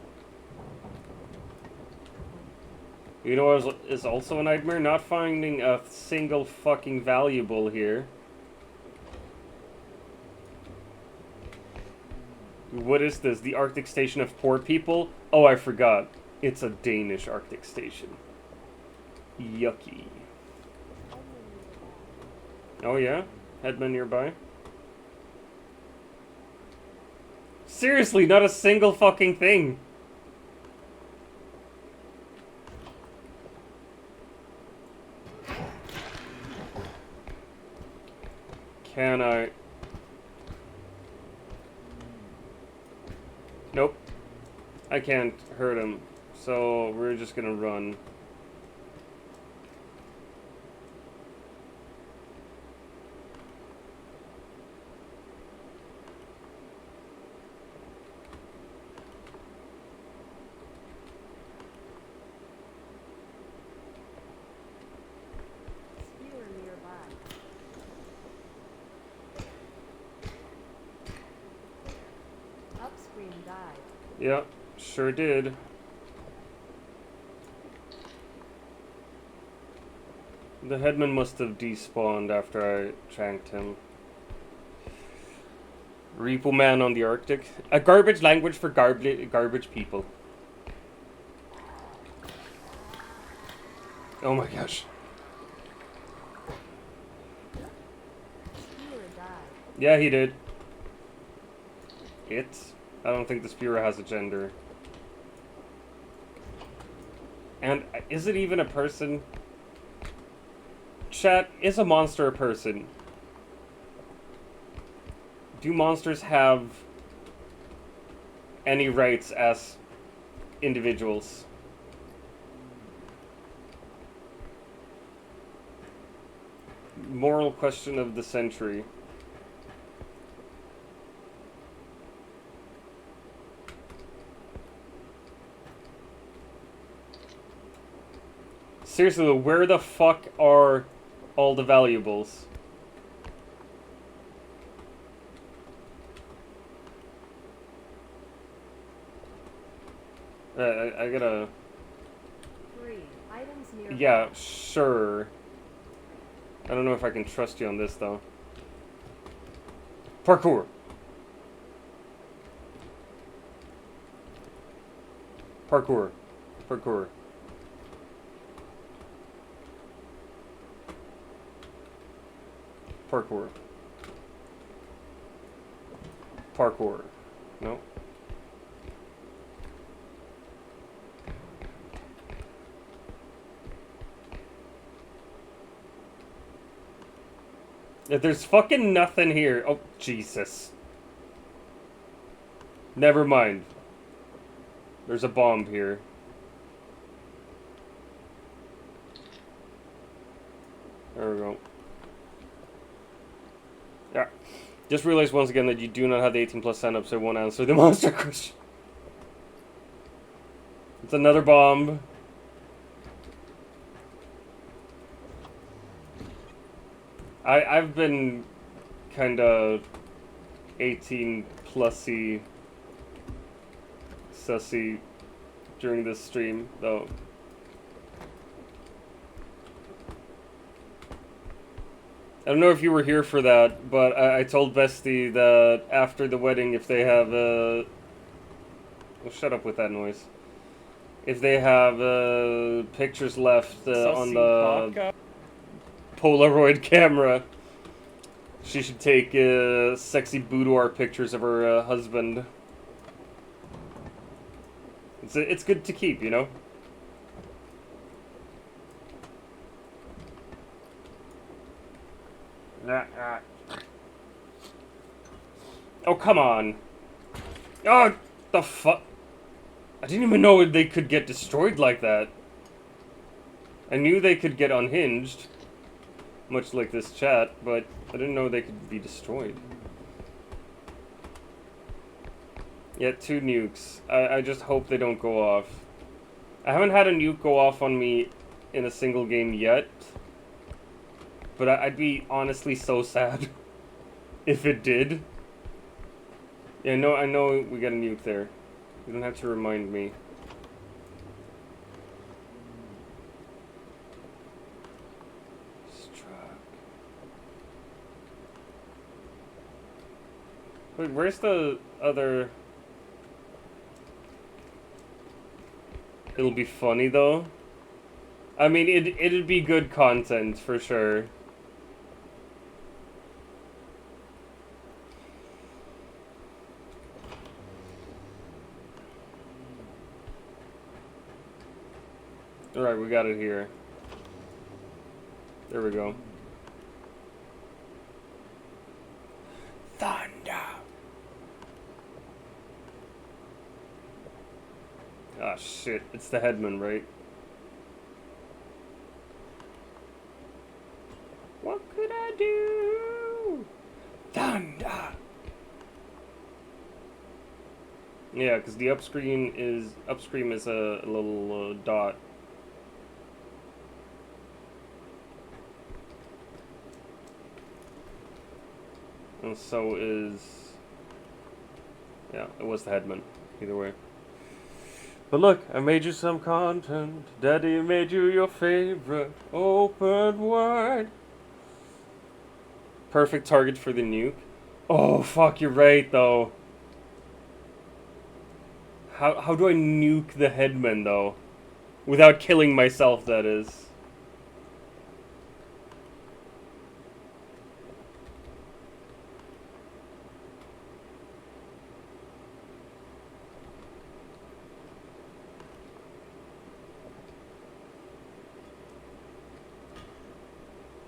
You know what is also a nightmare? Not finding a single fucking valuable here. What is this? The Arctic Station of Poor People? Oh, I forgot. It's a Danish Arctic Station. Yucky. Oh yeah? Headman nearby? Seriously, not a single fucking thing. Can I? Nope. I can't hurt him. So we're just gonna run. Skewer nearby. Upstream died. Yeah, sure did. The headman must have despawned after I tranked him. Repo Man on the Arctic. A garbage language for garbage people. Oh my gosh. Skewer died. Yeah, he did. It? I don't think the Spira has a gender. And is it even a person? Chat, is a monster a person? Do monsters have any rights as individuals? Moral question of the century. Seriously, where the fuck are all the valuables? I gotta... 3 items nearby. Yeah, sure. I don't know if I can trust you on this, though. Parkour. Parkour. Parkour. Parkour. Parkour. No. Yeah, there's fucking nothing here. Oh, Jesus. Never mind. There's a bomb here. There we go. Yeah. Just realized once again that you do not have the 18 plus sign up, so I won't answer the monster question. It's another bomb. I've been kinda 18 plusy sussy during this stream, though. I don't know if you were here for that, but I told Bestie that after the wedding, if they have well, shut up with that noise. If they have pictures left on the Polaroid camera, she should take sexy boudoir pictures of her husband. It's good to keep, you know? Oh, come on. Oh, the fuck? I didn't even know they could get destroyed like that. I knew they could get unhinged, much like this chat, but I didn't know they could be destroyed. Yeah, 2 nukes. I just hope they don't go off. I haven't had a nuke go off on me in a single game yet, but I'd be honestly so sad if it did. Yeah, I know we got a nuke there. You don't have to remind me. Struck. Wait, where's the other... It'll be funny, though. I mean, it'd be good content, for sure. Alright, we got it here. There we go. Thunder! Ah, shit. It's the headman, right? What could I do? Thunder! Yeah, because the upstream is a little dot. And so is... Yeah, it was the headman. Either way. But look, I made you some content. Daddy made you your favorite. Open wide. Perfect target for the nuke. Oh, fuck, you're right, though. How do I nuke the headman, though? Without killing myself, that is.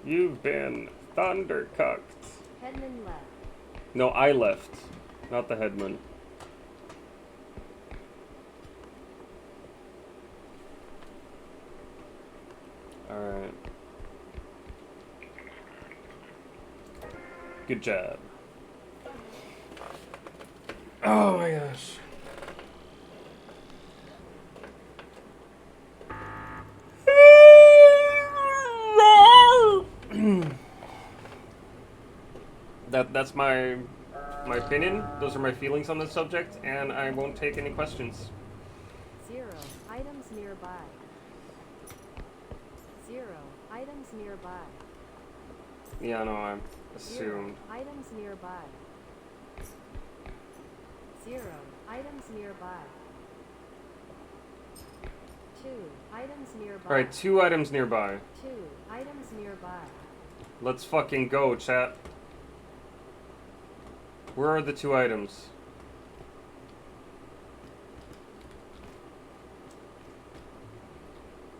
You've been thundercucked. Headman left. No, I left. Not the headman. Alright. Good job. Oh my gosh. That's my opinion. Those are my feelings on this subject, and I won't take any questions. 0 items nearby. 0 items nearby. Yeah, no, I assumed. 0 items nearby. 0 items nearby. 2 items nearby. Alright, 2 items nearby. 2 items nearby. Let's fucking go, chat. Where are the 2 items?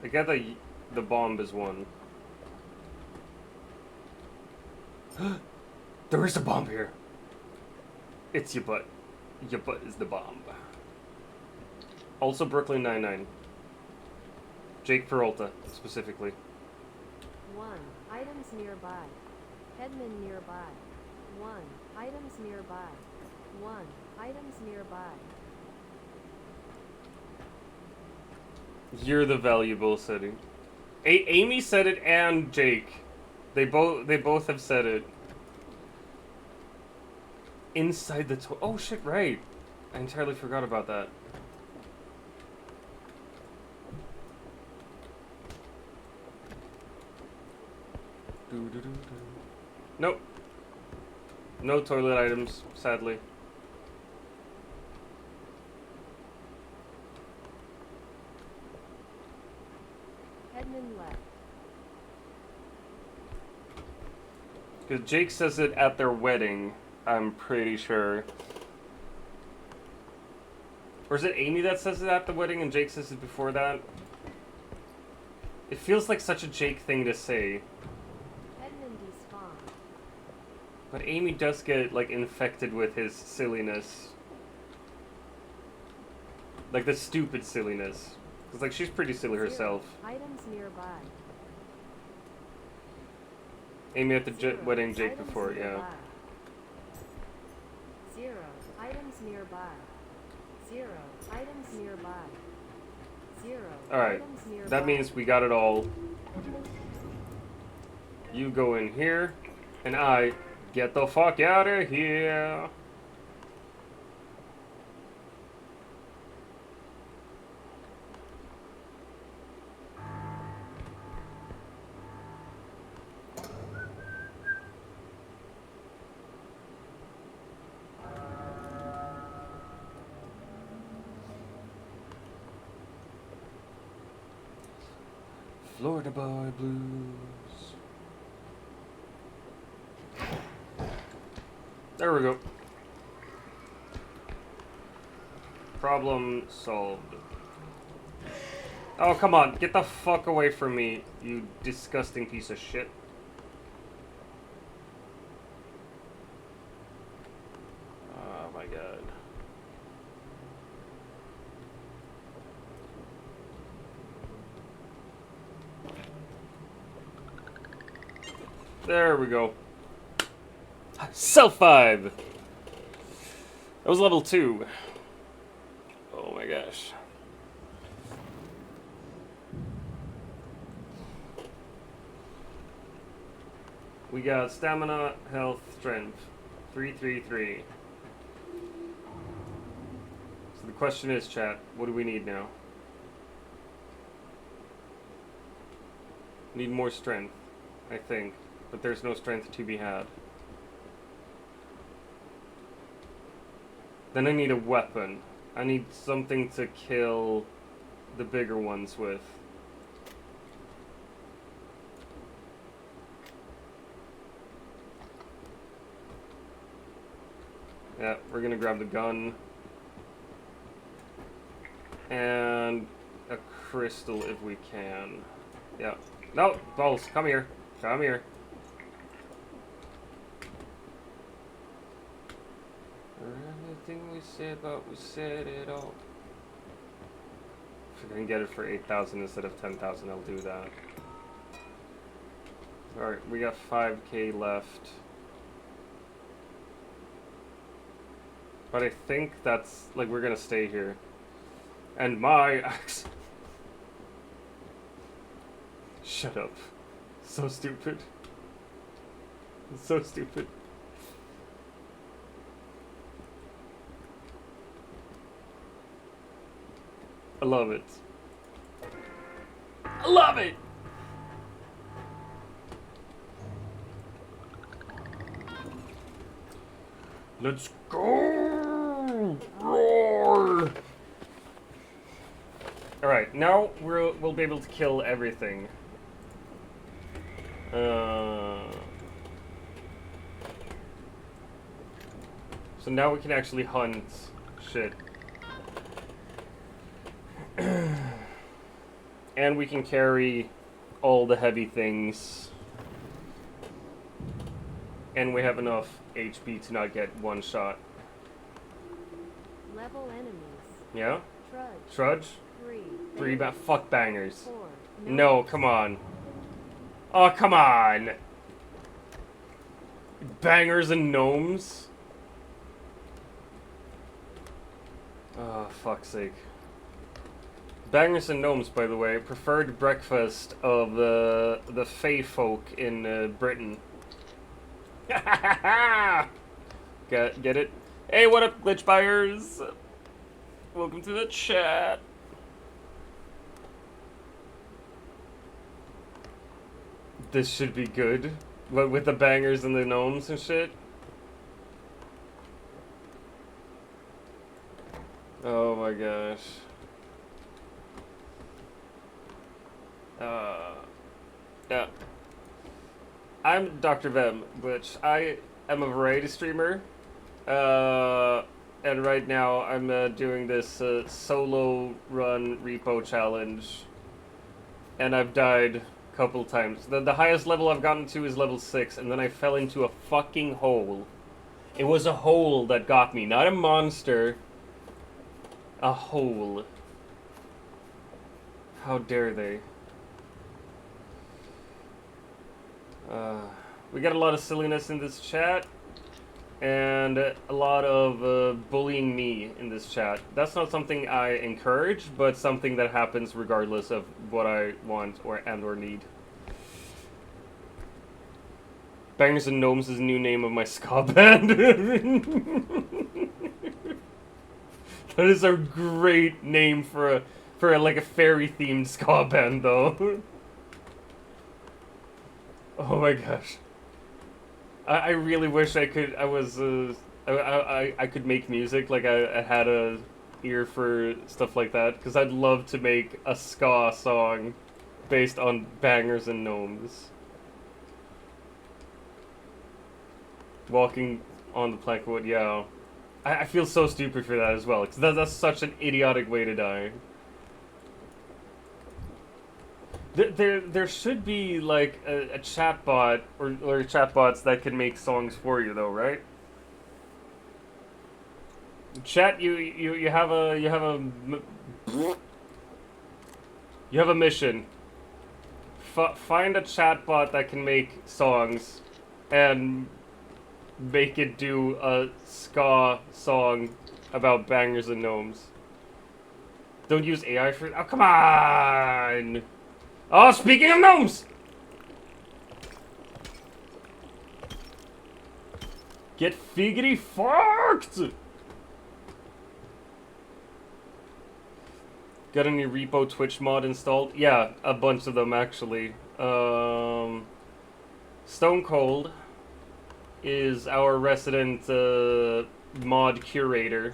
I get the bomb is 1. There is a bomb here. It's your butt. Your butt is the bomb. Also Brooklyn Nine-Nine. Jake Peralta, specifically. 1 items nearby. Headman nearby. 1 items nearby. 1 items nearby. You're the valuable city. Amy said it and Jake. They both have said it. Inside the toy. Oh shit, right. I entirely forgot about that. Nope. No toilet items, sadly. Headman left. Because Jake says it at their wedding, I'm pretty sure. Or is it Amy that says it at the wedding and Jake says it before that? It feels like such a Jake thing to say. Headman despawned. But Amy does get, like, infected with his silliness. Like, the stupid silliness. Because, like, she's pretty silly 0 herself. items nearby. Amy at the 0 wedding, Jake items before, yeah. nearby. 0 items nearby. 0 items nearby. 0 Alright, items nearby. that means we got it all. You go in here, and I get the fuck out of here. Florida Boy Blues. There we go. Problem solved. Oh, come on. Get the fuck away from me, you disgusting piece of shit. Oh my god. There we go. Self 5! That was level 2. Oh my gosh. We got stamina, health, strength. 333. So the question is, chat, what do we need now? Need more strength, I think. But there's no strength to be had. Then I need a weapon. I need something to kill the bigger ones with. Yeah, we're gonna grab the gun. And a crystal if we can. Yeah. No, Balls, come here. Come here. Everything we said, but we said it all. If I can get it for 8,000 instead of 10,000, I'll do that. Alright, we got 5k left. But I think that's, like, we're gonna stay here. And my axe. Shut up. So stupid. So stupid. I love it. I love it! Let's go! Roar! Alright, now we'll be able to kill everything. So now we can actually hunt shit. And we can carry all the heavy things. And we have enough HP to not get one shot. Level enemies. Yeah? Trudge. Trudge? 3. Fuck bangers. 4. No, come on. Oh, come on! Bangers and gnomes? Oh, fuck's sake. Bangers and gnomes, by the way, preferred breakfast of the Fey folk in Britain. Get it? Hey, what up, glitch buyers? Welcome to the chat. This should be good. What, with the bangers and the gnomes and shit? Oh my gosh. Yeah. I'm Dr. Vem, which I am a variety streamer. And right now I'm doing this solo run repo challenge. And I've died a couple times. The highest level I've gotten to is level 6, and then I fell into a fucking hole. It was a hole that got me, not a monster. A hole. How dare they? We got a lot of silliness in this chat, and a lot of bullying me in this chat. That's not something I encourage, but something that happens regardless of what I want or need. Bangers and Gnomes is the new name of my ska band. That is a great name for like a fairy themed ska band, though. Oh my gosh. I really wish I could. I could make music. Like I had a ear for stuff like that, because I'd love to make a ska song based on Bangers and Gnomes. Walking on the plank of wood, yeah. I feel so stupid for that as well, because that's such an idiotic way to die. There should be like a chatbot or chatbots that can make songs for you, though, right? Chat, you have a mission. Find a chatbot that can make songs, and make it do a ska song about Bangers and Gnomes. Don't use AI for it. Oh, come on! Oh, speaking of gnomes! Get figgity fucked! Got any repo Twitch mod installed? Yeah, a bunch of them actually. Stone Cold is our resident mod curator,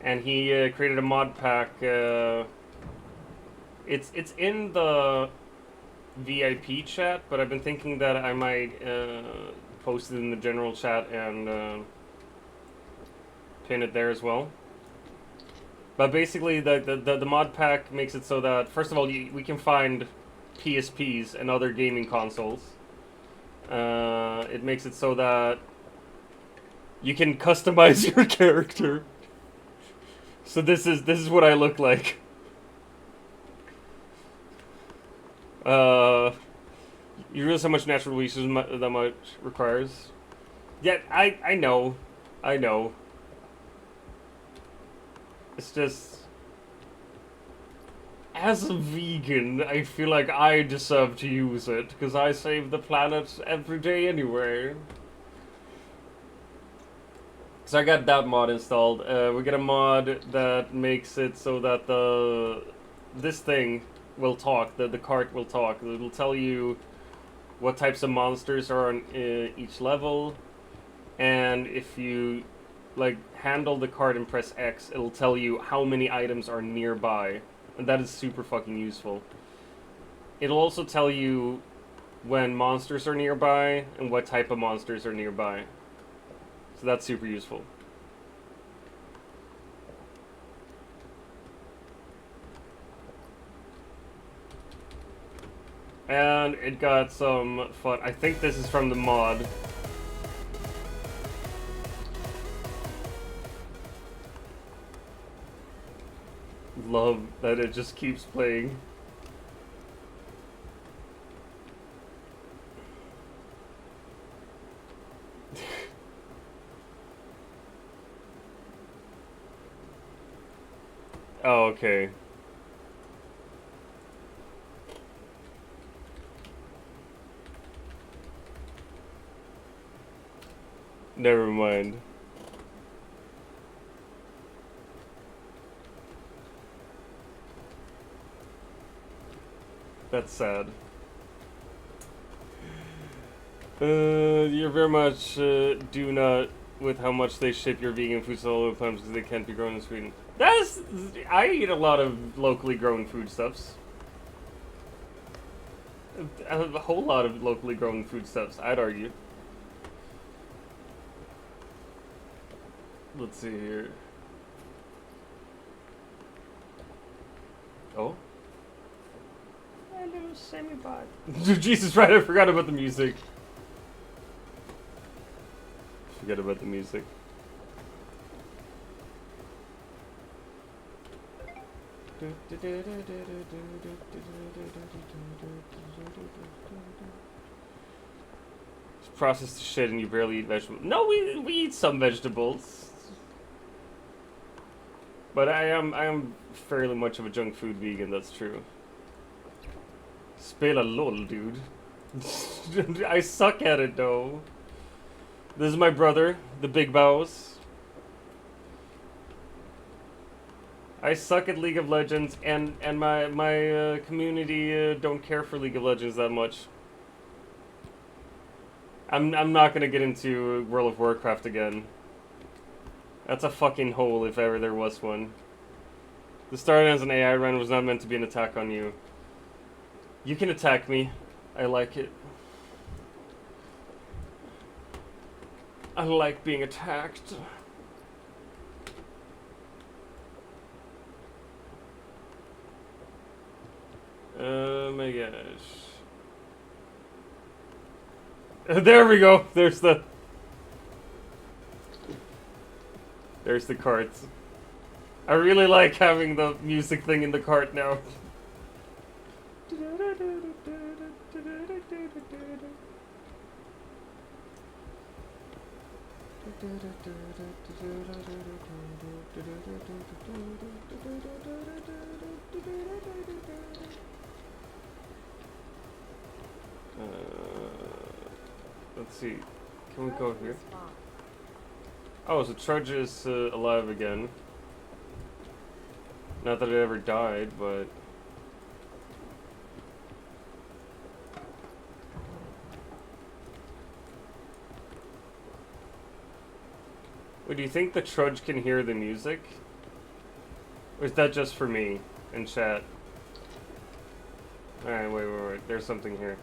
and he created a mod pack. It's in the VIP chat, but I've been thinking that I might post it in the general chat and pin it there as well. But basically, the mod pack makes it so that, first of all, we can find PSPs and other gaming consoles. It makes it so that you can customize your character. So this is what I look like. You realize how much natural resources that much requires? Yeah, I know. It's just, as a vegan, I feel like I deserve to use it, because I save the planet every day anyway. So I got that mod installed. We get a mod that makes it so that this thing will talk, the cart will talk. It'll tell you what types of monsters are on each level. and if you like handle the cart and press X, it'll tell you how many items are nearby, and that is super fucking useful. It'll also tell you when monsters are nearby and what type of monsters are nearby. So that's super useful. And it got some fun. I think this is from the mod. Love that it just keeps playing. Oh, okay. Never mind. That's sad. You're very much do not with how much they ship your vegan foods all over the times because they can't be grown in Sweden. I eat a lot of locally grown foodstuffs. A whole lot of locally grown foodstuffs, I'd argue. Let's see here. Oh? My little semi-bot. Jesus, right, I forgot about the music. Forget about the music. It's processed shit and you barely eat vegetables. No, we eat some vegetables. But I am fairly much of a junk food vegan, that's true. Spela lol, dude. I suck at it though. This is my brother, the Big Bows. I suck at League of Legends, and my community don't care for League of Legends that much. I'm not gonna get into World of Warcraft again. That's a fucking hole if ever there was one. The start as an AI run was not meant to be an attack on you. You can attack me. I like it. I like being attacked. Oh my gosh. There we go. There's the cart. I really like having the music thing in the cart now. Let's see. Can we go here? Oh, so Trudge is alive again. Not that it ever died, but... Wait, do you think the Trudge can hear the music? Or is that just for me in chat? Alright, wait. There's something here.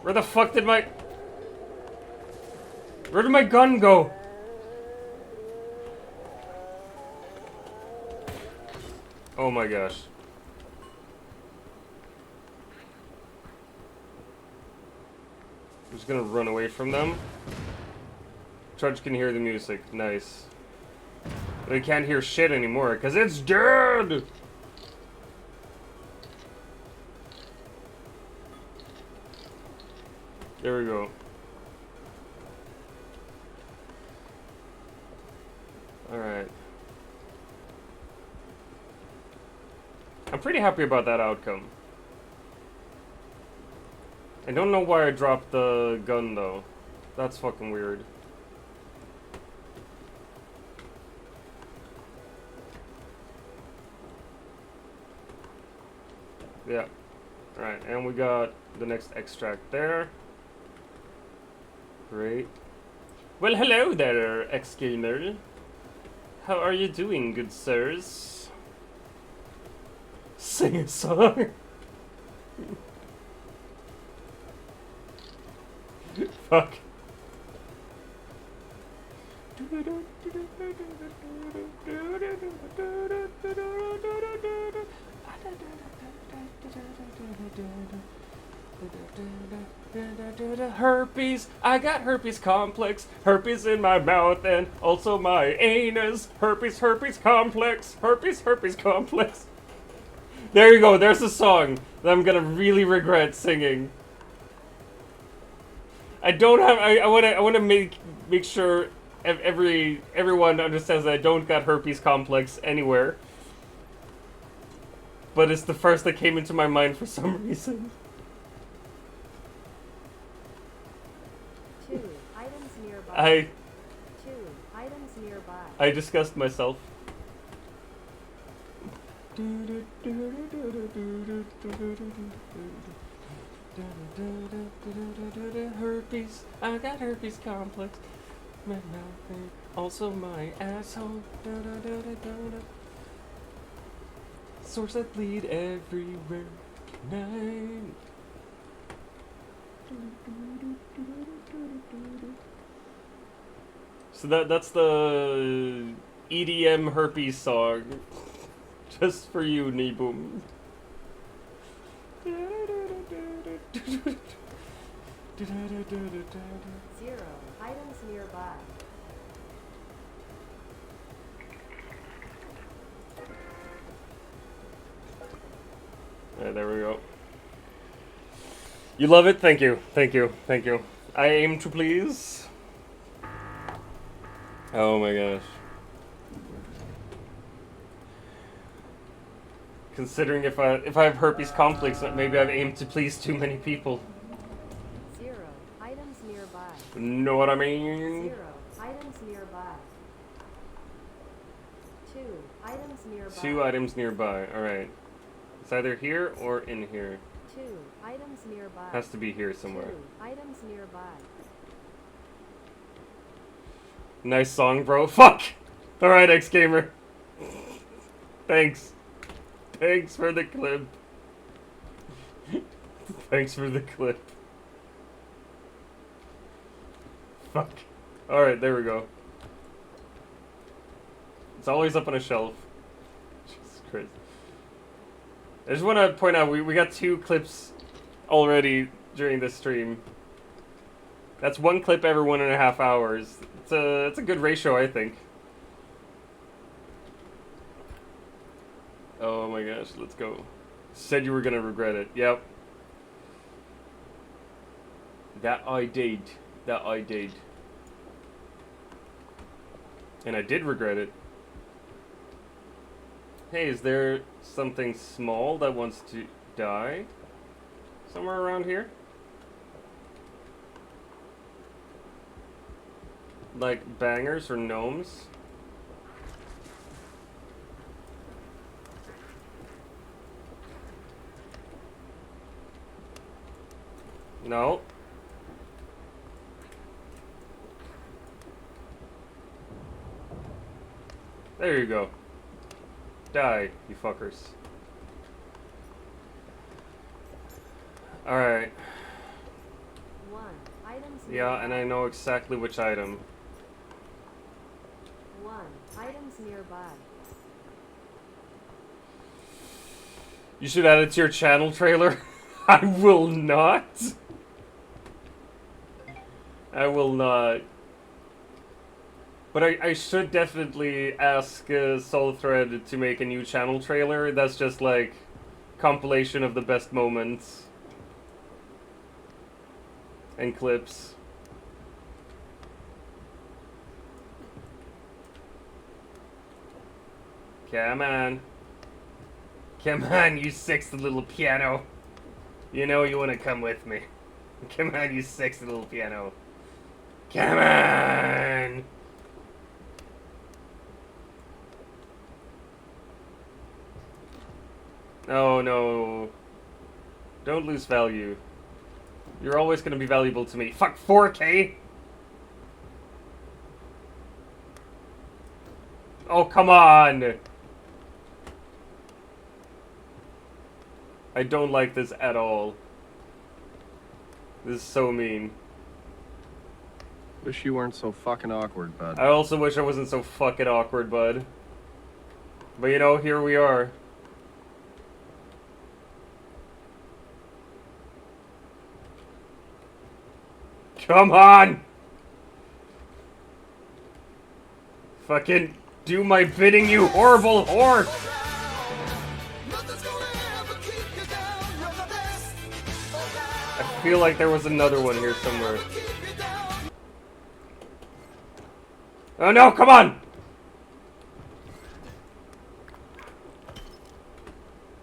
Where the fuck did my... Where did my gun go? Oh my gosh. I'm just gonna run away from them. Trudge can hear the music. Nice. But he can't hear shit anymore, because it's dead! There we go. Alright. I'm pretty happy about that outcome. I don't know why I dropped the gun, though. That's fucking weird. Yeah. Alright, and we got the next extract there. Great. Well, hello there, ex-gamer. How are you doing, good sirs? Sing a song. Fuck. Herpes, I got herpes complex, herpes in my mouth and also my anus. Herpes, herpes complex, herpes, herpes complex. There you go, there's a song that I'm gonna really regret singing. I don't have, I wanna make sure everyone understands that I don't got herpes complex anywhere. But it's the first that came into my mind for some reason. 2 items nearby. 2 items nearby. I discussed myself. Herpes, I got herpes complex. My mouth and also my asshole. Source that bleed everywhere. Night. So that's the EDM herpes song. Just for you, Niboom. 0 items nearby. There we go. You love it? Thank you. Thank you. Thank you. I aim to please. Oh my gosh. Considering if I have herpes complex, maybe I've aimed to please too many people. 0 items nearby. Know what I mean? 0 items nearby. 2 items nearby. 2 items nearby. Alright. It's either here or in here. 2 items nearby. Has to be here somewhere. 2 items nearby. Nice song, bro. Fuck! Alright, ex-gamer. Thanks. Thanks for the clip. Thanks for the clip. Fuck. Alright, there we go. It's always up on a shelf. Jesus Christ. I just want to point out, we got 2 clips already during this stream. That's 1 clip every 1.5 hours. It's a good ratio, I think. Oh my gosh, let's go. Said you were gonna regret it. Yep. That I did. That I did. And I did regret it. Hey, is there something small that wants to die? Somewhere around here? Like bangers or gnomes? No. There you go. Die, you fuckers. Alright. 1 items nearby. Yeah, and I know exactly which item. 1 items nearby. You should add it to your channel trailer. I will not. I will not. But I should definitely ask SoulThread to make a new channel trailer. That's just like compilation of the best moments and clips. Come on. Come on, you sexy little piano. You know you want to come with me. Come on, you sexy little piano. Come on! Oh no. Don't lose value. You're always gonna be valuable to me. Fuck, 4K? Oh, come on! I don't like this at all. This is so mean. Wish you weren't so fucking awkward, bud. I also wish I wasn't so fucking awkward, bud. But you know, here we are. Come on! Fucking do my bidding, you horrible whore! I feel like there was another one here somewhere. Oh no, come on!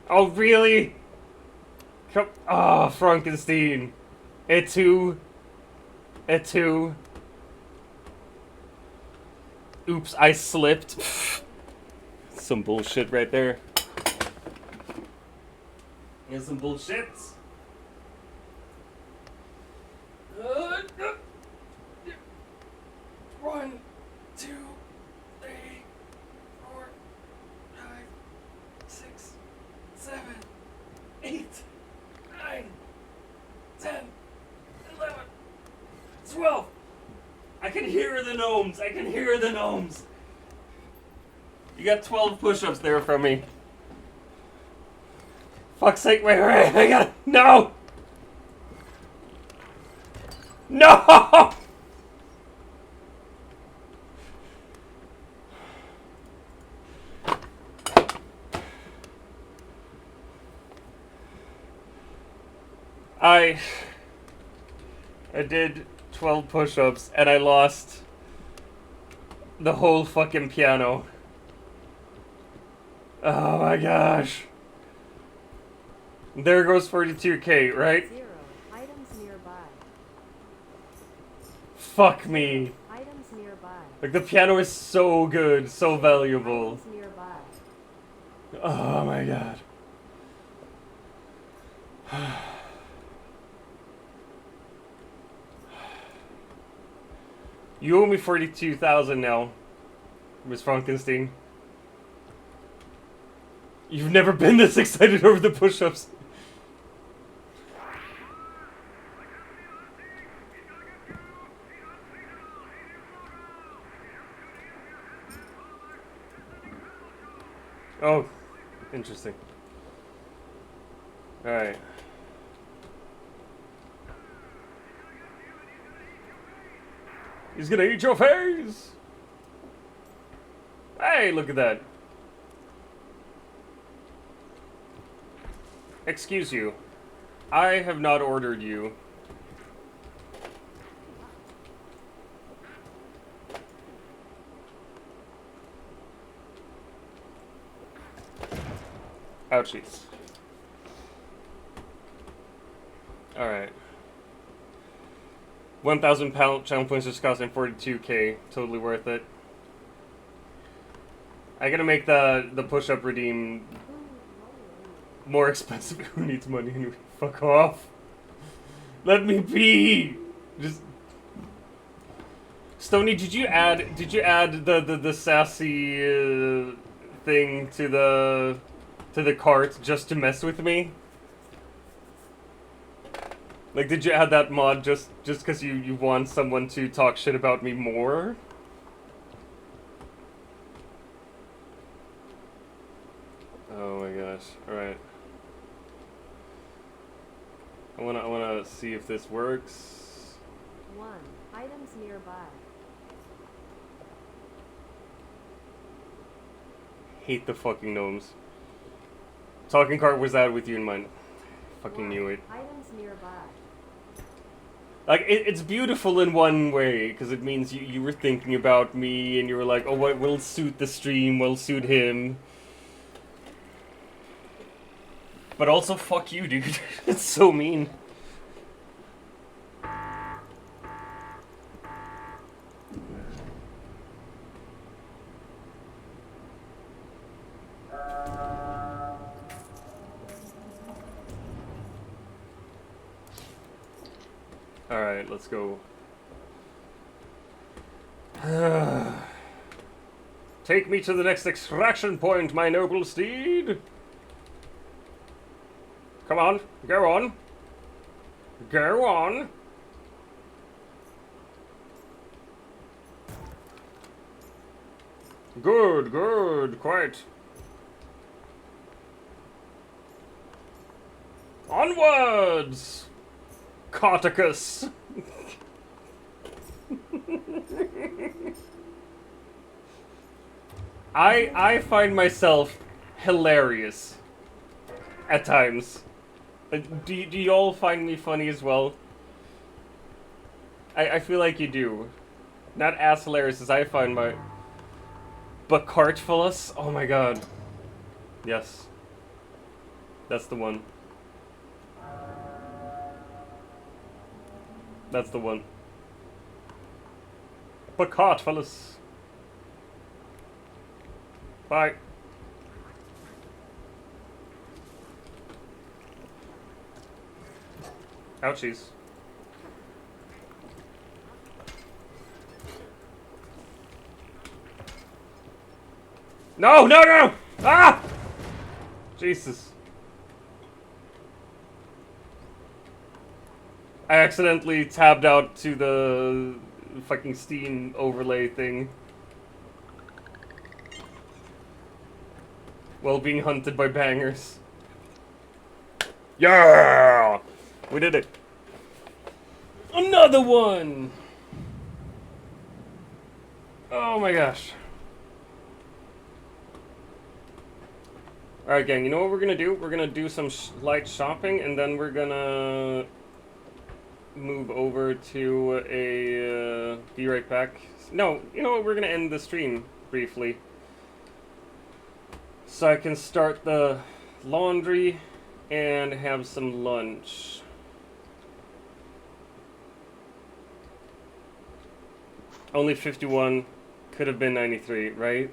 Oh, really? Come, oh, Frankenstein. Et2. Oops, I slipped. Some bullshit right there. Here's some bullshit. 1, 2, 3, 4, 5, 6, 7, 8, 9, 10, 11, 12. I can hear the gnomes. I can hear the gnomes. You got 12 push-ups there from me. Fuck's sake, wait, I gotta, no! No! I did 12 push-ups and I lost the whole fucking piano. Oh my gosh. There goes 42K, right? 0. Items nearby. Fuck me. Items nearby. Like, the piano is so good, so valuable. Items nearby. Oh my god. You owe me 42,000 now, Miss Frankenstein. You've never been this excited over the push-ups. Oh, interesting. Alright. He's gonna eat your face! Hey, look at that. Excuse you. I have not ordered you. Ouchies. Alright. 1,000 channel points just costing 42k. Totally worth it. I gotta make the push-up redeem more expensive. Who needs money anyway? Fuck off. Let me be. Just Stony, did you add the sassy thing to the cart just to mess with me? Like, did you add that mod just because you want someone to talk shit about me more? Oh my gosh. Alright. I wanna see if this works. 1. Items nearby. Hate the fucking gnomes. Talking cart was out with you in mind. Fucking knew it. Items nearby. Like, it's beautiful in one way, because it means you were thinking about me, and you were like, oh, what will suit the stream, will suit him. But also, fuck you, dude. It's so mean. Alright, let's go. Take me to the next extraction point, my noble steed. Come on, go on. Go on. Good, good, quite. Onwards! Carticus! I find myself hilarious at times. Do you all find me funny as well? I feel like you do. Not as hilarious as I find my... But Cartfulus? Oh my god. Yes. That's the one. That's the one. But Cartfulus. Bye. Ouchies. No, no, no! Ah! Jesus. I accidentally tabbed out to the fucking Steam overlay thing. While being hunted by bangers. Yeah! We did it. Another one! Oh my gosh. Alright gang, you know what we're gonna do? We're gonna do some light shopping and then we're gonna move over to a be right back. No, you know what? We're gonna end the stream briefly. So I can start the laundry and have some lunch. Only 51, could have been 93, right?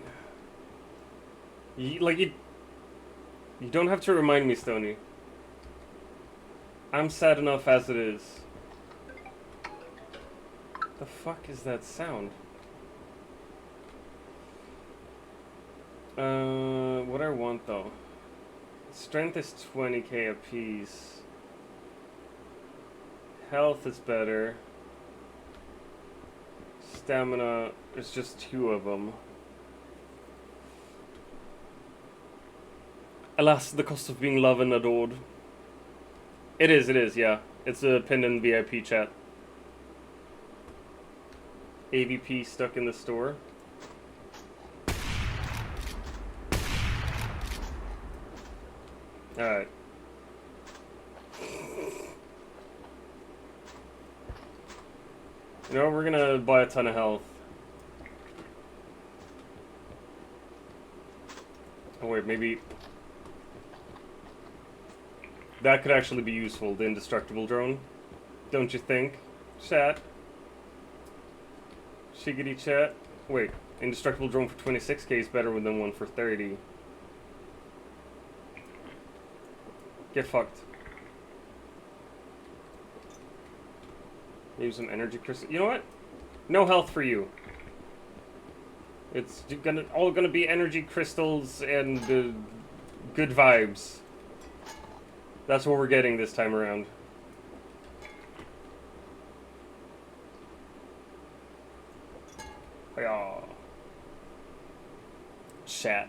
You don't have to remind me, Stony. I'm sad enough as it is. The fuck is that sound? What I want though. Strength is 20k apiece. Health is better. Stamina, there's just 2 of them. Alas, the cost of being loved and adored. It is, yeah. It's a pinned in VIP chat. AVP stuck in the store. Alright. You know, we're gonna buy a ton of health. Oh wait, maybe... That could actually be useful, the indestructible drone. Don't you think? Chat. Shiggity chat. Wait, indestructible drone for 26k is better than one for 30. Get fucked. Maybe some energy crystal. You know what? No health for you. It's all gonna be energy crystals and good vibes. That's what we're getting this time around. Hiya. Chat.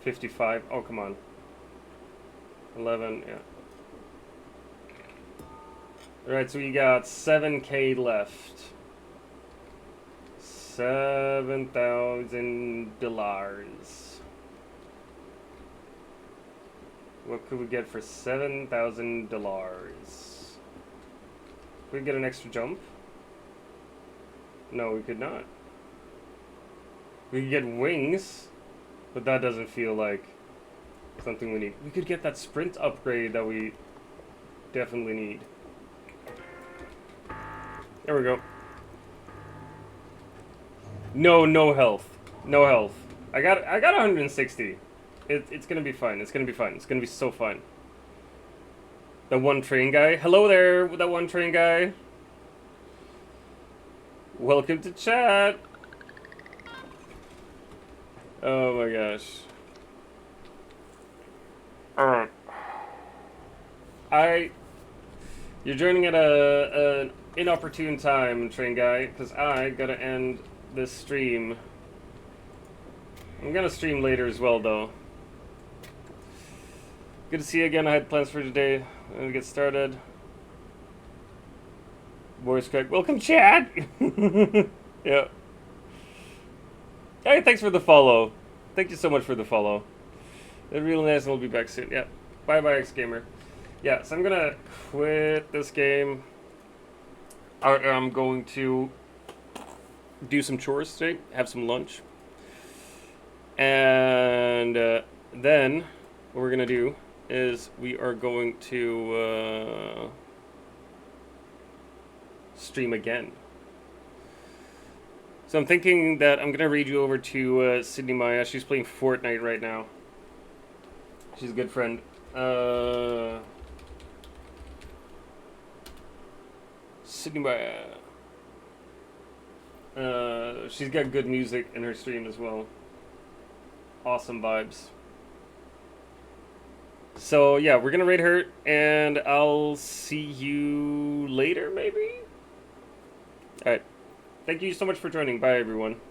55. Oh, come on. 11, yeah. Alright, so we got 7k left. $7,000. What could we get for $7,000? Could we get an extra jump? No, we could not. We could get wings, but that doesn't feel like something we need. We could get that sprint upgrade that we definitely need. There we go. No health. No health. I got 160. It's gonna be fine. It's gonna be fine. It's gonna be so fine. The one train guy. Hello there, that one train guy. Welcome to chat. Oh my gosh. Alright. You're joining at an inopportune time, train guy, because I gotta end this stream. I'm gonna stream later as well, though. Good to see you again. I had plans for today. I'm gonna get started. Voice crack. Welcome, chat! Yeah. Hey, thanks for the follow. Thank you so much for the follow. They're real nice, and we'll be back soon. Yeah. Bye-bye, X-Gamer. Yeah, so I'm gonna quit this game. I'm going to do some chores today, have some lunch. And then what we're gonna do is we are going to stream again. So I'm thinking that I'm gonna raid you over to Sydney Maya. She's playing Fortnite right now. She's a good friend. Sydney Maya. She's got good music in her stream as well. Awesome vibes. So yeah, we're gonna raid her, and I'll see you later, maybe? Alright. Thank you so much for joining. Bye, everyone.